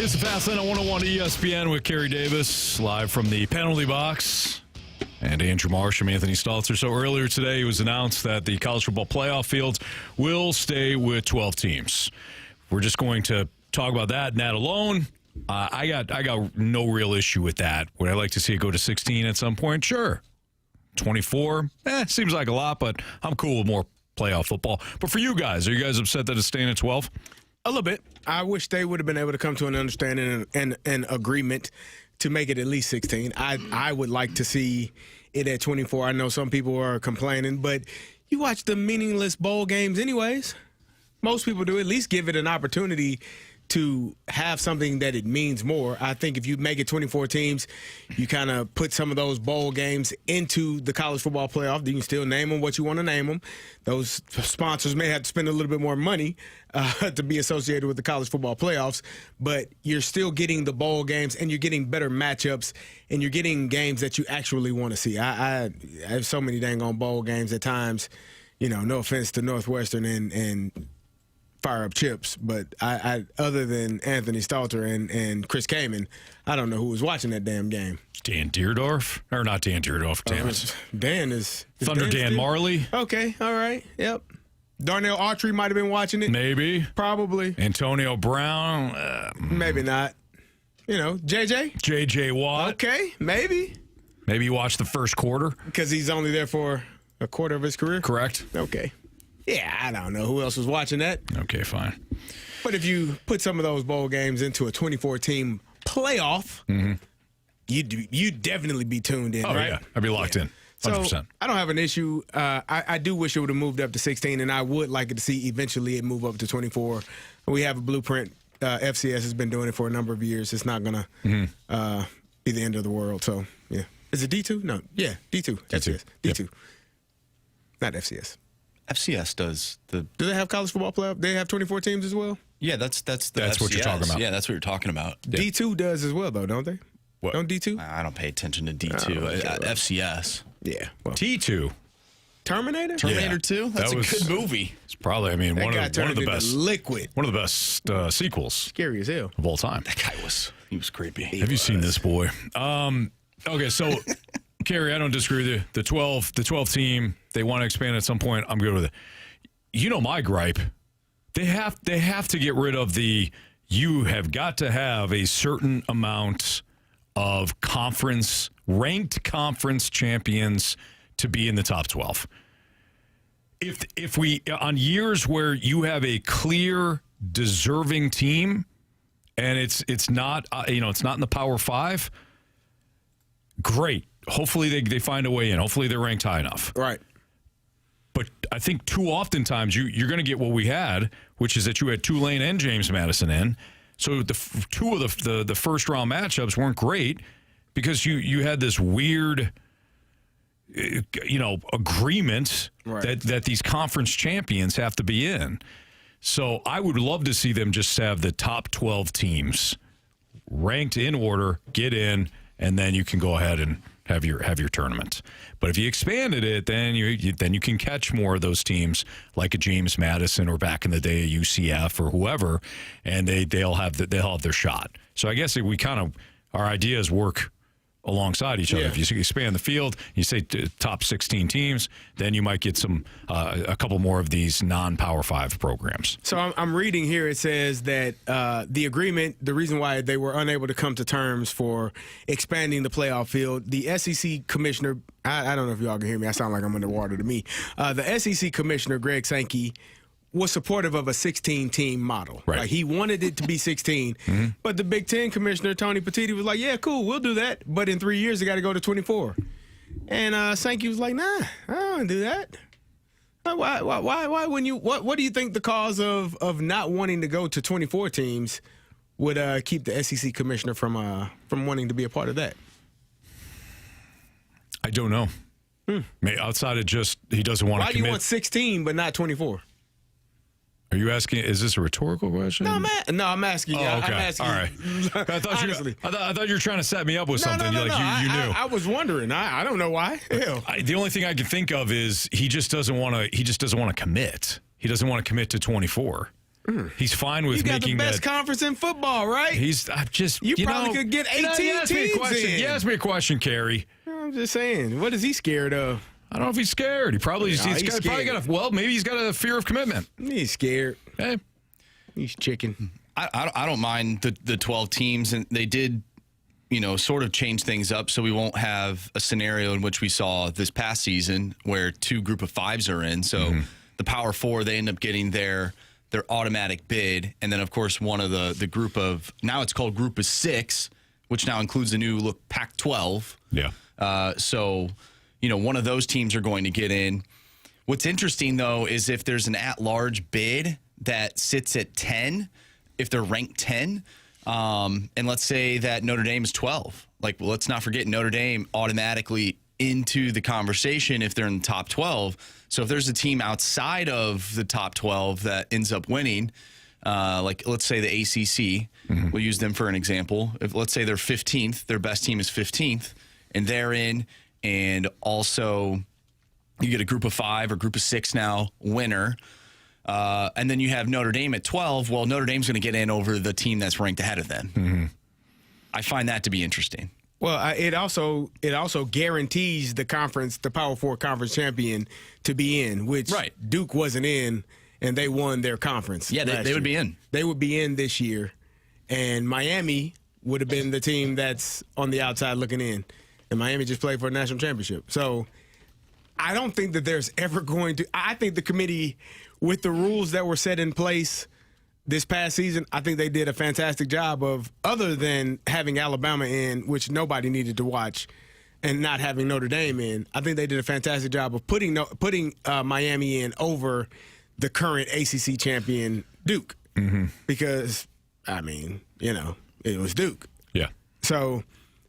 It's the Fast Lane on 101 ESPN with Carey Davis, live from the penalty box. And Andrew Marsh and Anthony Stalter. So earlier today, it was announced that the college football playoff fields will stay with 12 teams. We're just going to talk about that and that alone. I got no real issue with that. Would I like to see it go to 16 at some point? Sure. 24? Seems like a lot, but I'm cool with more playoff football. But for you guys, are you guys upset that it's staying at 12? A little bit. I wish they would have been able to come to an understanding and an agreement to make it at least 16. I would like to see it at 24. I know some people are complaining, but you watch the meaningless bowl games anyways. Most people do. At least give it an opportunity to have something that it means more. I think if you make it 24 teams, you kind of put some of those bowl games into the college football playoff. You can still name them what you want to name them. Those sponsors may have to spend a little bit more money to be associated with the college football playoffs, but you're still getting the bowl games and you're getting better matchups and you're getting games that you actually want to see. I have so many dang on bowl games at times, no offense to Northwestern and fire up chips, but I other than Anthony Stalter and Chris Kamen, I don't know who was watching that damn game. Dan Deerdorf? Or not Dan Deerdorf, damn it. Dan is Thunder Dan Marley? Okay, all right, yep. Darnell Autry might have been watching it. Maybe. Probably. Antonio Brown? Maybe not. JJ? JJ Watt? Okay, maybe. Maybe you watched the first quarter? Because he's only there for a quarter of his career? Correct. Okay. Yeah, I don't know who else was watching that. Okay, fine. But if you put some of those bowl games into a 24-team playoff, you'd definitely be tuned in, right? Yeah, I'd be locked in, 100%. So I don't have an issue. I do wish it would have moved up to 16, and I would like it to see eventually it move up to 24. We have a blueprint. FCS has been doing it for a number of years. It's not going to be the end of the world. So, yeah. Is it D2? No. Yeah, D2. FCS. D2. Yep. Not FCS. FCS does the. Do they have college football playoff? They have 24 teams as well? Yeah, that's what you're talking about. Yeah, that's what you're talking about. D2 does as well, though, don't they? What? Don't D2? I don't pay attention to D2. FCS. Yeah. Well, T2. Terminator? Terminator 2? That's a good movie. It's probably, one of the best. Liquid. One of the best sequels. Scary as hell. Of all time. That guy he was creepy. Have you seen this boy? Okay, so Carey, I don't disagree with you. The 12 team, they want to expand at some point. I'm good with it. My gripe. They have to get rid of you have got to have a certain amount of ranked conference champions to be in the top 12. If we on years where you have a clear deserving team and it's not it's not in the Power 5, great. Hopefully they find a way in. Hopefully they're ranked high enough. Right. But I think too oftentimes you're going to get what we had, which is that you had Tulane and James Madison in. So the two of the first round matchups weren't great because you had this weird agreement that these conference champions have to be in. So I would love to see them just have the top 12 teams ranked in order, get in, and then you can go ahead and have your tournament. But if you expanded it, then you can catch more of those teams like a James Madison or back in the day a UCF or whoever, and they'll have their shot. So I guess our ideas work alongside each other. Yeah. If you expand the field, you say top 16 teams, then you might get a couple more of these non-Power 5 programs. So I'm reading here, it says that the agreement, the reason why they were unable to come to terms for expanding the playoff field, the SEC commissioner, I don't know if y'all can hear me, I sound like I'm underwater to me. The SEC commissioner, Greg Sankey, was supportive of a 16-team model. Right. Like he wanted it to be 16. Mm-hmm. But the Big Ten commissioner, Tony Petitti, was like, yeah, cool, we'll do that. But in 3 years, they got to go to 24. And Sankey was like, nah, I don't want to do that. Why wouldn't you? What do you think the cause of not wanting to go to 24 teams would keep the SEC commissioner from wanting to be a part of that? I don't know. Outside of just he doesn't want to commit. Why do you want 16 but not 24? Are you asking? Is this a rhtorical question? No, I'm asking you. Oh, okay. I'm asking all right. I thought honestly. I thought you were trying to set me up with something. No. You knew. I was wondering. I don't know why. The only thing I can think of is he just doesn't want to. He just doesn't want to commit. He doesn't want to commit to 24. He's fine with You got making the best that. Conference in football, right? You probably could get 18 teams in. You asked me a question, Carey. I'm just saying. What is he scared of? I don't know if he's scared. He probably he's probably got maybe he's got a fear of commitment. He's scared. Hey, he's chicken. I don't mind the 12 teams, and they did, sort of change things up so we won't have a scenario in which we saw this past season where 2 group of 5s are in. So the Power 4, they end up getting their automatic bid, and then of course one of the group of, now it's called Group of 6, which now includes the new look Pac-12. Yeah. So one of those teams are going to get in. What's interesting though is if there's an at-large bid that sits at 10, if they're ranked 10, and let's say that Notre Dame is 12. Let's not forget Notre Dame automatically into the conversation if they're in the top 12. So if there's a team outside of the top 12 that ends up winning, let's say the ACC, we'll use them for an example. If let's say they're 15th, their best team is 15th, and they're in, and also you get a Group of 5 or Group of 6 now winner. And then you have Notre Dame at 12. Well, Notre Dame's going to get in over the team that's ranked ahead of them. I find that to be interesting. Well, it also guarantees the Power 4 conference champion to be in, which Duke wasn't in, and they won their conference. Yeah, they would be in. They would be in this year, and Miami would have been the team that's on the outside looking in, and Miami just played for a national championship. So I don't think that there's ever going to – I think the committee, with the rules that were set in place this past season, I think they did a fantastic job of, other than having Alabama in, which nobody needed to watch, and not having Notre Dame in. I think they did a fantastic job of putting Miami in over the current ACC champion Duke, because it was Duke. Yeah. So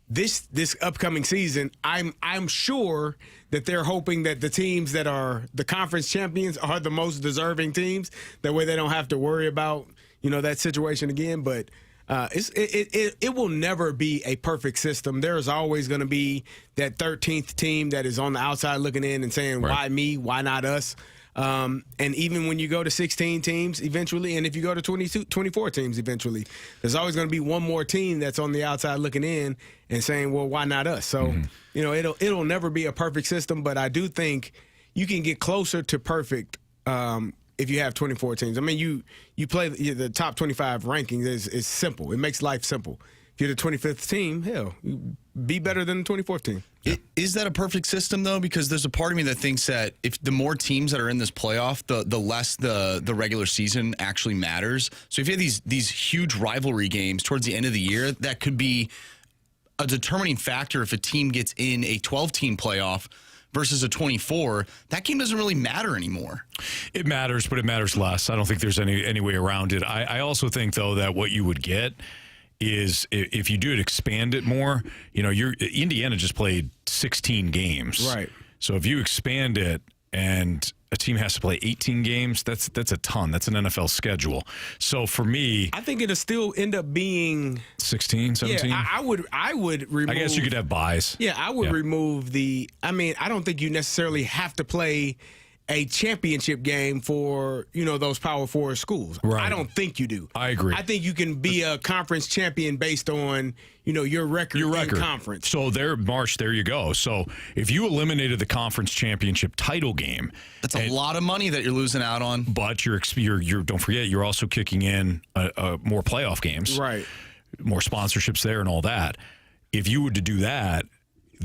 this upcoming season, I'm sure that they're hoping that the teams that are the conference champions are the most deserving teams. That way they don't have to worry about, that situation again. But it will never be a perfect system. There is always going to be that 13th team that is on the outside looking in and saying, why me? Why not us? And even when you go to 16 teams eventually, and if you go to 24 teams eventually, there's always going to be one more team that's on the outside looking in and saying, well, why not us? So, it'll never be a perfect system, but I do think you can get closer to perfect if you have 24 teams. I mean, you play the top 25 rankings is simple. It makes life simple. If you're the 25th team, hell, be better than the 24th team. Is that a perfect system, though? Because there's a part of me that thinks that if the more teams that are in this playoff, the less the regular season actually matters. So if you have these huge rivalry games towards the end of the year, that could be a determining factor if a team gets in a 12-team playoff versus a 24. That game doesn't really matter anymore. It matters, but it matters less. I don't think there's any way around it. I also think, though, that what you would get is if you do expand it more, Indiana just played 16 games. Right. So if you expand it and a team has to play 18 games, that's a ton. That's an NFL schedule. So for me, I think it'll still end up being 16, 17. Yeah, I would remove. I guess you could have buys. Yeah, I would remove I don't think you necessarily have to play a championship game for, those Power 4 schools. Right. I don't think you do. I agree. I think you can be a conference champion based on, your record in conference. So there you go. So if you eliminated the conference championship title game, that's a lot of money that you're losing out on. But you're don't forget, you're also kicking in more playoff games. Right. More sponsorships there and all that. If you were to do that,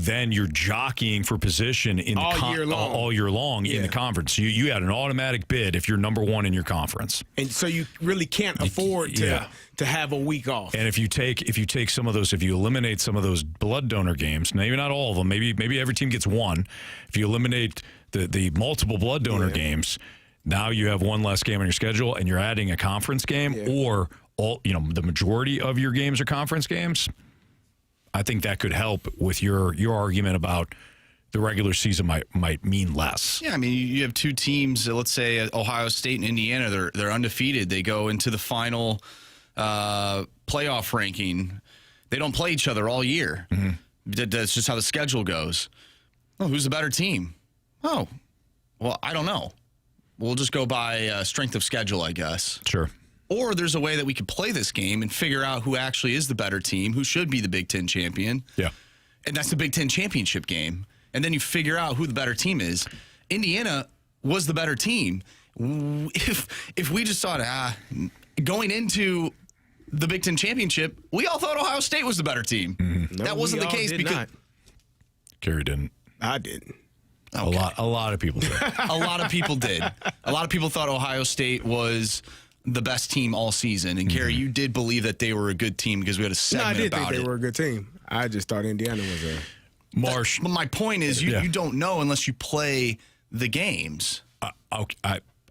then you're jockeying for position in all year long in the conference. So you had an automatic bid if you're number one in your conference, and so you really can't afford to have a week off. And if you take some of those, if you eliminate some of those blood donor games, maybe not all of them, maybe every team gets one. If you eliminate the multiple blood donor games, now you have one less game on your schedule, and you're adding a conference game, or the majority of your games are conference games. I think that could help with your argument about the regular season might mean less. Yeah, I mean, you have two teams, let's say Ohio State and Indiana, they're undefeated. They go into the final playoff ranking. They don't play each other all year. Mm-hmm. That's just how the schedule goes. Oh, who's the better team? Oh, well, I don't know. We'll just go by strength of schedule, I guess. Sure. Or there's a way that we could play this game and figure out who actually is the better team, who should be the Big Ten champion. Yeah. And that's the Big Ten championship game. And then you figure out who the better team is. Indiana was the better team. If we just thought, going into the Big Ten championship, we all thought Ohio State was the better team. Mm-hmm. No, that wasn't the case because Carey didn't. I didn't. Okay. A lot of people did. A lot of people did. A lot of people thought Ohio State was the best team all season. And Carey, you did believe that they were a good team because we had a segment about it. No, I did think they were a good team. I just thought Indiana was a Marsh. But my point is, you don't know unless you play the games.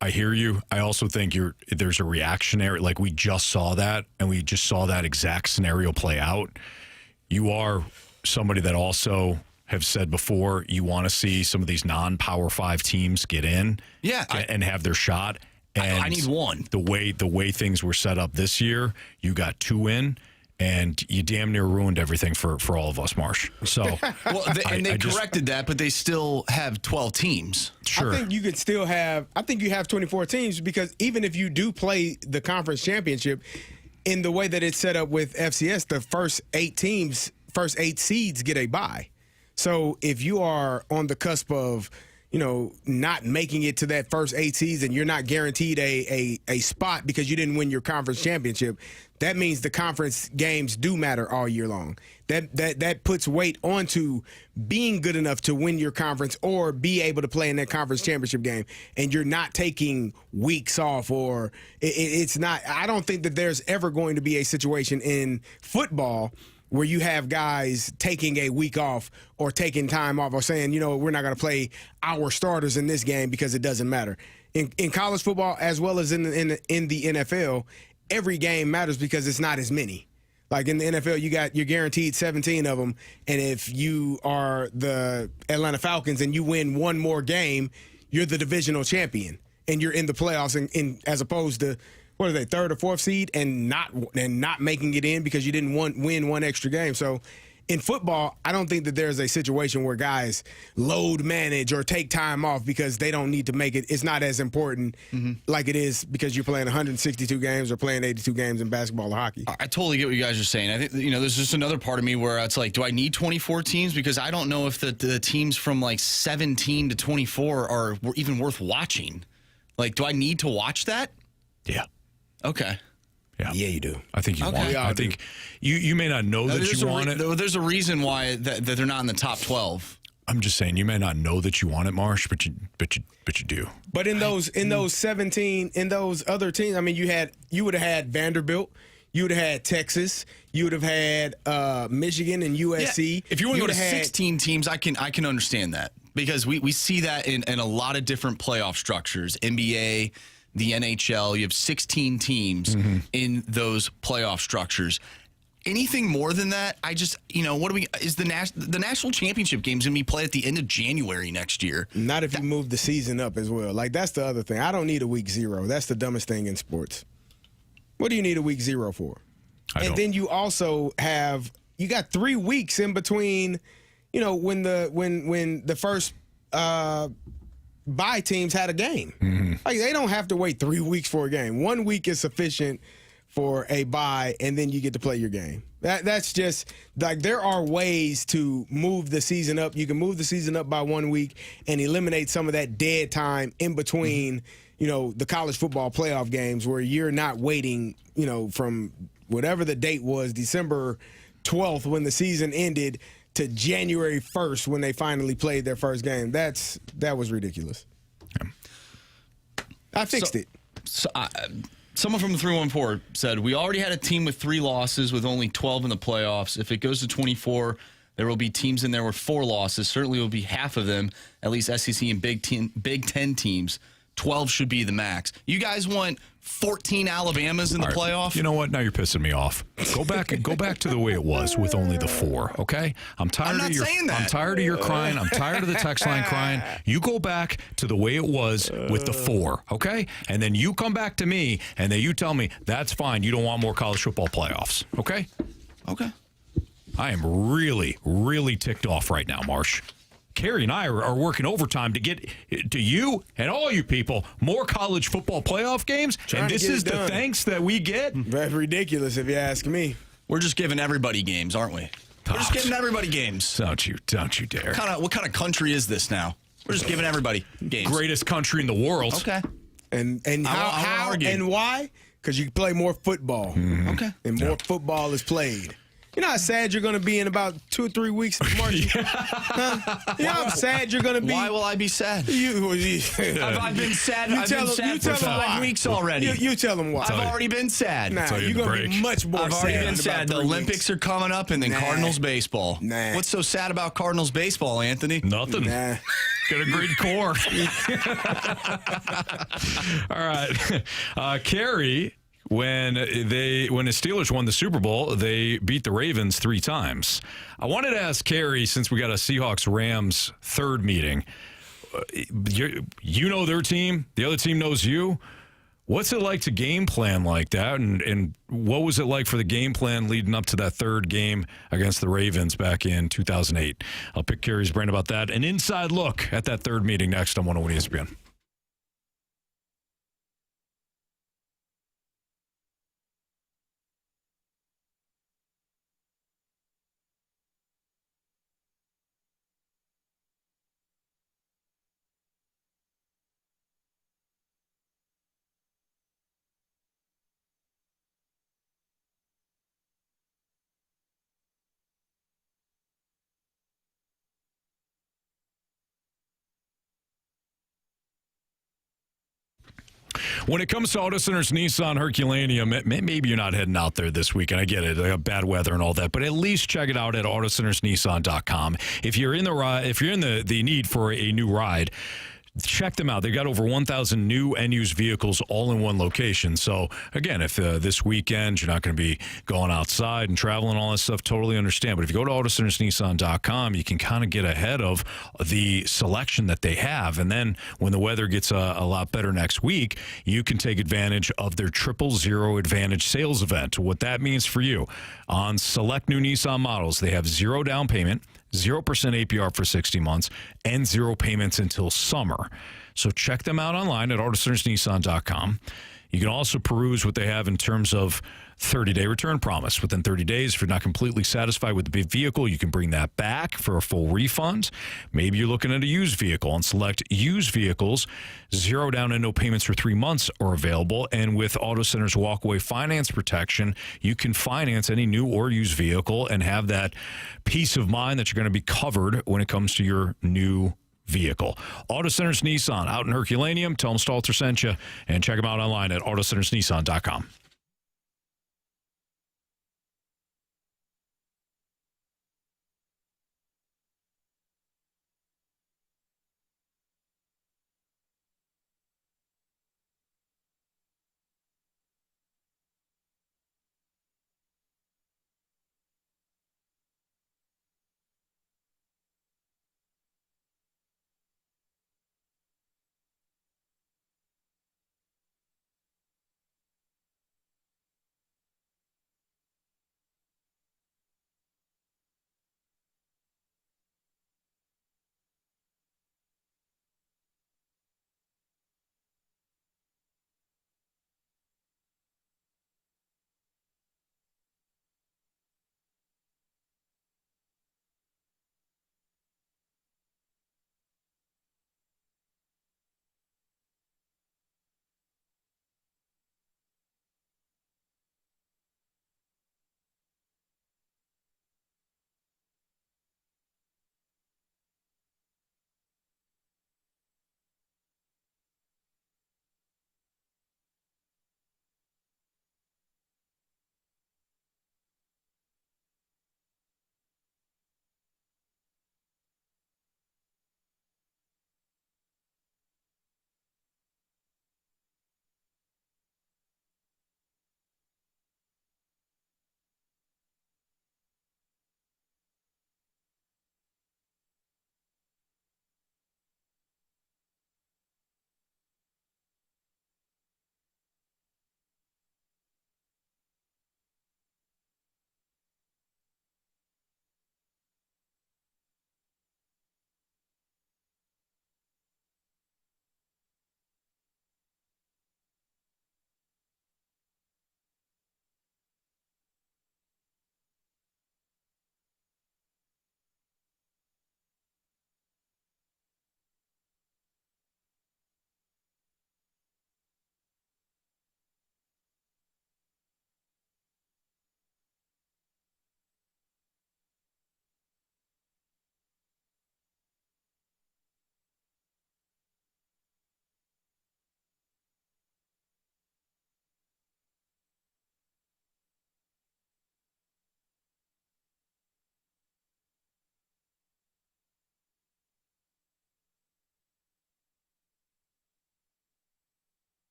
I hear you. I also think there's a reactionary, like we just saw that, and we just saw that exact scenario play out. You are somebody that also have said before you want to see some of these non-Power 5 teams get in, and have their shot. And I need one. The way things were set up this year, you got 2 in. And you damn near ruined everything for all of us, Marsh. So, they corrected that, but they still have 12 teams. Sure. I think you could still have. I think you have 24 teams because even if you do play the conference championship, in the way that it's set up with FCS, the first 8 teams, first 8 seeds get a bye. So if you are on the cusp of, not making it to that first 8 seeds and you're not guaranteed a spot because you didn't win your conference championship, that means the conference games do matter all year long. That puts weight onto being good enough to win your conference or be able to play in that conference championship game. And you're not taking weeks off or it's not. I don't think that there's ever going to be a situation in football where you have guys taking a week off or taking time off or saying, we're not going to play our starters in this game because it doesn't matter. In college football, as well as in the NFL, every game matters because it's not as many. Like in the NFL, you're guaranteed 17 of them, and if you are the Atlanta Falcons and you win one more game, you're the divisional champion and you're in the playoffs. And as opposed to, what are they, 3rd or 4th seed and not making it in because you didn't win one extra game. So in football, I don't think that there's a situation where guys load manage or take time off because they don't need to make it. It's not as important like it is because you're playing 162 games or playing 82 games in basketball or hockey. I totally get what you guys are saying. I think, there's just another part of me where it's like, do I need 24 teams? Because I don't know if the teams from like 17 to 24 are even worth watching. Like, do I need to watch that? Yeah. Okay. Yeah, you do. I think you want it. I think you may not know that you want it. There's a reason why that they're not in the top 12. I'm just saying you may not know that you want it, Marsh, but you do. But in those 17, in those other teams, I mean, you would have had Vanderbilt, you would have had Texas, you would have had Michigan and USC. Yeah. If you want to go to 16 teams, I can understand that because we see that in a lot of different playoff structures, NBA. The NHL, you have 16 teams in those playoff structures. Anything more than that, is the national championship games going to be played at the end of January next year? Not if you move the season up as well. Like, that's the other thing. I don't need a week 0. That's the dumbest thing in sports. What do you need a week 0 for? Then you also you got 3 weeks in between, when the first bye teams had a game. Like, they don't have to wait 3 weeks for a game. 1 week is sufficient for a bye, and then you get to play your game. That's just, like, there are ways to move the season up. You can move the season up by 1 week and eliminate some of that dead time in between, the college football playoff games where you're not waiting, from whatever the date was, December 12th when the season ended, to January 1st when they finally played their first game. That was ridiculous. Yeah. I fixed it. Someone from the 314 said, we already had a team with 3 losses with only 12 in the playoffs. If it goes to 24, there will be teams in there with 4 losses. Certainly will be half of them, at least SEC and Big Ten teams. 12 should be the max. You guys want 14 Alabamas in the playoff? You know what? Now you're pissing me off. Go back to the way it was with only the 4. Okay, I'm tired of your crying. I'm tired of the text line crying. You go back to the way it was with the 4. Okay, and then you come back to me and then you tell me that's fine. You don't want more college football playoffs. Okay. Okay. I am really, really ticked off right now, Marsh. Carey and I are working overtime to get to you and all you people more college football playoff games. And this is the thanks that we get. That's ridiculous if you ask me. We're just giving everybody games, aren't we? We're just giving everybody games. Don't you dare. What kind of country is this now? We're just giving everybody games. Greatest country in the world. Okay. And how and why? Because you play more football. Mm-hmm. Okay. And more football is played. You know how sad you're going to be in about 2 or 3 weeks in March? Huh? You know how sad you're going to be? Why will I be sad? I've been sad. I've been sad for 5 weeks already. You tell them why. I've already been sad. Nah, you're going to be much more sad. I've already been sad. The Olympics are coming up, and then Cardinals baseball. Nah. What's so sad about Cardinals baseball, Anthony? Nothing. Nah. Got a great core. All right. Carey, when the Steelers won the Super Bowl, they beat the Ravens 3 times. I wanted to ask Carey, since we got a Seahawks-Rams third meeting, you know their team, the other team knows you. What's it like to game plan like that? And what was it like for the game plan leading up to that third game against the Ravens back in 2008? I'll pick Carey's brain about that. An inside look at that third meeting next on 101 ESPN. When it comes to Auto Centers Nissan Herculaneum, maybe you're not heading out there this weekend. I get it. They have bad weather and all that, but at least check it out at autocentersnissan.com. If you're in the need for a new ride, check them out. They've got over 1,000 new and used vehicles all in one location. So, again, if this weekend you're not going to be going outside and traveling and all that stuff, totally understand. But if you go to autocentersnissan.com, you can kind of get ahead of the selection that they have. And then when the weather gets a lot better next week, you can take advantage of their 000 Advantage sales event. What that means for you, on select new Nissan models, they have 0 down payment, 0% APR for 60 months, and 0 payments until summer. So check them out online at autocentersnissan.com. You can also peruse what they have in terms of 30-day return promise. Within 30 days, if you're not completely satisfied with the vehicle, you can bring that back for a full refund. Maybe you're looking at a used vehicle. On select used vehicles, 0 down and no payments for 3 months are available. And with Auto Center's walkaway finance protection, you can finance any new or used vehicle and have that peace of mind that you're going to be covered when it comes to your new vehicle. Auto Centers Nissan out in Herculaneum. Tell them Stalter sent you, and check them out online at autocentersnissan.com.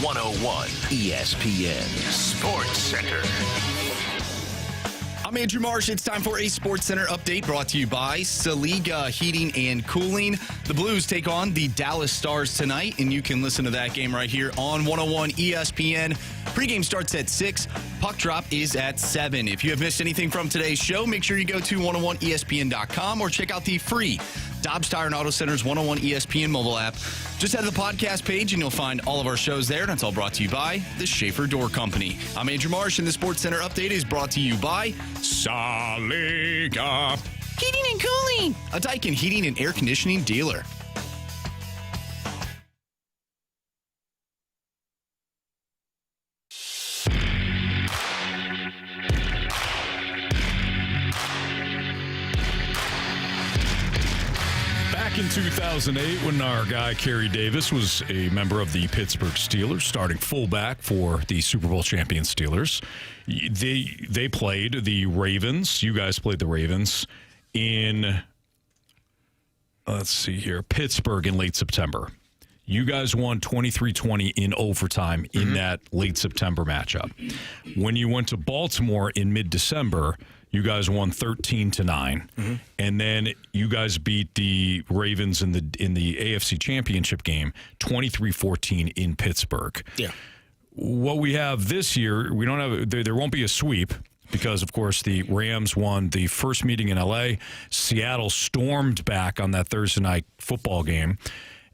101 ESPN Sports Center. I'm Andrew Marsh. It's time for a Sports Center update brought to you by Saliga Heating and Cooling. The Blues take on the Dallas Stars tonight, and you can listen to that game right here on 101 ESPN. Pregame starts at 6. Puck drop is at 7. If you have missed anything from today's show, make sure you go to 101ESPN.com or check out the free Dobbs Tire and Auto Center's 101 ESPN mobile app. Just head to the podcast page and you'll find all of our shows there. And it's all brought to you by the Schaefer Door Company. I'm Andrew Marsh, and the Sports Center update is brought to you by Saliga Heating and Cooling, a Daikin heating and air conditioning dealer. In 2008, when our guy Carey Davis was a member of the Pittsburgh Steelers, starting fullback for the Super Bowl champion Steelers, they played the Ravens. You guys played the Ravens in, let's see here, Pittsburgh in late September. You guys won 23-20 in overtime in that late September matchup. When you went to Baltimore in mid-December, you guys won 13-9, and then you guys beat the Ravens in the AFC Championship game 23-14 in Pittsburgh. Yeah. What we have this year, we don't have. There won't be a sweep because, of course, the Rams won the first meeting in L.A. Seattle stormed back on that Thursday night football game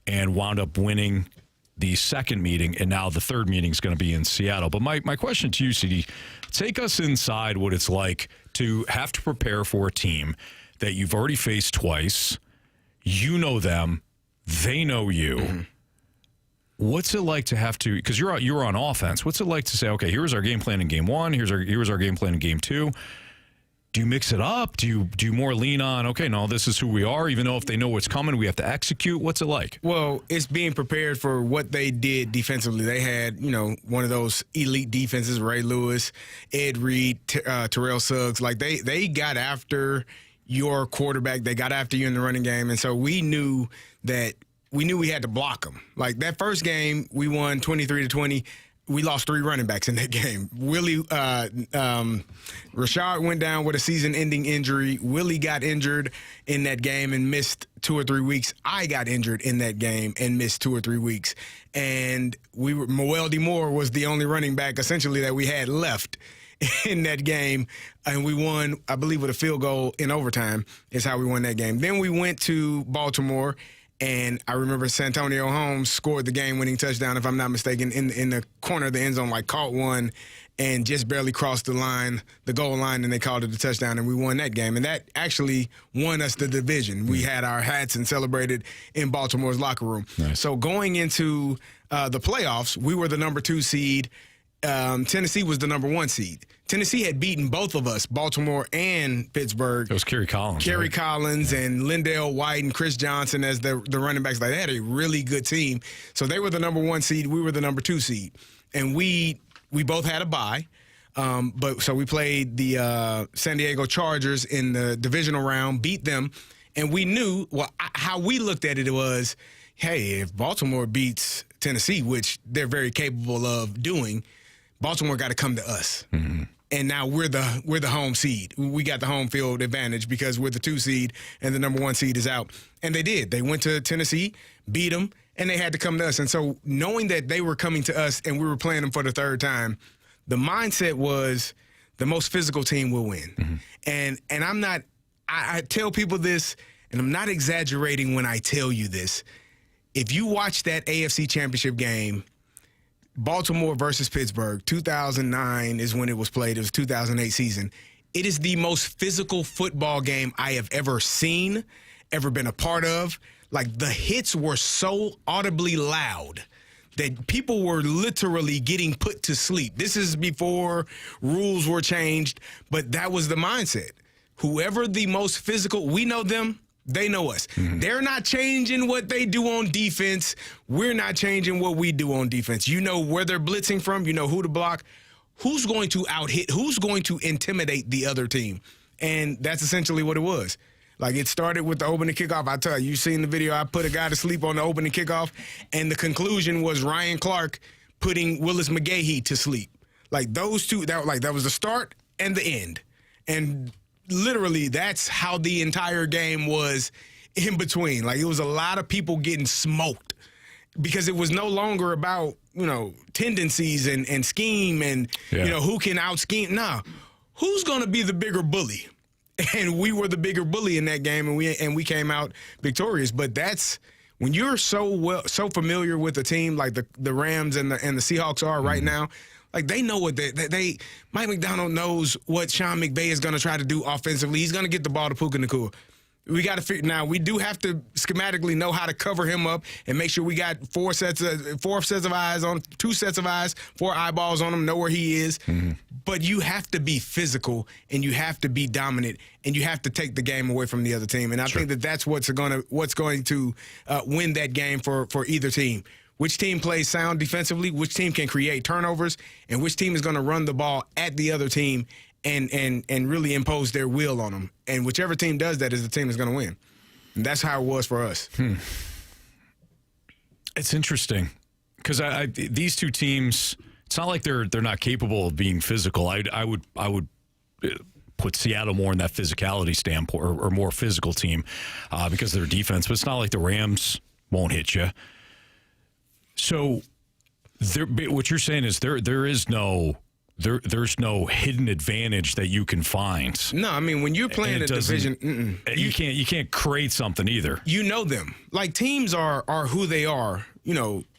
and wound up winning the second meeting, and now the third meeting is going to be in Seattle. But my question to you, CD, take us inside what it's like to have to prepare for a team that you've already faced twice. You know them. They know you. What's it like to have to, because you're on offense, what's it like to say, okay, here's our game plan in game one, here's our game plan in game two? Do you mix it up? Do you more lean on, okay, no, this is who we are, even though if they know what's coming, we have to execute? What's it like? Well, it's being prepared for what they did defensively. They had, one of those elite defenses, Ray Lewis, Ed Reed, Terrell Suggs. Like, they got after your quarterback. They got after you in the running game. And so we knew we had to block them. Like, that first game, we won 23-20. We lost 3 running backs in that game. Rashard went down with a season-ending injury. Willie got injured in that game and missed 2 or 3 weeks. I got injured in that game and missed 2 or 3 weeks. And Moeldy Moore was the only running back, essentially, that we had left in that game. And we won, I believe, with a field goal in overtime is how we won that game. Then we went to Baltimore, and I remember Santonio Holmes scored the game-winning touchdown, if I'm not mistaken, in the corner of the end zone, like caught one and just barely crossed the goal line, and they called it a touchdown, and we won that game. And that actually won us the division. We had our hats and celebrated in Baltimore's locker room. Nice. So going into the playoffs, we were the number 2 seed. Tennessee was the number 1 seed. Tennessee had beaten both of us, Baltimore and Pittsburgh. It was Kerry Collins. Collins and Lindell White and Chris Johnson as the running backs. Like, they had a really good team. So they were the number 1 seed. We were the number 2 seed. And we both had a bye. So we played the San Diego Chargers in the divisional round, beat them. And we knew, how we looked at it was, hey, if Baltimore beats Tennessee, which they're very capable of doing, Baltimore got to come to us. And now we're the home seed. We got the home field advantage because we're the 2 seed and the number 1 seed is out. And they did. They went to Tennessee, beat them, and they had to come to us. And so knowing that they were coming to us and we were playing them for the 3rd time, the mindset was the most physical team will win. And I'm not – I tell people this, and I'm not exaggerating when I tell you this. If you watch that AFC Championship game, Baltimore versus Pittsburgh, 2009 is when it was played. It was 2008 season. It is the most physical football game I have ever seen, ever been a part of. Like, the hits were so audibly loud that people were literally getting put to sleep. This is before rules were changed, but that was the mindset. Whoever the most physical, we know them, they know us. They're not changing what they do on defense. We're not changing what we do on defense. You know where they're blitzing from. You know who to block. Who's going to out-hit? Who's going to intimidate the other team? And that's essentially what it was. Like, it started with the opening kickoff. I tell you, you've seen the video. I put a guy to sleep on the opening kickoff, and the conclusion was Ryan Clark putting Willis McGahee to sleep. Like those two, that was the start and the end. And literally that's how the entire game was in between. Like it was a lot of people getting smoked because it was no longer about, tendencies and scheme and, who can out-scheme. Nah, who's going to be the bigger bully? And we were the bigger bully in that game, and we came out victorious. But that's when you're so familiar with a team like the Rams and the Seahawks are right now. Like they know what they Mike McDonald knows what Sean McVay is going to try to do offensively. He's going to get the ball to Puka Nacua. We got to figure now. We do have to schematically know how to cover him up and make sure we got 4 sets of eyes on 2 sets of eyes, 4 eyeballs on him. Know where he is. Mm-hmm. But you have to be physical and you have to be dominant and you have to take the game away from the other team. And I think that's what's going to win that game for either team. Which team plays sound defensively? Which team can create turnovers? And which team is going to run the ball at the other team and really impose their will on them? And whichever team does that is the team that's going to win. And that's how it was for us. It's interesting because these two teams, it's not like they're not capable of being physical. I would put Seattle more in that physicality standpoint or more physical team because of their defense. But it's not like the Rams won't hit you. So, what you're saying is there's no hidden advantage that you can find. No, I mean when you're playing a division, you can't create something either. You know them. Like teams are who they are.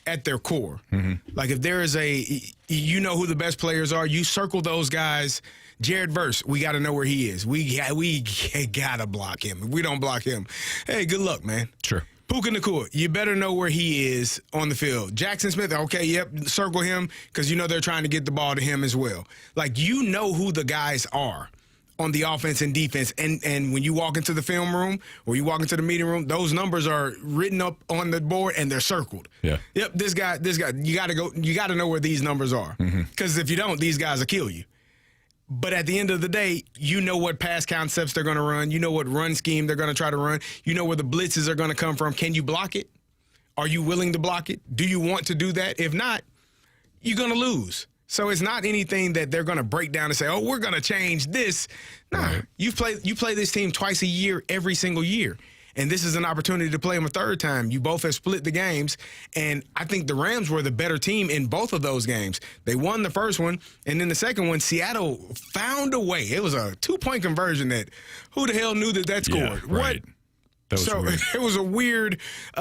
At their core. Mm-hmm. Like if there is who the best players are. You circle those guys. Jared Verse, we got to know where he is. We gotta block him. If we don't block him, hey, good luck, man. Sure. Puka Nacua, you better know where he is on the field. Jackson Smith, okay, yep, circle him because they're trying to get the ball to him as well. Like, who the guys are on the offense and defense. And when you walk into the film room or you walk into the meeting room, those numbers are written up on the board and they're circled. Yeah. Yep, this guy, you got to know where these numbers are. Because if you don't, these guys will kill you. But at the end of the day, you know what pass concepts they're going to run. You know what run scheme they're going to try to run. You know where the blitzes are going to come from. Can you block it? Are you willing to block it? Do you want to do that? If not, you're going to lose. So it's not anything that they're going to break down and say, oh, we're going to change this. Nah, right. You play this team twice a year, every single year. And this is an opportunity to play them a third time. You both have split the games. And I think the Rams were the better team in both of those games. They won the first one. And then the second one, Seattle found a way. It was a 2-point conversion that who the hell knew that scored? Yeah, right. So it was a weird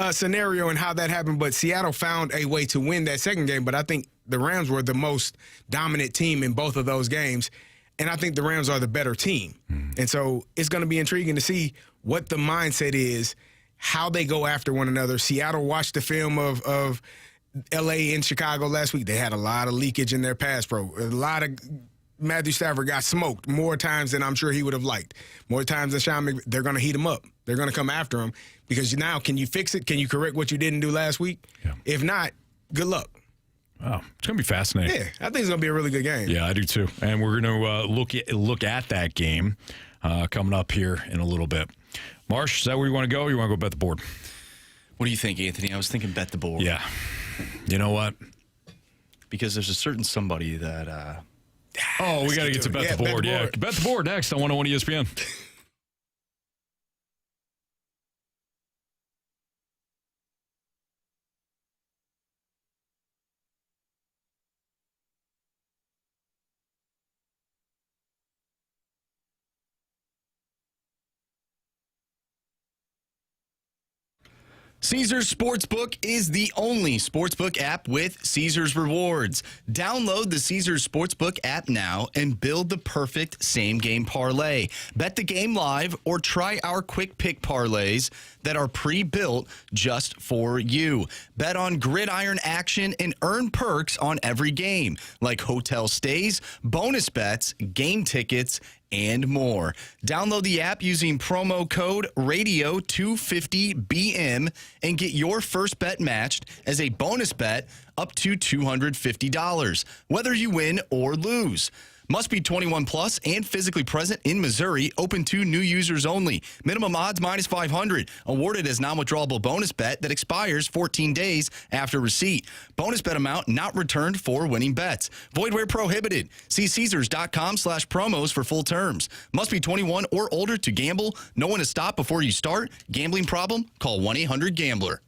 scenario in how that happened. But Seattle found a way to win that second game. But I think the Rams were the most dominant team in both of those games. And I think the Rams are the better team. And so it's going to be intriguing to see what the mindset is, how they go after one another. Seattle watched the film of L.A. and Chicago last week. They had a lot of leakage in their pass pro. A lot of Matthew Stafford got smoked more times than I'm sure he would have liked. More times than Sean McVay. They're going to heat him up. They're going to come after him because now can you fix it? Can you correct what you didn't do last week? Yeah. If not, good luck. Wow, it's going to be fascinating. Yeah, I think it's going to be a really good game. Yeah, I do too. And we're going to look at that game coming up here in a little bit. Marsh, is that where you want to go or you want to go bet the board? What do you think, Anthony? I was thinking bet the board. Yeah. You know what? Because there's a certain somebody that... we got to get to bet the board. Yeah, bet the board next on 101 ESPN. Caesars Sportsbook is the only sportsbook app with Caesars Rewards. Download the Caesars Sportsbook app now and build the perfect same-game parlay. Bet the game live or try our quick pick parlays that are pre-built just for you. Bet on gridiron action and earn perks on every game, like hotel stays, bonus bets, game tickets, and more. Download the app using promo code radio250BM and get your first bet matched as a bonus bet up to $250, whether you win or lose. Must be 21 plus and physically present in Missouri. Open to new users only. Minimum odds minus 500. Awarded as non-withdrawable bonus bet that expires 14 days after receipt. Bonus bet amount not returned for winning bets. Void where prohibited. See Caesars.com/promos for full terms. Must be 21 or older to gamble. Know when to stop before you start. Gambling problem? Call 1-800-GAMBLER.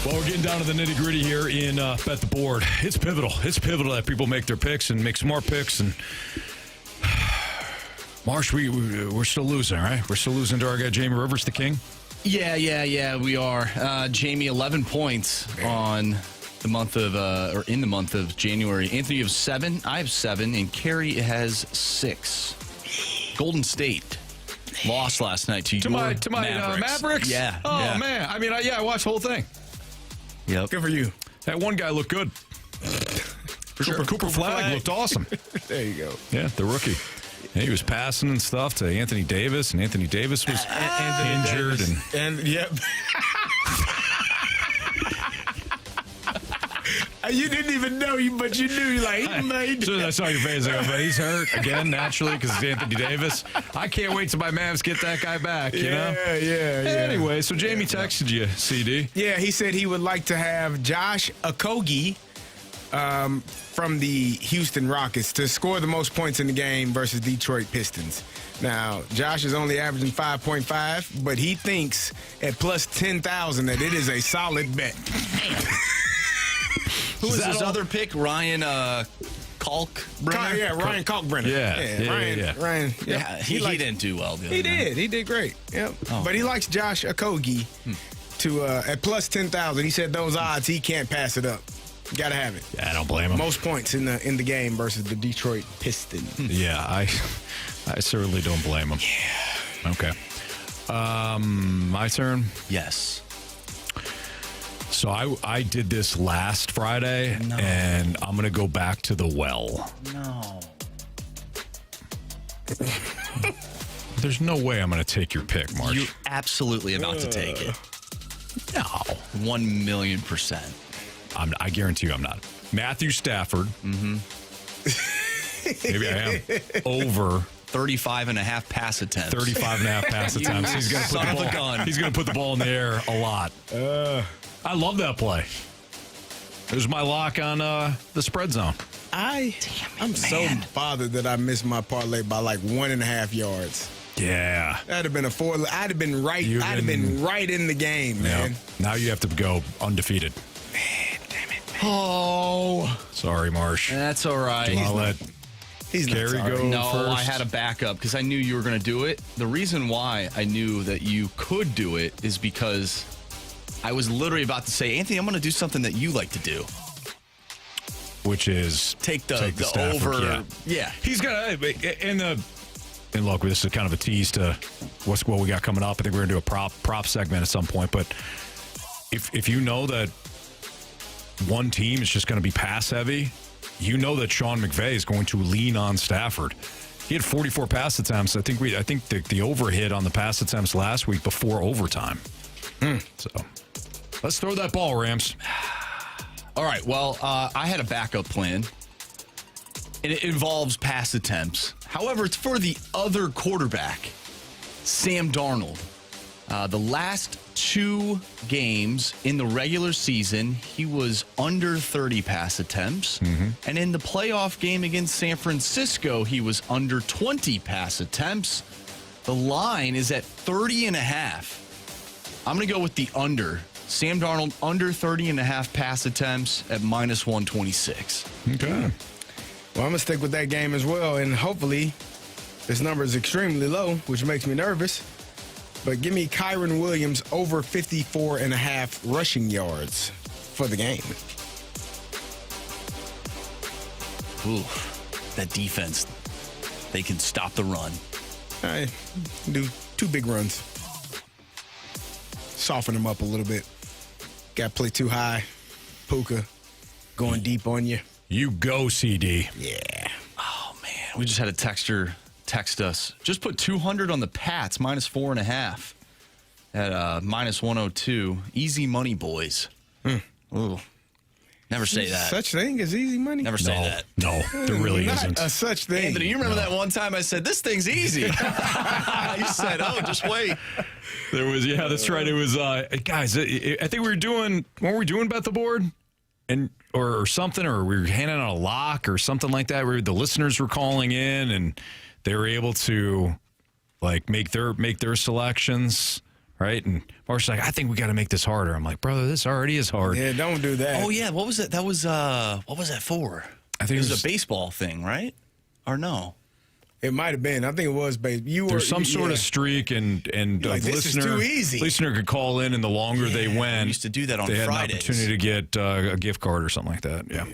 Well, we're getting down to the nitty-gritty here in Bet the Board. It's pivotal. It's pivotal that people make their picks and make smart picks. And Marsh, we're still losing, right? We're still losing to our guy Jamie Rivers, the king? Yeah, we are. Jamie, 11 points on the month of, or in the month of January. Anthony, you have 7. I have 7, and Carey has 6. Golden State lost last night to my Mavericks. Yeah. Oh, yeah. Man. I mean, I watched the whole thing. Yep. Good for you. That one guy looked good. Cooper Flagg looked awesome. There you go. Yeah, the rookie. And he was passing and stuff to Anthony Davis, and Anthony Davis was injured. And yep. You didn't even know, but you knew. Like, he made. So I saw your face. I go, but he's hurt again, naturally, because it's Anthony Davis. I can't wait till my Mavs get that guy back, you know? Yeah. Anyway, so Jamie texted you, CD. Yeah, he said he would like to have Josh Okogie from the Houston Rockets to score the most points in the game versus Detroit Pistons. Now, Josh is only averaging 5.5, but he thinks at plus 10,000 that it is a solid bet. Who is his other pick? Ryan Kalkbrenner? Ryan Kalkbrenner. Ryan. He didn't do well. He did. He did great. Yep. Oh. But he likes Josh Okogie to at plus 10,000. He said those odds, he can't pass it up. Got to have it. Yeah, I don't blame him. Most points in the game versus the Detroit Pistons. Yeah, I certainly don't blame him. Yeah. Okay. My turn? Yes. So I did this last Friday, and I'm going to go back to the well. No. There's no way I'm going to take your pick, Marsh. You're absolutely about to take it. No. 1,000,000%. I guarantee you I'm not. Matthew Stafford. Mm-hmm. Maybe I am. Over 35.5 pass attempts. 35.5 pass attempts. He's going to put the ball in the air a lot. I love that play. It was my lock on the spread zone. I'm so bothered that I missed my parlay by like 1.5 yards. Yeah. That'd have been a 4. I'd have been right. I'd have been right in the game, man. Now you have to go undefeated. Man, damn it, man. Oh. Sorry, Marsh. That's all right. Do you want to let Carey go No, first? I had a backup because I knew you were going to do it. The reason why I knew that you could do it is because I was literally about to say, Anthony, I'm going to do something that you like to do. Which is take the Stafford, over. Yeah. He's going to, and look, this is kind of a tease to what we got coming up. I think we're going to do a prop segment at some point. But if you know that one team is just going to be pass heavy, you know that Sean McVay is going to lean on Stafford. He had 44 pass attempts. I think the over hit on the pass attempts last week before overtime. So let's throw that ball, Rams. All right. Well, I had a backup plan, and it involves pass attempts. However, it's for the other quarterback, Sam Darnold. The last 2 games in the regular season, he was under 30 pass attempts. Mm-hmm. And in the playoff game against San Francisco, he was under 20 pass attempts. The line is at 30.5. I'm going to go with the under. Sam Darnold under 30.5 pass attempts at minus 126. Okay. Well, I'm going to stick with that game as well. And hopefully this number is extremely low, which makes me nervous. But give me Kyron Williams over 54.5 rushing yards for the game. Ooh, that defense, they can stop the run. I do 2 big runs. Soften them up a little bit. Got to play too high. Puka going deep on you. You go, CD. Yeah. Oh, man. We just had a texter text us. Just put 200 on the Pats, minus 4.5 at minus 102. Easy money, boys. Ooh. Never say that. Such thing as easy money? Never say that. No, there really isn't. A such thing. Anthony, you remember that one time I said, this thing's easy. You said, oh, just wait. There was, that's right. It was, guys, I think weren't we doing Bet the Board? Or something, or we were handing out a lock or something like that, where the listeners were calling in and they were able to like make their selections, right? And Marsh's like, I think we got to make this harder. I'm like, brother, this already is hard. Yeah, don't do that. Oh yeah, what was it? That was what was that for? I think it was a baseball thing, right? Or no? It might have been. I think it was baseball. There's some sort of streak, and like, this is too easy. Listener could call in, and the longer they went, we used to do that on they Fridays. had an opportunity to get a gift card or something like that. Yeah,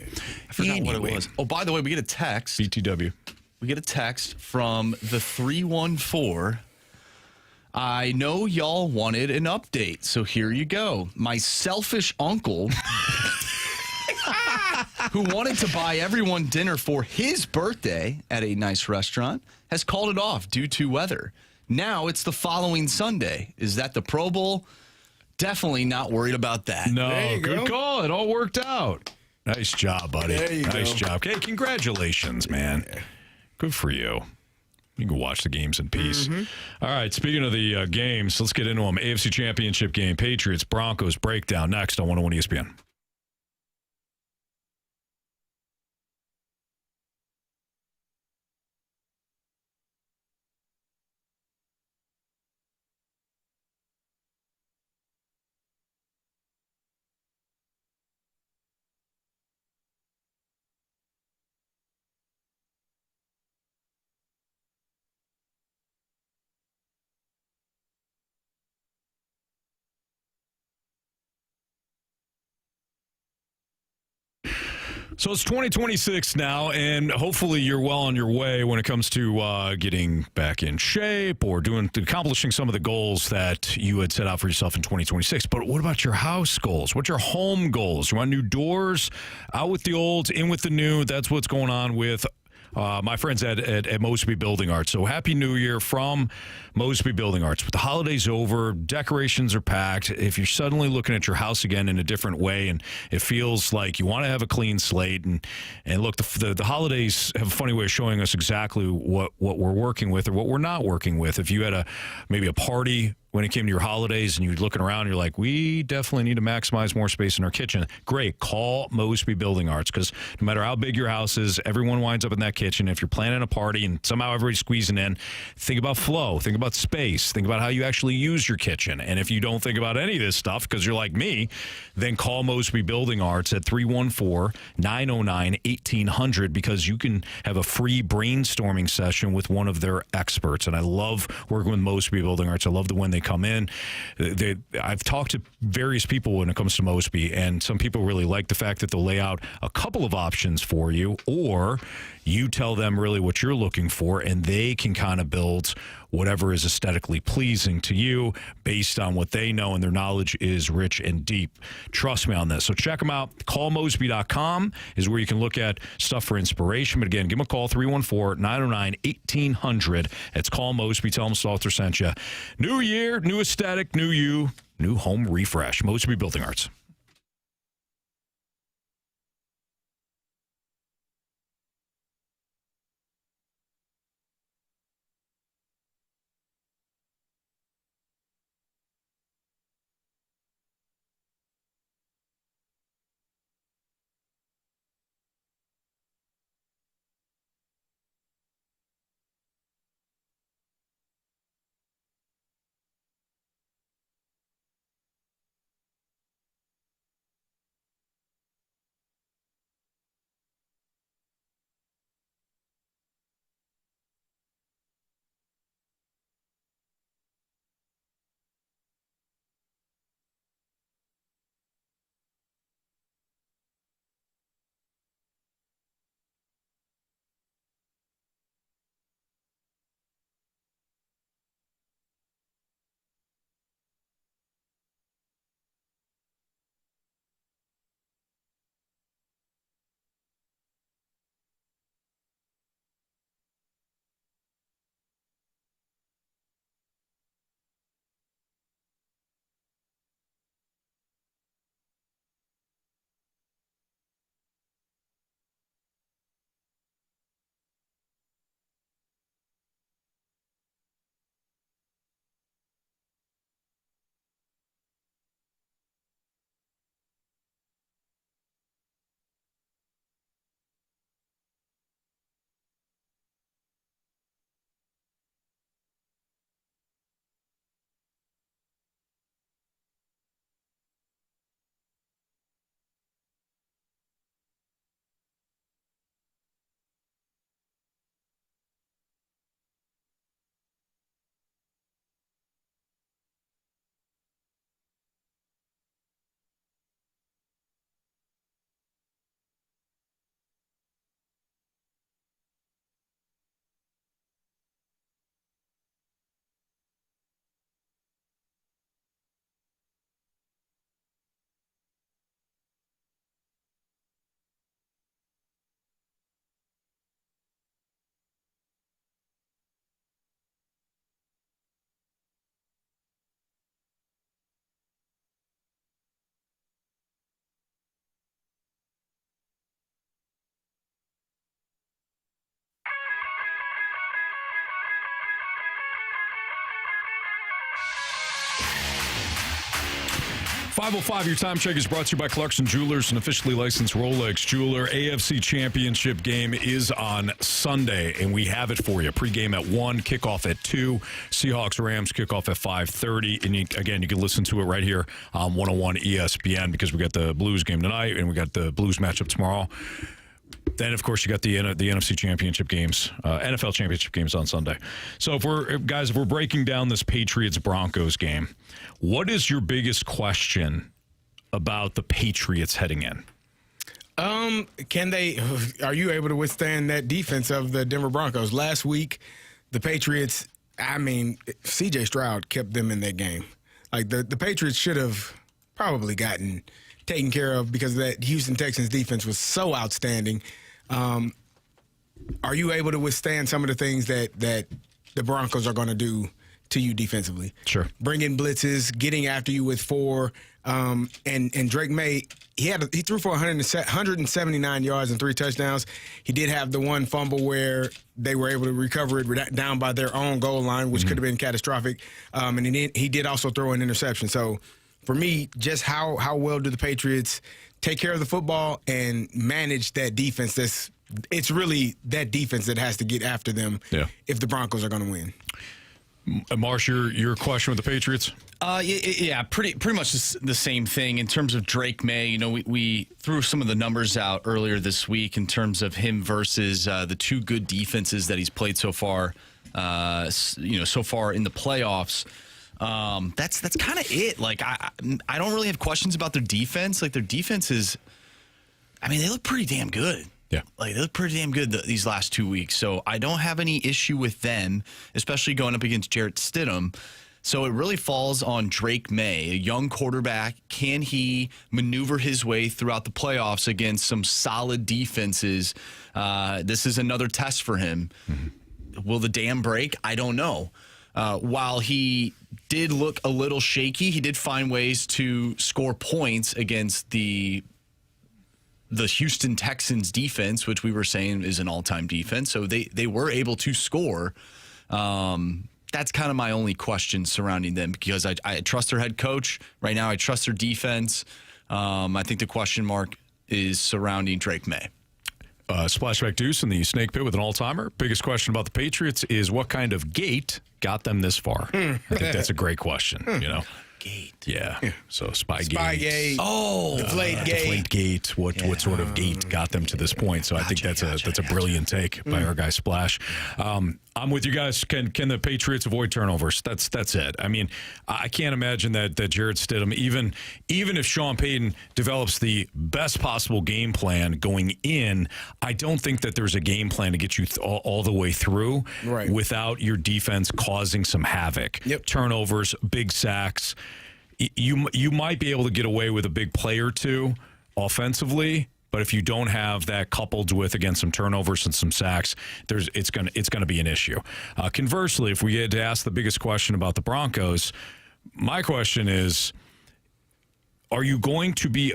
I forgot what it was. Oh, by the way, we get a text. BTW. We get a text from the 314. I know y'all wanted an update, so here you go. My selfish uncle, who wanted to buy everyone dinner for his birthday at a nice restaurant, has called it off due to weather. Now it's the following Sunday. Is that the Pro Bowl? Definitely not worried about that. No, good call. It all worked out. Nice job, buddy. Nice job. Okay, congratulations, man. Good for you. You can watch the games in peace. Mm-hmm. All right, speaking of the games, let's get into them. AFC Championship game, Patriots, Broncos breakdown next on 101 ESPN. So it's 2026 now, and hopefully you're well on your way when it comes to getting back in shape or accomplishing some of the goals that you had set out for yourself in 2026. But what about your house goals? What's your home goals? You want new doors? Out with the old, in with the new. That's what's going on with my friends at Mosby Building Arts. So happy New Year from Mosby Building Arts. With the holidays over, decorations are packed. If you're suddenly looking at your house again in a different way and it feels like you want to have a clean slate, and look, the holidays have a funny way of showing us exactly what we're working with or what we're not working with. If you had maybe a party when it came to your holidays and you're looking around, you're like, we definitely need to maximize more space in our kitchen. Great. Call Mosby Building Arts, because no matter how big your house is, everyone winds up in that kitchen. If you're planning a party and somehow everybody's squeezing in, think about flow, think about space, think about how you actually use your kitchen. And if you don't think about any of this stuff because you're like me, then call Mosby Building Arts at 314-909-1800, because you can have a free brainstorming session with one of their experts. And I love working with Mosby Building Arts. I love when they come in. I've talked to various people when it comes to Mosby, and some people really like the fact that they'll lay out a couple of options for you, or you tell them really what you're looking for, and they can kind of build whatever is aesthetically pleasing to you based on what they know, and their knowledge is rich and deep. Trust me on this. So check them out. Callmosby.com is where you can look at stuff for inspiration. But again, give them a call, 314-909-1800. It's Call Mosby. Tell them Stalter sent you. New year, new aesthetic, new you, new home refresh. Mosby Building Arts. .505, your time check is brought to you by Clarkson Jewelers, an officially licensed Rolex jeweler. AFC Championship game is on Sunday, and we have it for you. Pre-game at 1, kickoff at 2. Seahawks-Rams kickoff at 5:30. And you can listen to it right here on 101 ESPN, because we got the Blues game tonight, and we got the Blues matchup tomorrow. Then, of course, you got the NFC Championship games, NFL Championship games on Sunday. So, if we're breaking down this Patriots-Broncos game, what is your biggest question about the Patriots heading in? Are you able to withstand that defense of the Denver Broncos? Last week, the Patriots, C.J. Stroud kept them in that game. Like, the Patriots should have probably gotten taken care of because that Houston Texans defense was so outstanding. Are you able to withstand some of the things that the Broncos are going to do to you defensively? Sure. Bringing blitzes, getting after you with 4. And Drake May, he threw for 179 yards and 3 touchdowns. He did have the one fumble where they were able to recover it down by their own goal line, which could have been catastrophic. And he did also throw an interception. So for me, just how well do the Patriots take care of the football and manage that defense? It's really that defense that has to get after them if the Broncos are going to win. Marsh, your question with the Patriots? Yeah, pretty much the same thing in terms of Drake May. You know, we threw some of the numbers out earlier this week in terms of him versus the 2 good defenses that he's played so far. So far in the playoffs. That's kind of it. Like I don't really have questions about their defense. Like their defense is, they look pretty damn good. Yeah. Like, they look pretty damn good these last 2 weeks. So I don't have any issue with them, especially going up against Jarrett Stidham. So it really falls on Drake May, a young quarterback. Can he maneuver his way throughout the playoffs against some solid defenses? This is another test for him. Mm-hmm. Will the dam break? I don't know. While he did look a little shaky, he did find ways to score points against the Houston Texans defense, which we were saying is an all-time defense. So they were able to score. That's kind of my only question surrounding them because I trust their head coach. Right now I trust their defense. I think the question mark is surrounding Drake May. Splashback Deuce in the Snake Pit with an all-timer. Biggest question about the Patriots is what kind of gate got them this far? I think that's a great question, Gate. Yeah. So Spygate. Oh, Deflate gate. What sort of gate got them to this point? So I think that's a brilliant take by our guy Splash. I'm with you guys. Can the Patriots avoid turnovers? That's it. I can't imagine that Jarrett Stidham, even if Sean Payton develops the best possible game plan going in, I don't think that there's a game plan to get you all the way through without your defense causing some havoc. Yep. Turnovers, big sacks. You might be able to get away with a big play or two offensively, but if you don't have that coupled with, again, some turnovers and some sacks, it's gonna be an issue. Conversely, if we had to ask the biggest question about the Broncos, my question is: Are you going to be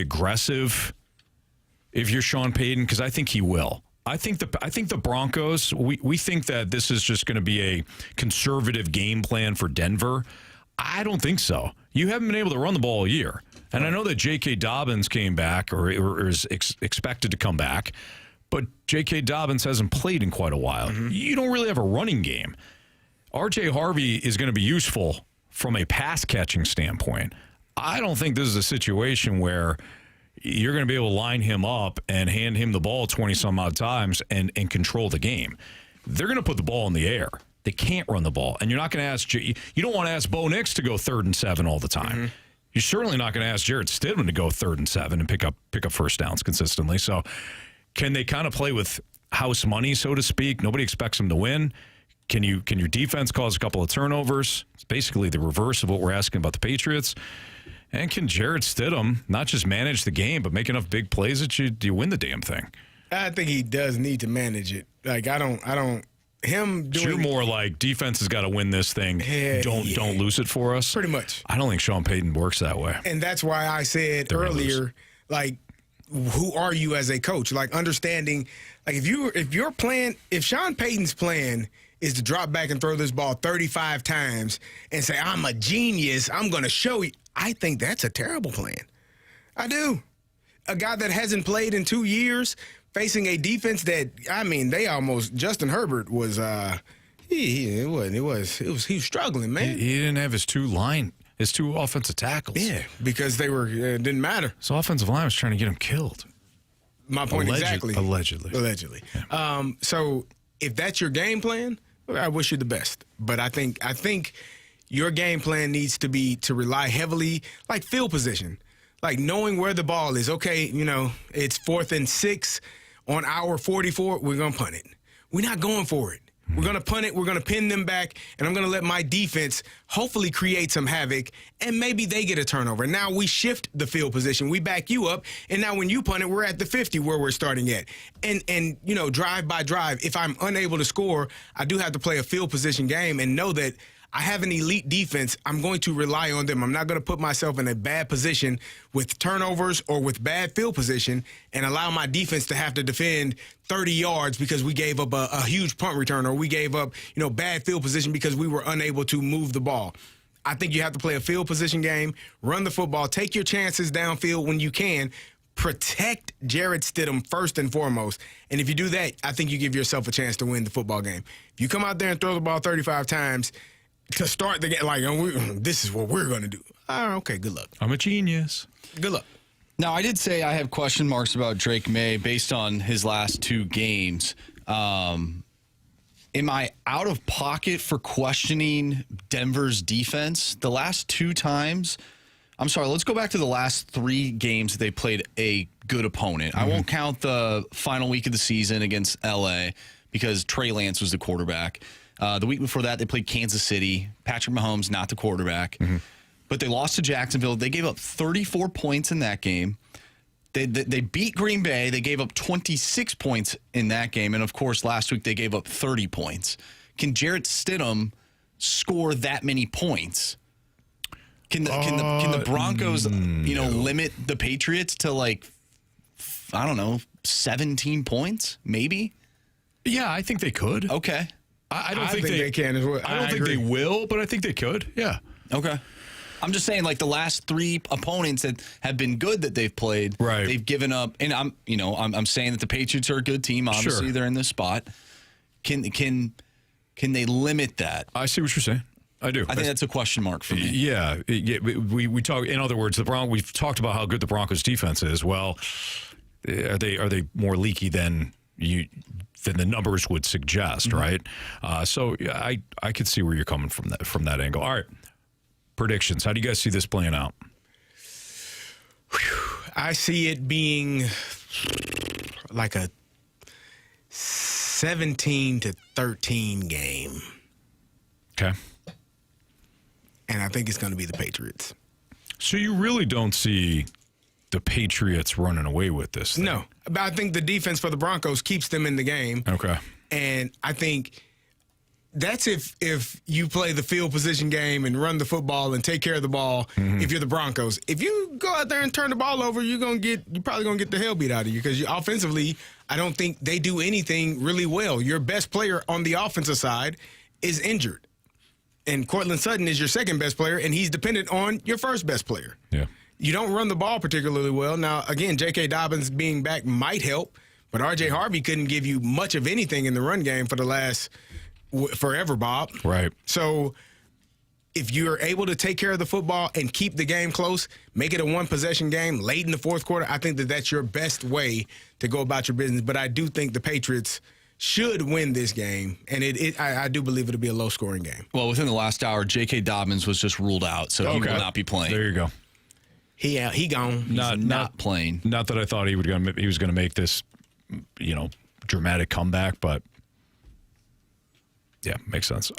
aggressive if you're Sean Payton? Because I think he will. I think the Broncos. We think that this is just going to be a conservative game plan for Denver. I don't think so. You haven't been able to run the ball all year. And I know that J.K. Dobbins came back or is expected to come back, but J.K. Dobbins hasn't played in quite a while. Mm-hmm. You don't really have a running game. R.J. Harvey is going to be useful from a pass-catching standpoint. I don't think this is a situation where you're going to be able to line him up and hand him the ball 20-some-odd times and control the game. They're going to put the ball in the air. They can't run the ball. And you're not going to ask – you don't want to ask Bo Nix to go 3rd and 7 all the time. Mm-hmm. You're certainly not going to ask Jarrett Stidham to go 3rd and 7 and pick up first downs consistently. So can they kind of play with house money, so to speak? Nobody expects them to win. Can your defense cause a couple of turnovers? It's basically the reverse of what we're asking about the Patriots. And can Jarrett Stidham not just manage the game, but make enough big plays that you win the damn thing? I think he does need to manage it. Like, I don't. Him doing. You're more like defense has got to win this thing. Don't lose it for us. Pretty much. I don't think Sean Payton works that way. And that's why I said earlier, like, who are you as a coach? Like, understanding, like, if Sean Payton's plan is to drop back and throw this ball 35 times and say, I'm a genius, I'm going to show you. I think that's a terrible plan. I do. A guy that hasn't played in 2 years, facing a defense that, Justin Herbert was, he was struggling, man. He didn't have his two offensive tackles. Yeah, because they were, didn't matter. So offensive line was trying to get him killed. My point exactly. Allegedly. Yeah. So if that's your game plan, I wish you the best. But I think your game plan needs to be to rely heavily, like field position. Like knowing where the ball is. Okay, it's 4th and 6 on our 44. We're going to punt it. We're not going for it. We're going to punt it. We're going to pin them back, and I'm going to let my defense hopefully create some havoc, and maybe they get a turnover. Now we shift the field position. We back you up, and now when you punt it, we're at the 50 where we're starting at. And drive by drive, if I'm unable to score, I do have to play a field position game and know that I have an elite defense. I'm going to rely on them. I'm not going to put myself in a bad position with turnovers or with bad field position and allow my defense to have to defend 30 yards because we gave up a huge punt return, or we gave up, bad field position because we were unable to move the ball. I think you have to play a field position game, run the football, take your chances downfield when you can, protect Jarrett Stidham first and foremost. And if you do that, I think you give yourself a chance to win the football game. If you come out there and throw the ball 35 times, to start the game, this is what we're going to do. Okay, good luck. I'm a genius. Good luck. Now, I did say I have question marks about Drake May based on his last 2 games. Am I out of pocket for questioning Denver's defense? The last 2 times, I'm sorry, let's go back to the last 3 games that they played a good opponent. I won't count the final week of the season against LA because Trey Lance was the quarterback. The week before that, they played Kansas City. Patrick Mahomes, not the quarterback. But they lost to Jacksonville. They gave up 34 points in that game. They beat Green Bay. They gave up 26 points in that game. And, of course, last week they gave up 30 points. Can Jarrett Stidham score that many points? Can the Broncos, limit the Patriots to, 17 points, maybe? Yeah, I think they could. Okay. I don't think they can as well. I don't think they will, but I think they could. Yeah. Okay. I'm just saying, the last 3 opponents that have been good that they've played, right, they've given up. And I'm saying that the Patriots are a good team. Obviously, they're in this spot. Can they limit that? I see what you're saying. I do. I think that's a question mark for me. Yeah. We talk. In other words, we've talked about how good the Broncos defense is. Well, are they more leaky than the numbers would suggest, right? So I could see where you're coming from that angle. All right, predictions. How do you guys see this playing out? I see it being like a 17-13 game. Okay. And I think it's going to be the Patriots. So you really don't see the Patriots running away with this thing? No. But I think the defense for the Broncos keeps them in the game. Okay. And I think that's if you play the field position game and run the football and take care of the ball, if you're the Broncos. If you go out there and turn the ball over, you're probably going to get the hell beat out of you because offensively, I don't think they do anything really well. Your best player on the offensive side is injured. And Cortland Sutton is your second best player, and he's dependent on your first best player. Yeah. You don't run the ball particularly well. Now, again, J.K. Dobbins being back might help, but R.J. Harvey couldn't give you much of anything in the run game for the last forever, Bob. Right. So if you're able to take care of the football and keep the game close, make it a one-possession game late in the fourth quarter, I think that's your best way to go about your business. But I do think the Patriots should win this game, and I do believe it'll be a low-scoring game. Well, within the last hour, J.K. Dobbins was just ruled out, so he will not be playing. There you go. He gone. He's not playing. Not that I thought he was going to make this, dramatic comeback, but yeah, makes sense.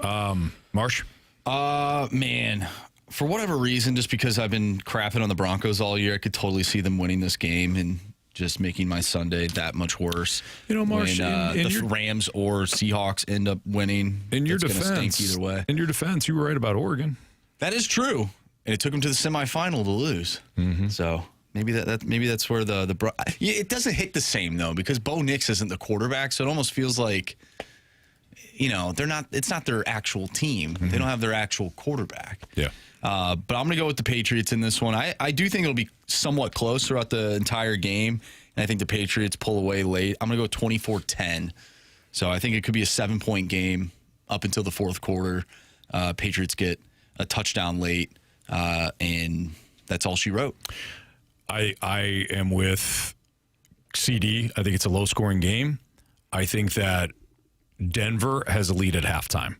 Marsh? Man, for whatever reason, just because I've been crapping on the Broncos all year, I could totally see them winning this game and just making my Sunday that much worse. Marsh, when the Rams or Seahawks end up winning, in your it's defense, stink either way. In your defense, you were right about Oregon. That is true, and it took them to the semifinal to lose. So maybe that's where it doesn't hit the same though because Bo Nix isn't the quarterback, so it almost feels like they're not. It's not their actual team. They don't have their actual quarterback. Yeah. But I'm going to go with the Patriots in this one. I do think it'll be somewhat close throughout the entire game, and I think the Patriots pull away late. I'm going to go 24-10. So I think it could be a 7-point game up until the fourth quarter. Patriots get a touchdown late, and that's all she wrote. I am with CD. I think it's a low-scoring game. I think that Denver has a lead at halftime.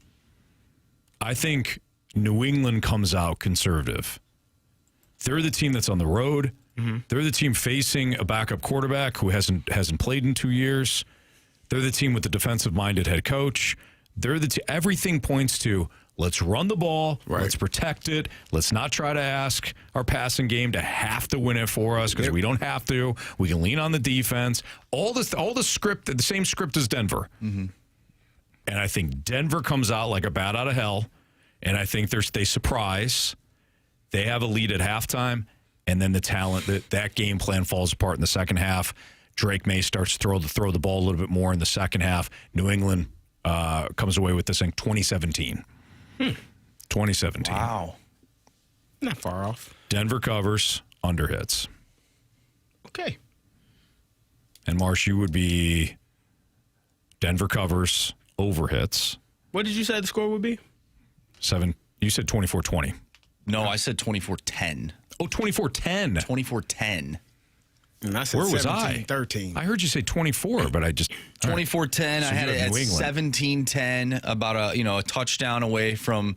I think New England comes out conservative. They're the team that's on the road. They're the team facing a backup quarterback who hasn't played in 2 years. They're the team with the defensive-minded head coach. They're the everything points to let's run the ball, let's protect it, let's not try to ask our passing game to have to win it for us because we don't have to. We can lean on the defense. All the script, the same script as Denver. And I think Denver comes out like a bat out of hell, and I think they surprise. They have a lead at halftime. And then the talent, that game plan falls apart in the second half. Drake May starts to throw the ball a little bit more in the second half. New England comes away with this thing 2017. 2017. Wow. Not far off. Denver covers, under hits. Okay. And Marsh, you would be Denver covers, over hits. What did you say the score would be? 7. You said 24-20. No, I said 24-10. Oh, 24-10. 24-10. And I said where was I? 13. I heard you say 24, but I just 24-10. Right. I had it at 17-10, about a touchdown away from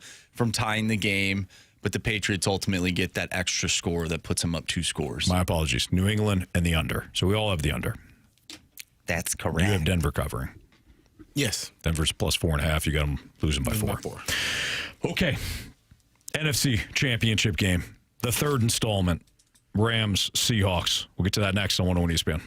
tying the game. But the Patriots ultimately get that extra score that puts them up 2 scores. My apologies. New England and the under. So we all have the under. That's correct. You have Denver covering. Yes. Denver's plus 4.5. You got them losing by 4. Okay. NFC Championship game. The third installment. Rams, Seahawks. We'll get to that next on 101 ESPN.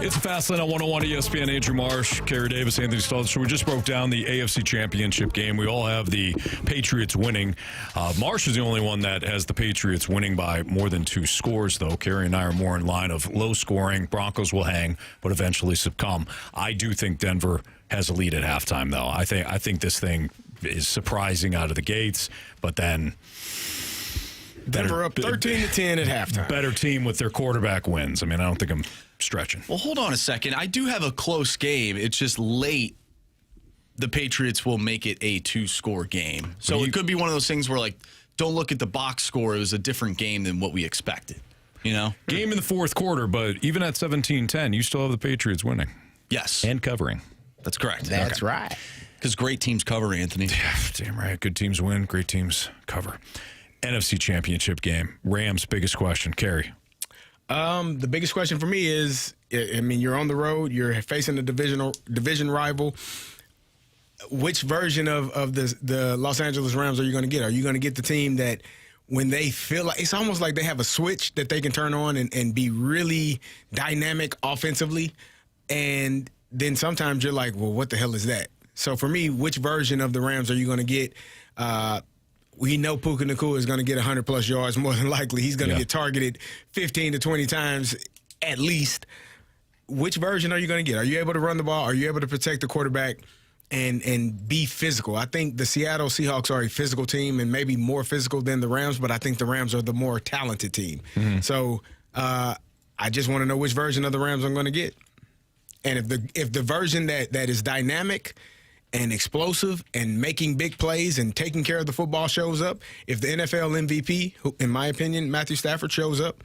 It's Fastlane on 101 ESPN. Andrew Marsh, Carey Davis, Anthony Stalter. So we just broke down the AFC Championship game. We all have the Patriots winning. Marsh is the only one that has the Patriots winning by more than 2 scores, though. Carey and I are more in line of low scoring. Broncos will hang, but eventually succumb. I do think Denver has a lead at halftime, though. I think this thing is surprising out of the gates, but then Denver up 13-10 at halftime. Better team with their quarterback wins. I mean, I don't think I'm stretching. Well, hold on a second. I do have a close game. It's just late. The Patriots will make it a 2-score game. So it could be one of those things where, like, don't look at the box score. It was a different game than what we expected. You know? Game in the fourth quarter, but even at 17-10, you still have the Patriots winning. Yes. And covering. That's correct. That's right. Because great teams cover, Anthony. Yeah, damn right. Good teams win. Great teams cover. NFC Championship game. Rams, biggest question. Carey. The biggest question for me is, I mean, you're on the road. You're facing a division rival. Which version of the Los Angeles Rams are you going to get? Are you going to get the team that when they feel like, it's almost like they have a switch that they can turn on and be really dynamic offensively, and then sometimes you're like, well, what the hell is that? So for me, which version of the Rams are you going to get? We know Puka Nacua is going to get 100-plus yards more than likely. He's going to get targeted 15 to 20 times at least. Which version are you going to get? Are you able to run the ball? Are you able to protect the quarterback and be physical? I think the Seattle Seahawks are a physical team and maybe more physical than the Rams, but I think the Rams are the more talented team. Mm-hmm. So I just want to know which version of the Rams I'm going to get. And if the version that is dynamic and explosive and making big plays and taking care of the football shows up, if the NFL MVP, who, in my opinion, Matthew Stafford, shows up,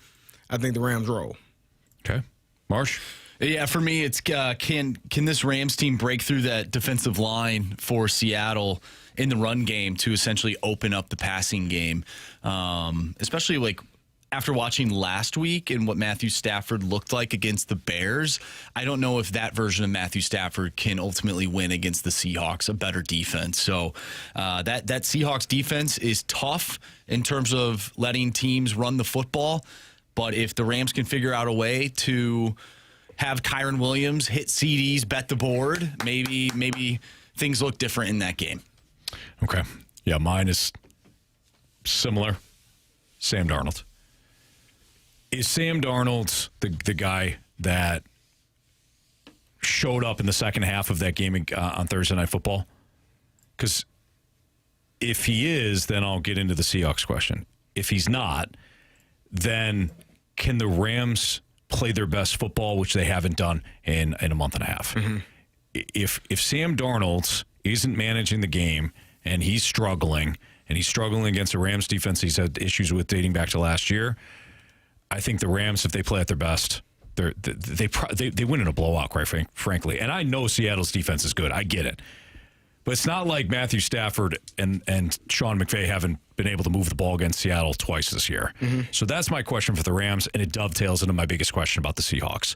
I think the Rams roll. Okay. Marsh? Yeah, for me, it's can this Rams team break through that defensive line for Seattle in the run game to essentially open up the passing game, especially like after watching last week and what Matthew Stafford looked like against the Bears. I don't know if that version of Matthew Stafford can ultimately win against the Seahawks, a better defense. So that Seahawks defense is tough in terms of letting teams run the football. But if the Rams can figure out a way to have Kyren Williams hit CDs, bet the board, maybe things look different in that game. Okay. Yeah, mine is similar. Sam Darnold. Is Sam Darnold the guy that showed up in the second half of that game on Thursday Night Football? Because if he is, then I'll get into the Seahawks question. If he's not, then can the Rams play their best football, which they haven't done in a month and a half? Mm-hmm. If Sam Darnold isn't managing the game and he's struggling against the Rams defense he's had issues with dating back to last year, I think the Rams, if they play at their best, they win in a blowout, quite frankly. And I know Seattle's defense is good. I get it. But it's not like Matthew Stafford and Sean McVay haven't been able to move the ball against Seattle twice this year. Mm-hmm. So that's my question for the Rams, and it dovetails into my biggest question about the Seahawks.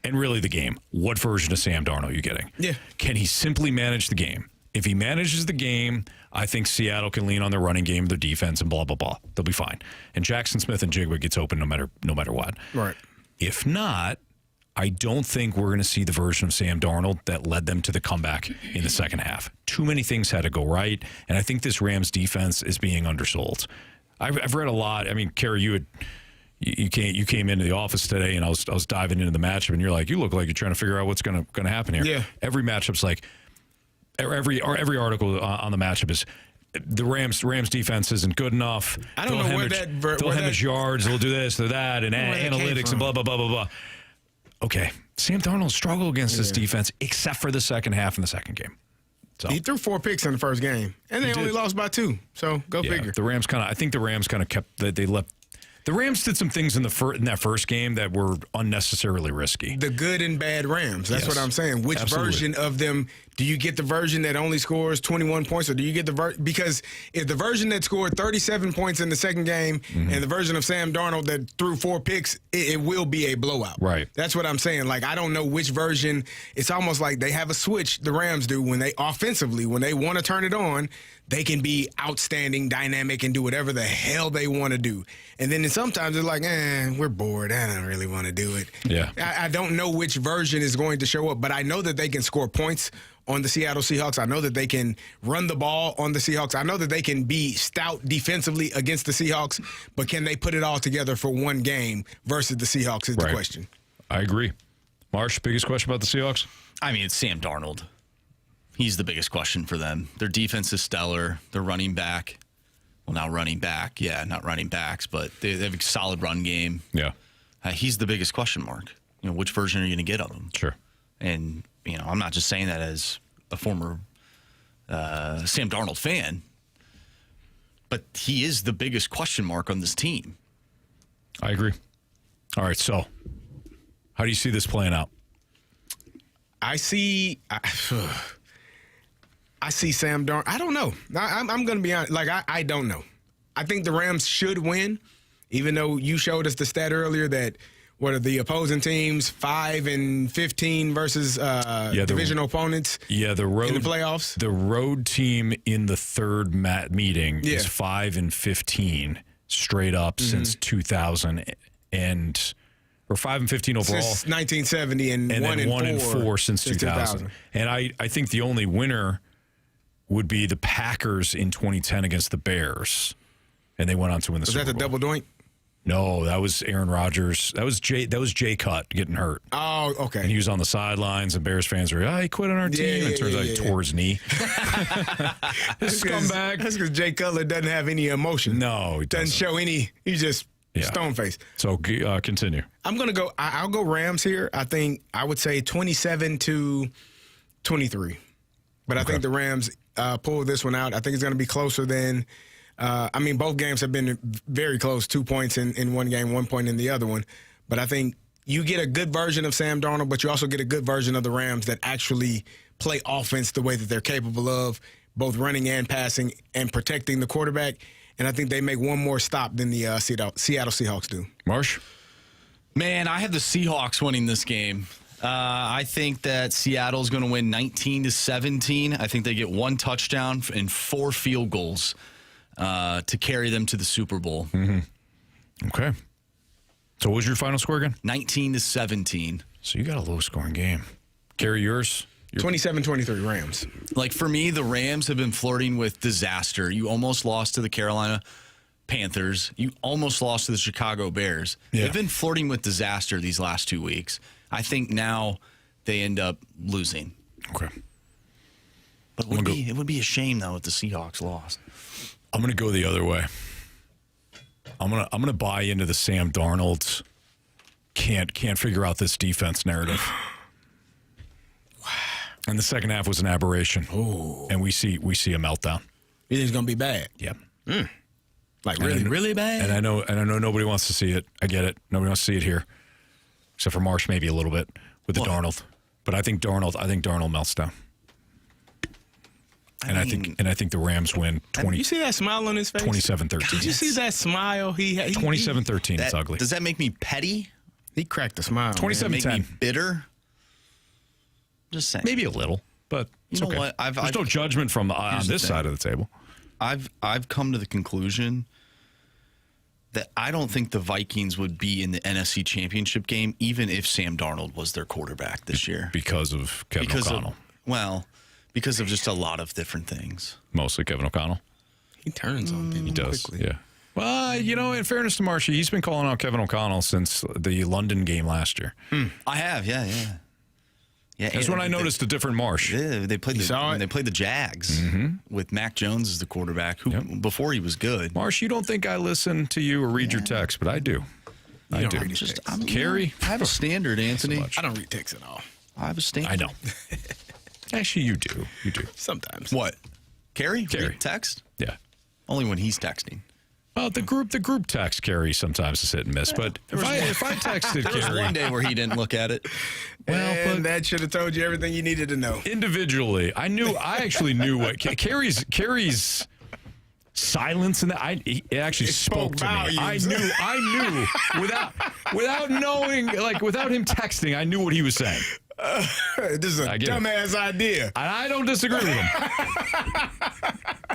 And really the game. What version of Sam Darnold are you getting? Yeah. Can he simply manage the game? If he manages the game, I think Seattle can lean on their running game, their defense, and blah, blah, blah. They'll be fine. And Jackson Smith and Jigba gets open no matter what. Right. If not, I don't think we're going to see the version of Sam Darnold that led them to the comeback in the second half. Too many things had to go right, and I think this Rams defense is being undersold. I've read a lot. I mean, Carey, you came into the office today, and I was diving into the matchup, and you're like, you look like you're trying to figure out what's going to happen here. Yeah. Every matchup's like, every article on the matchup is the Rams defense isn't good enough. I don't know they'll hemorrhage yards. They'll do this, they'll that, and analytics and blah blah blah blah blah. Okay, Sam Darnold struggled against this defense except for the second half in the second game. So he threw 4 picks in the first game, and they only lost by 2. So go figure. I think the Rams kind of kept that they left. The Rams did some things in that first game that were unnecessarily risky. The good and bad Rams. That's what I'm saying. Which version of them do you get? The version that only scores 21 points, or do you get because if the version that scored 37 points in the second game and the version of Sam Darnold that threw 4 picks, it will be a blowout. Right. That's what I'm saying. Like, I don't know which version. It's almost like they have a switch, the Rams do, when they offensively, when they want to turn it on, they can be outstanding, dynamic, and do whatever the hell they want to do. And then sometimes they're like, we're bored. I don't really want to do it. Yeah. I don't know which version is going to show up, but I know that they can score points on the Seattle Seahawks. I know that they can run the ball on the Seahawks. I know that they can be stout defensively against the Seahawks, but can they put it all together for one game versus the Seahawks is the question. I agree. Marsh, biggest question about the Seahawks? I mean, it's Sam Darnold. He's the biggest question for them. Their defense is stellar. Their running back, well, now running back. Yeah, not running backs, but they have a solid run game. Yeah. He's the biggest question mark. Which version are you going to get of him? Sure. And, I'm not just saying that as a former Sam Darnold fan, but he is the biggest question mark on this team. I agree. All right, so how do you see this playing out? I see Sam Darnold. I don't know. I'm going to be honest. I don't know. I think the Rams should win, even though you showed us the stat earlier that what are the opposing teams 5-15 versus divisional opponents. Yeah, the road in the playoffs. The road team in the third meeting is 5-15 straight up since 2000 or 5-15 overall since 1970 and 1-4 since 2000. And I think the only winner would be the Packers in 2010 against the Bears, and they went on to win the Super Bowl. Was that the double doink? No, that was Aaron Rodgers. That was Jay Cutt getting hurt. Oh, okay. And he was on the sidelines, and Bears fans were, he quit on our team. And it turns out he tore his knee. Scumbag. That's because Jay Cutler doesn't have any emotion. No, he doesn't show any. He's just stone face. So continue. I'm gonna go. I'll go Rams here. I would say 27-23, but I think the Rams pull this one out. I think it's gonna be closer than. Both games have been very close. 2 points in one game, 1 point in the other one. But I think you get a good version of Sam Darnold, but you also get a good version of the Rams that actually play offense the way that they're capable of, both running and passing and protecting the quarterback. And I think they make one more stop than the Seattle Seahawks do. Marsh? Man, I have the Seahawks winning this game. I think that Seattle's going to win 19-17. I think they get one touchdown and 4 field goals to carry them to the Super Bowl. Mm-hmm. Okay. So what was your final score again? 19-17. So you got a low-scoring game. Carey, yours? 27-23 Rams. For me, the Rams have been flirting with disaster. You almost lost to the Carolina Panthers. You almost lost to the Chicago Bears. Yeah. They've been flirting with disaster these last 2 weeks. I think now they end up losing. Okay. But it would be a shame, though, if the Seahawks lost. I'm going to go the other way. I'm going to buy into the Sam Darnold can't figure out this defense narrative. And the second half was an aberration. Oh. And we see a meltdown. You think it's going to be bad? Yep. Like really bad? And I know nobody wants to see it. I get it. Nobody wants to see it here. Except for Marsh maybe a little bit with the Darnold. But I think Darnold melts down. I think the Rams win 20. You see that smile on his face? 27-13. Did you see that smile? He 27-13. It's ugly. Does that make me petty? He cracked a smile. 27-10. Make me bitter? Just saying. Maybe a little, but it's okay. What? There's no judgment from on this side of the table. I've come to the conclusion that I don't think the Vikings would be in the NFC Championship game even if Sam Darnold was their quarterback this year. Because of Kevin O'Connell. Because of just a lot of different things. Mostly Kevin O'Connell. He turns on people. He does, quickly. yeah. Well, in fairness to Marshy, he's been calling out Kevin O'Connell since the London game last year. I have, yeah. Yeah, that's when I noticed a different Marsh. Yeah, they played the Jags with Mac Jones as the quarterback, who before he was good. Marsh, you don't think I listen to you or read your text, but I do. I do. Carey, I have a standard, Anthony. I don't read texts at all. I have a standard. I know. Actually, you do. You do. Sometimes. What? Carey? Carey. Text? Yeah. Only when he's texting. Well, the group text Carey sometimes is hit and miss, but if I texted Carey, there was one day where he didn't look at it. But that should have told you everything you needed to know. Individually, I actually knew what Carey's silence in that. It actually spoke to me. I knew without knowing, without him texting, I knew what he was saying. This is a dumbass idea. And I don't disagree with him.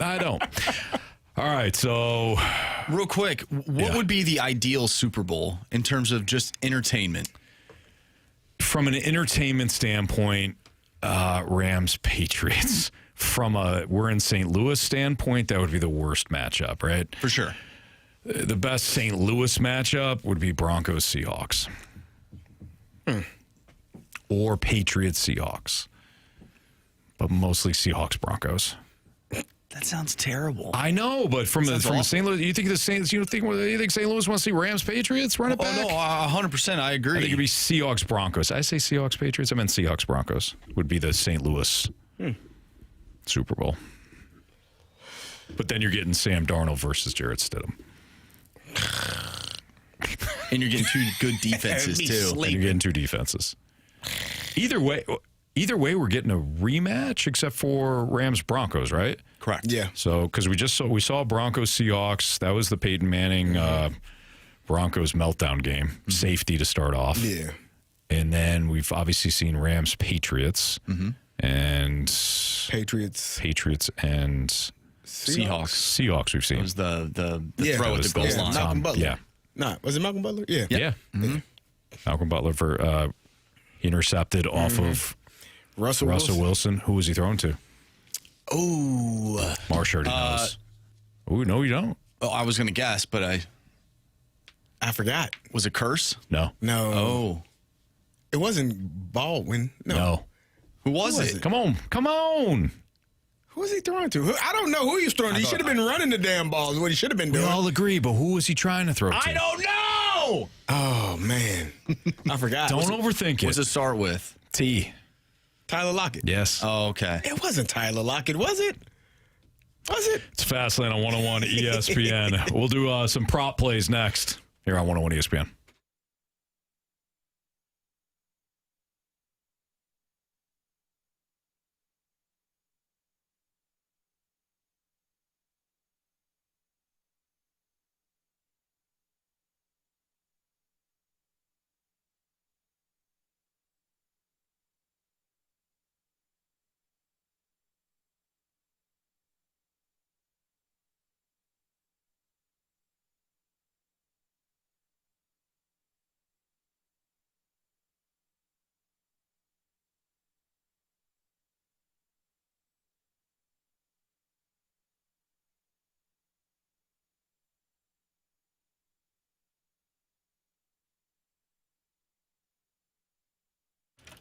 I don't. All right, so real quick, what would be the ideal Super Bowl in terms of just entertainment? From an entertainment standpoint, Rams Patriots. From a we're in St. Louis standpoint, that would be the worst matchup, right? For sure. The best St. Louis matchup would be Broncos Seahawks. Or Patriots Seahawks. But mostly Seahawks Broncos. That sounds terrible. I know, but from St. Louis, you think St. Louis wants to see Rams Patriots run it back? Oh, no, 100%. I agree. I think it'd be Seahawks Broncos. I say Seahawks Patriots. I meant Seahawks Broncos would be the St. Louis Super Bowl. But then you're getting Sam Darnold versus Jarrett Stidham. And you're getting two good defenses too. And you're getting two defenses. Either way, we're getting a rematch, except for Rams Broncos, right? Correct. Yeah. So because we saw Broncos Seahawks. That was the Peyton Manning Broncos meltdown game. Safety to start off. Yeah. And then we've obviously seen Rams Patriots and Patriots and Seahawks. We've seen. It was the throw at the goal line. Malcolm Butler. Yeah. Nah, was it Malcolm Butler? Yeah. Yeah. Malcolm Butler for intercepted off of Russell Wilson. Who was he throwing to? Oh, Marsh already knows. Oh, no, you don't. Oh, I was going to guess, but I forgot. Was it Curse? No. Oh. It wasn't Baldwin. No. Who was it? Come on. Who was he throwing to? I don't know who he was throwing to. He should have been running the damn balls. What he should have been doing. We all agree, but who was he trying to throw to? I don't know. Oh, man. I forgot. Don't overthink it. What's it start with? T. Tyler Lockett. Yes. Oh, okay. It wasn't Tyler Lockett, was it? Was it? It's Fastlane on 101 ESPN. We'll do some prop plays next here on 101 ESPN.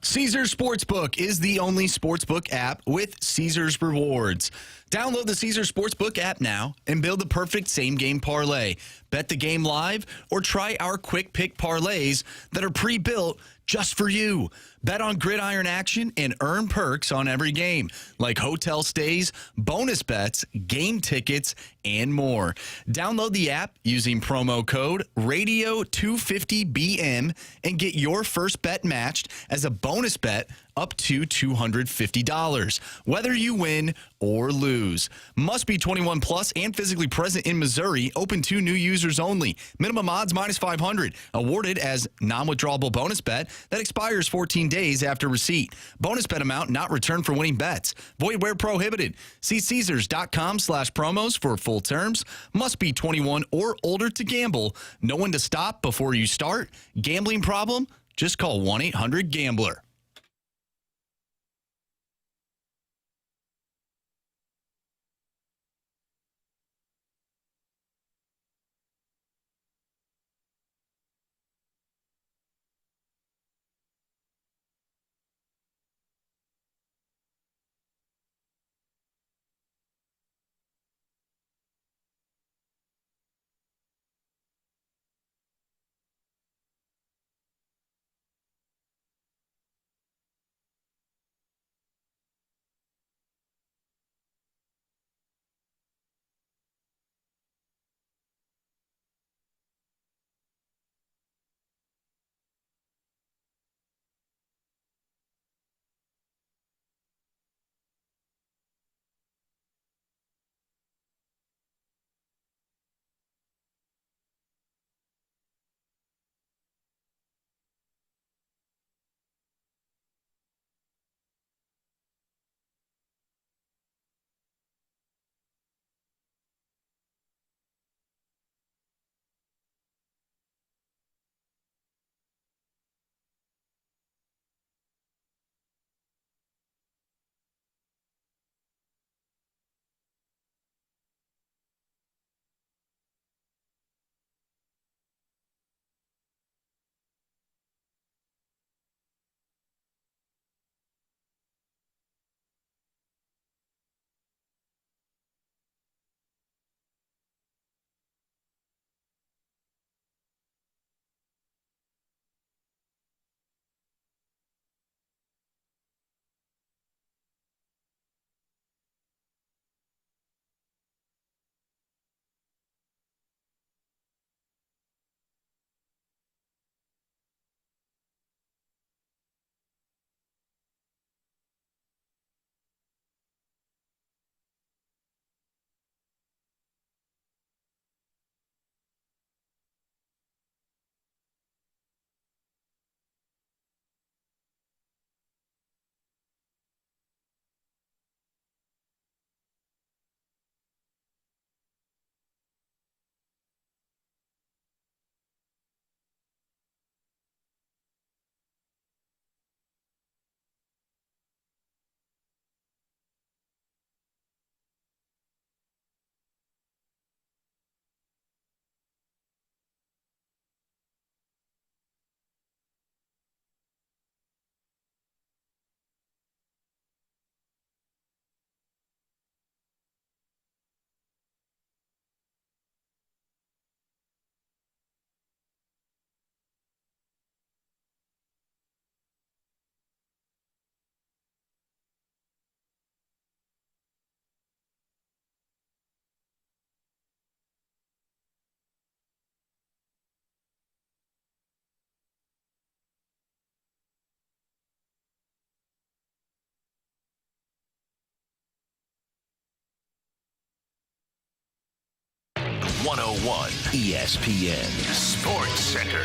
Caesars Sportsbook is the only sportsbook app with Caesars rewards. Download the Caesars Sportsbook app now and build the perfect same-game parlay. Bet the game live or try our quick pick parlays that are pre-built just for you. Bet on gridiron action and earn perks on every game, like hotel stays, bonus bets, game tickets, and more. Download the app using promo code RADIO250BM and get your first bet matched as a bonus bet up to $250, whether you win or lose. Must be 21 plus and physically present in Missouri. Open to new users only. Minimum odds minus 500. Awarded as non-withdrawable bonus bet that expires 14 days after receipt. Bonus bet amount not returned for winning bets. Void where prohibited. See Caesars.com/promos for full terms. Must be 21 or older to gamble. Know when to stop before you start. Gambling problem? Just call 1-800-GAMBLER. 101 ESPN Sports Center.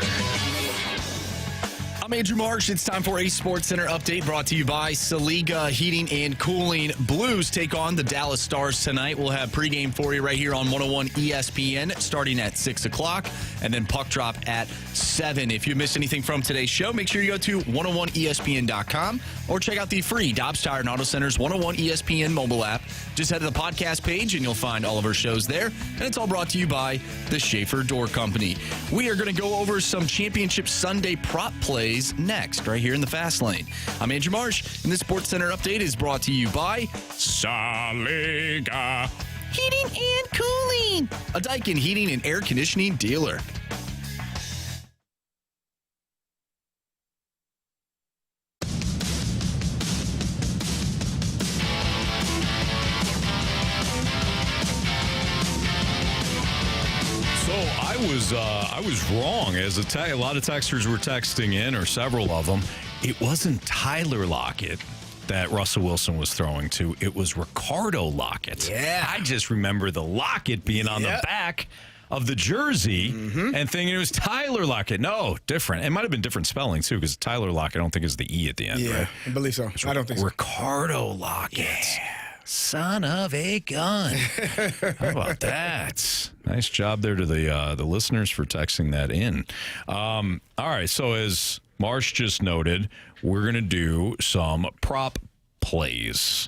I'm Andrew Marsh. It's time for a Sports Center update brought to you by Saliga Heating and Cooling. Blues take on the Dallas Stars tonight. We'll have pregame for you right here on 101 ESPN starting at 6 o'clock and then puck drop at 7. If you missed anything from today's show, make sure you go to 101ESPN.com or check out the free Dobbs Tire and Auto Center's 101 ESPN mobile app. Just head to the podcast page and you'll find all of our shows there. And it's all brought to you by the Schaefer Door Company. We are going to go over some Championship Sunday prop plays next, right here in the Fast Lane. I'm Andrew Marsh, and this Sports Center update is brought to you by Saliga Heating and Cooling, a Daikin heating and air conditioning dealer. I was wrong. As a lot of texters were texting in, or several of them, it wasn't Tyler Lockett that Russell Wilson was throwing to. It was Ricardo Lockett. Yeah. I just remember the Lockett being on the back of the jersey and thinking it was Tyler Lockett. No, different. It might have been different spelling, too, because Tyler Lockett, I don't think is the E at the end, right? I believe so. I don't think so. Ricardo Lockett. Yeah. Son of a gun. How about that? Nice job there to the listeners for texting that in. All right, so as Marsh just noted, we're going to do some prop plays.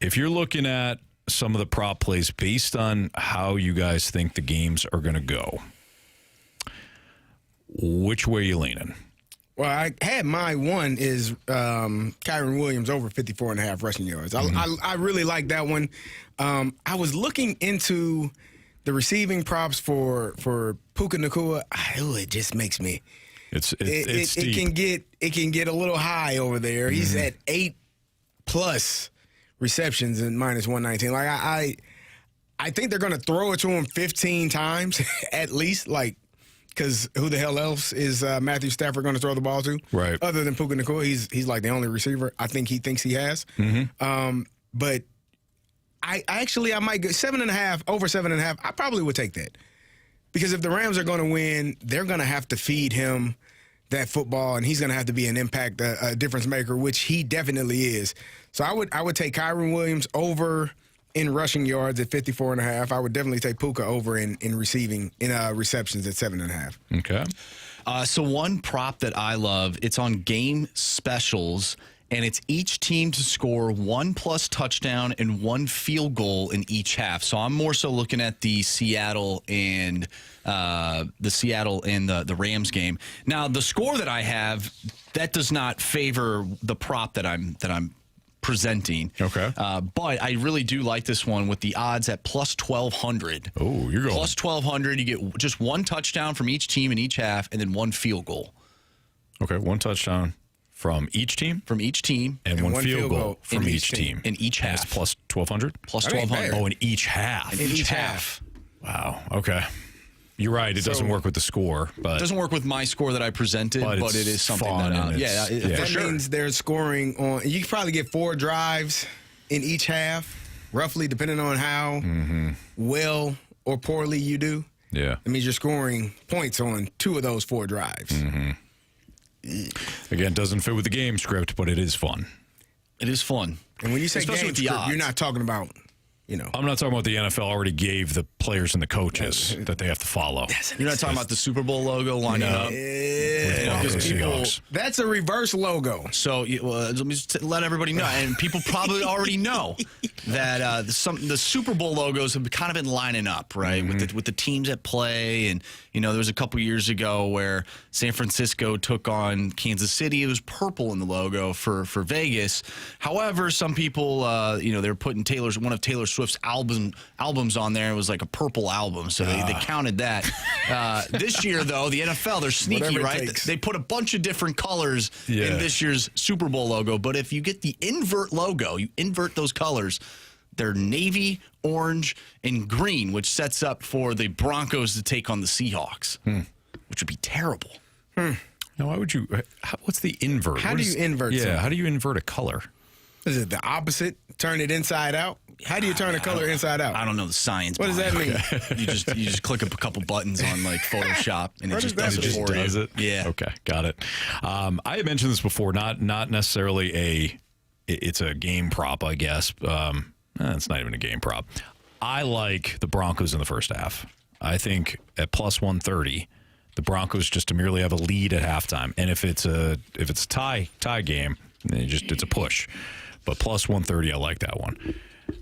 If you're looking at some of the prop plays based on how you guys think the games are going to go, which way are you leaning? Well, I had my one is Kyron Williams over 54.5 rushing yards. I really like that one. I was looking into the receiving props for Puka Nacua. It just makes me. It's it can get a little high over there. He's at 8+ receptions and minus 119. Like I think they're going to throw it to him 15 times at least. Like. Because who the hell else is Matthew Stafford going to throw the ball to? Right. Other than Puka Nacua, he's like the only receiver I think he thinks he has. But I might go 7.5, over 7.5. I probably would take that. Because if the Rams are going to win, they're going to have to feed him that football, and he's going to have to be an impact, a difference maker, which he definitely is. So I would take Kyron Williams over in rushing yards at 54.5. I would definitely take Puka over in receiving receptions at 7.5. Okay. So one prop that I love, it's on game specials, and it's each team to score 1+ touchdown and 1 field goal in each half. So I'm more so looking at the Seattle and the Rams game. Now the score that I have, that does not favor the prop that I'm presenting. Okay. But I really do like this one with the odds at plus 1,200. Oh, you're going. Plus 1,200. You get just 1 touchdown from each team in each half and then 1 field goal. Okay, 1 touchdown from each team? From each team. And 1 field goal from each team. In each half. That's plus 1,200? Plus 1,200. Oh, in each half. In each half. Wow. Okay. You're right. It doesn't work with the score, but it doesn't work with my score that I presented, but it is something fun that that means they're scoring on. You can probably get 4 drives in each half, roughly, depending on how well or poorly you do. Yeah, it means you're scoring points on 2 of those 4 drives. Again, doesn't fit with the game script, but it is fun. It is fun, and when you say especially game with the script, odds. you're not talking about. I'm not talking about the NFL already gave the players and the coaches that they have to follow. You're not talking about the Super Bowl logo lining up. That's a reverse logo. So let me just let everybody know, and people probably already know that the Super Bowl logos have kind of been lining up, right, with the teams at play. And there was a couple years ago where San Francisco took on Kansas City. It was purple in the logo for Vegas. However, some people, they were putting one of Taylor Swift's albums on there. It was like a purple album, so they counted that. This year, though, the NFL, they're sneaky, right? They put a bunch of different colors in this year's Super Bowl logo, but if you get the invert logo, you invert those colors, they're navy, orange, and green, which sets up for the Broncos to take on the Seahawks, which would be terrible. Now, why would you? What's the invert? How do you invert? Yeah, how do you invert a color? Is it the opposite? Turn it inside out? How do you turn a color inside out? I don't know the science. What does that mean? You just click a couple buttons on like Photoshop and it just does it for you. Does it? Yeah. Okay, got it. I had mentioned this before. Not necessarily it's a game prop, I guess. It's not even a game prop. I like the Broncos in the first half. I think at plus 130, the Broncos just to merely have a lead at halftime, and if it's a tie game, then it's a push. But plus 130, I like that one.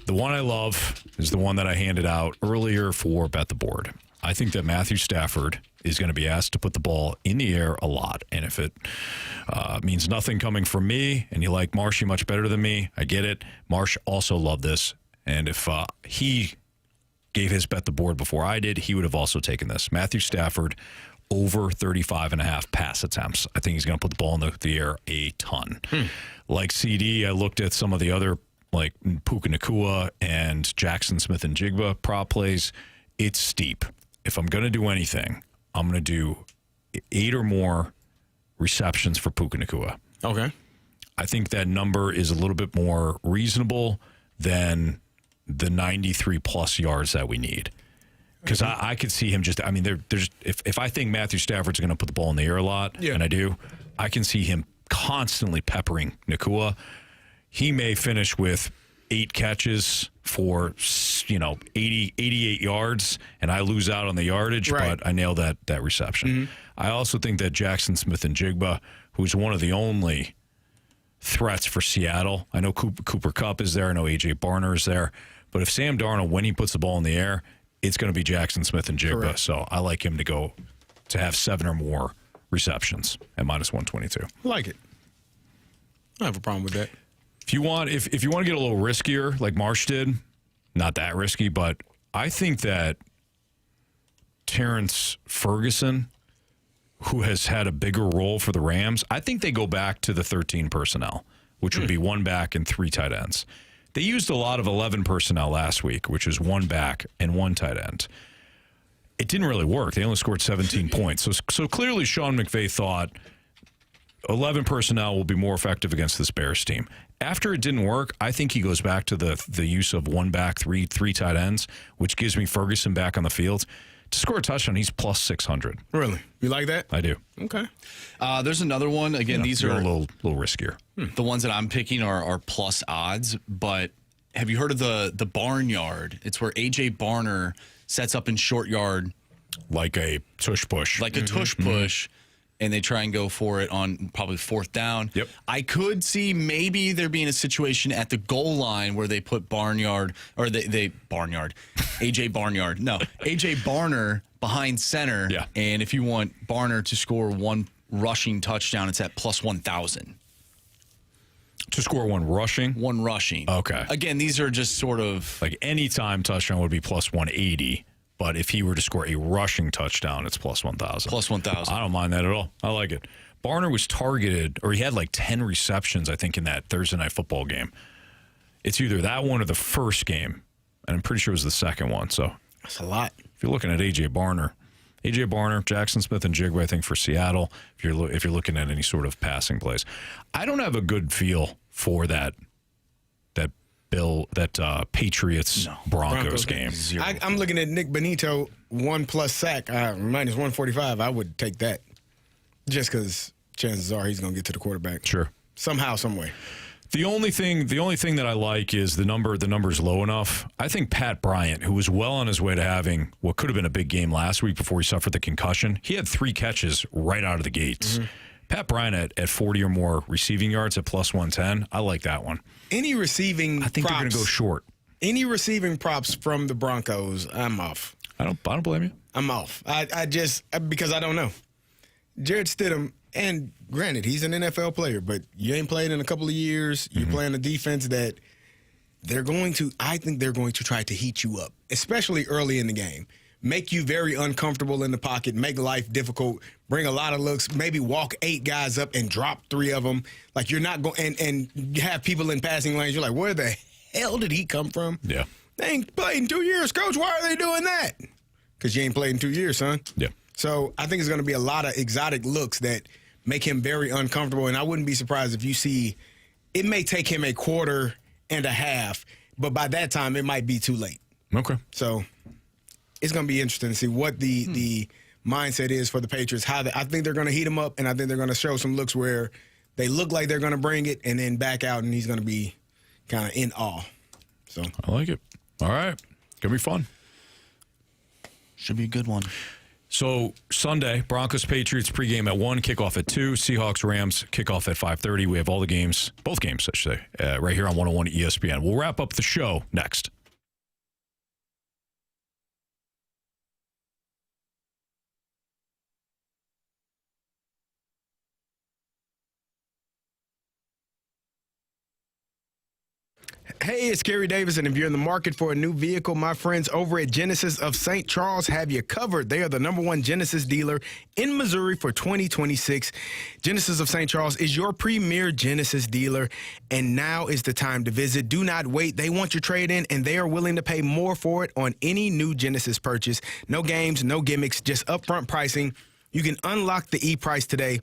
The one I love is the one that I handed out earlier for Bet the Board. I think that Matthew Stafford is going to be asked to put the ball in the air a lot. And if it means nothing coming from me, and you like Marshy much better than me, I get it. Marsh also loved this. And if he gave his Bet the Board before I did, he would have also taken this. Matthew Stafford over 35.5 pass attempts. I think he's going to put the ball in the air a ton. Like CD, I looked at some of the other, like Puka Nacua and Jackson Smith and Jigba prop plays. It's steep. If I'm going to do anything, I'm going to do 8 or more receptions for Puka Nacua. Okay. I think that number is a little bit more reasonable than the 93-plus yards that we need. Because I could see him there's if I think Matthew Stafford's going to put the ball in the air a lot, and I do, I can see him constantly peppering Nacua. He may finish with 8 catches for 88 yards, and I lose out on the yardage, but I nail that reception. Mm-hmm. I also think that Jackson Smith and Jigba, who's one of the only threats for Seattle, I know Cooper Kupp is there, I know A.J. Barner is there, but if Sam Darnold, when he puts the ball in the air, it's going to be Jackson Smith and Jigba. Correct. So I like him to have 7 or more receptions at minus 122. I like it. I don't have a problem with that. If you want to get a little riskier, like Marsh did, not that risky, but I think that Terrence Ferguson, who has had a bigger role for the Rams, I think they go back to the 13 personnel, which would be 1 back and 3 tight ends. They used a lot of 11 personnel last week, which is 1 back and 1 tight end. It didn't really work. They only scored 17 points. So clearly Sean McVay thought 11 personnel will be more effective against this Bears team. After it didn't work, I think he goes back to the use of 1 back, 3 tight ends, which gives me Ferguson back on the field. To score a touchdown, he's plus 600. Really? You like that? I do. Okay. There's another one. Again, these are a little riskier. The ones that I'm picking are plus odds, but have you heard of the barnyard? It's where A.J. Barner sets up in short yard. Like a tush push. Like a tush push, and they try and go for it on probably 4th down. Yep. I could see maybe there being a situation at the goal line where they put Barnyard, or they Barnyard, A.J. Barnyard. No, A.J. Barner behind center. Yeah. And if you want Barner to score 1 rushing touchdown, it's at plus 1,000. To score 1 rushing? 1 rushing. Okay. Again, these are just sort of... Like any time touchdown would be plus 180. But if he were to score a rushing touchdown, it's plus 1,000. Plus 1,000. I don't mind that at all. I like it. Barner was targeted, or he had like 10 receptions, I think, in that Thursday Night Football game. It's either that one or the first game, and I'm pretty sure it was the second one. So that's a lot. If you're looking at A.J. Barner, Jackson Smith and Jigba, I think, for Seattle, if you're looking at any sort of passing plays. I don't have a good feel for that Patriots Broncos game. I'm looking at Nick Benito 1+ sack minus 145. I would take that just because chances are he's going to get to the quarterback. Sure, somehow, some way. The only thing that I like is the number's low enough. I think Pat Bryant, who was well on his way to having what could have been a big game last week before he suffered the concussion, he had 3 catches right out of the gates. Mm-hmm. Pat Bryant at 40 or more receiving yards at plus 110. I like that one. Any receiving I think props, they're going to go short. Any receiving props from the Broncos, I'm off. I don't blame you. I'm off. I just, because I don't know. Jared Stidham, and granted, he's an NFL player, but you ain't played in a couple of years. You're playing a defense that I think they're going to try to heat you up, especially early in the game. Make you very uncomfortable in the pocket, make life difficult, bring a lot of looks, maybe walk 8 guys up and drop 3 of them. Like you're not going, and you have people in passing lanes. You're like, where the hell did he come from? Yeah. They ain't played in 2 years, Coach. Why are they doing that? Because you ain't played in 2 years, son. Yeah. So I think it's going to be a lot of exotic looks that make him very uncomfortable. And I wouldn't be surprised if you see it may take him a quarter and a half but by that time it might be too late. Okay. So it's going to be interesting to see what the mindset is for the Patriots. I think they're going to heat him up, and I think they're going to show some looks where they look like they're going to bring it and then back out, and he's going to be kind of in awe. So I like it. All right. Gonna be fun. Should be a good one. So Sunday, Broncos Patriots pregame at 1, kickoff at 2. Seahawks Rams kickoff at 5:30. We have all the games, both games, I should say, right here on 101 ESPN. We'll wrap up the show next. Hey, it's Carey Davis, and if you're in the market for a new vehicle, my friends over at Genesis of St. Charles have you covered. They are the #1 Genesis dealer in Missouri for 2026. Genesis of St. Charles is your premier Genesis dealer, and now is the time to visit. Do not wait. They want your trade-in, and they are willing to pay more for it on any new Genesis purchase. No games, no gimmicks, just upfront pricing. You can unlock the e-price today.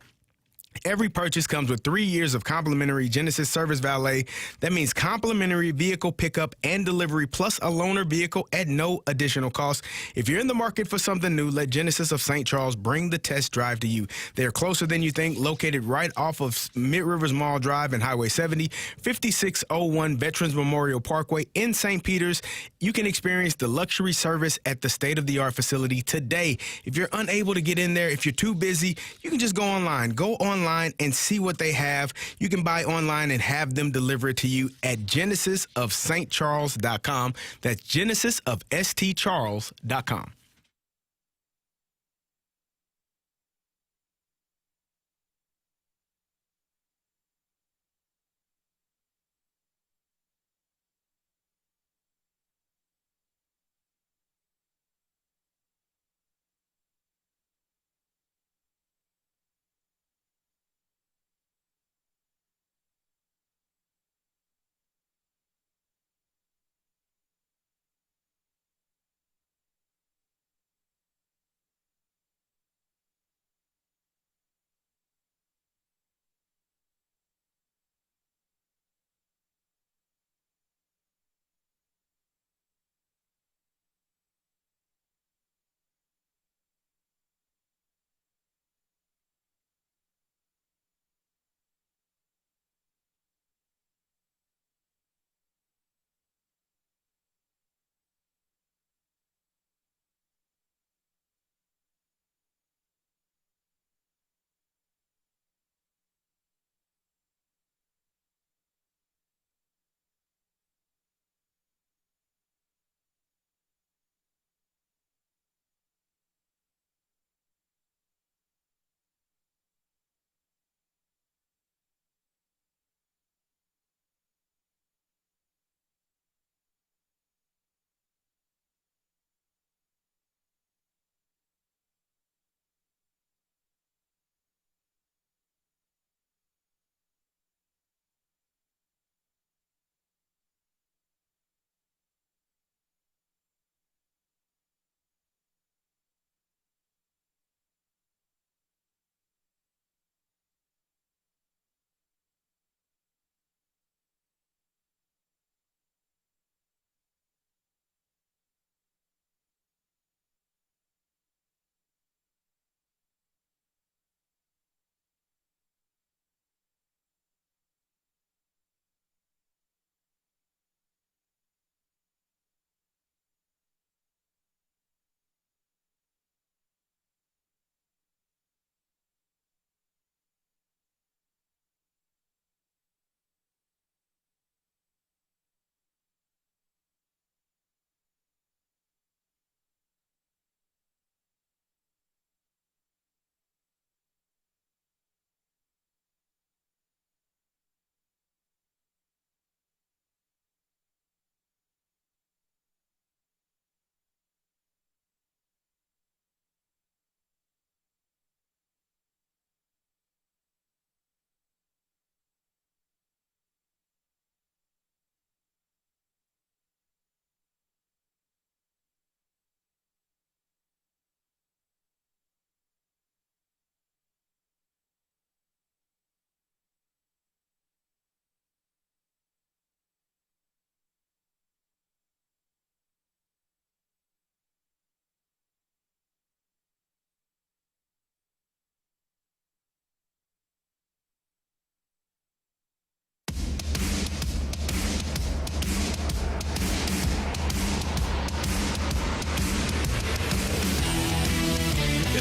Every purchase comes with 3 years of complimentary Genesis Service Valet. That means complimentary vehicle pickup and delivery plus a loaner vehicle at no additional cost. If you're in the market for something new, let Genesis of St. Charles bring the test drive to you. They're closer than you think, located right off of Mid-Rivers Mall Drive and Highway 70, 5601 Veterans Memorial Parkway in St. Peters. You can experience the luxury service at the state-of-the-art facility today. If you're unable to get in there, if you're too busy, you can just go online. Go online and see what they have. You can buy online and have them deliver it to you at genesisofstcharles.com. That's genesisofstcharles.com.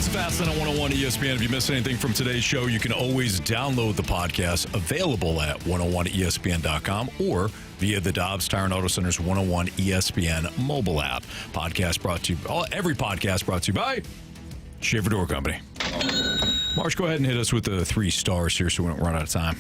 It's Fast on 101 ESPN. If you missed anything from today's show, you can always download the podcast available at 101ESPN.com or via the Dobbs Tire and Auto Center's 101 ESPN mobile app. Every podcast brought to you by Shaver Door Company. Marsh, go ahead and hit us with the 3 stars here so we don't run out of time.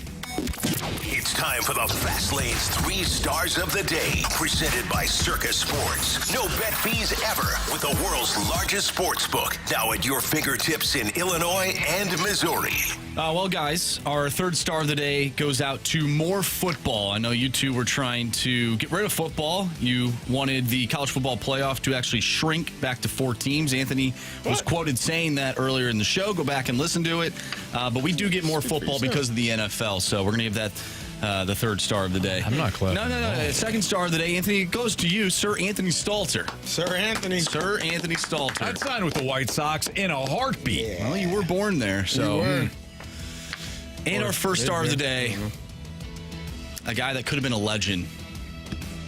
It's time for the Fast Lane's 3 stars of the day, presented by Circus Sports. No bet fees ever with the world's largest sports book, now at your fingertips in Illinois and Missouri. Well, guys, our 3rd star of the day goes out to more football. I know you two were trying to get rid of football. You wanted the college football playoff to actually shrink back to 4 teams. Anthony was quoted saying that earlier in the show. Go back and listen to it. But we do get more football because of the NFL, so we're going to give that the 3rd star of the day. I'm not clever. No. 2nd star of the day, Anthony, goes to you, Sir Anthony Stalter. Sir Anthony Stalter. I'd sign with the White Sox in a heartbeat. Yeah. Well, you were born there, so. And our 1st star of the day, a guy that could have been a legend,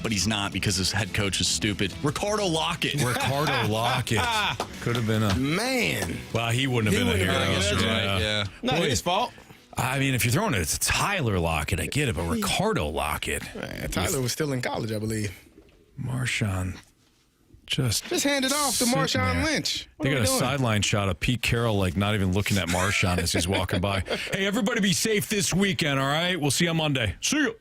but he's not because his head coach is stupid. Ricardo Lockett. Could have been a man. Well, he wouldn't have been a hero. Yeah. Not his fault. I mean, if you're throwing it to Tyler Lockett, I get it, but Ricardo Lockett. Tyler was still in college, I believe. Marshawn. Just hand it off to Marshawn Lynch. They got a sideline shot of Pete Carroll, like not even looking at Marshawn as he's walking by. Hey, everybody be safe this weekend, all right? We'll see you on Monday. See you.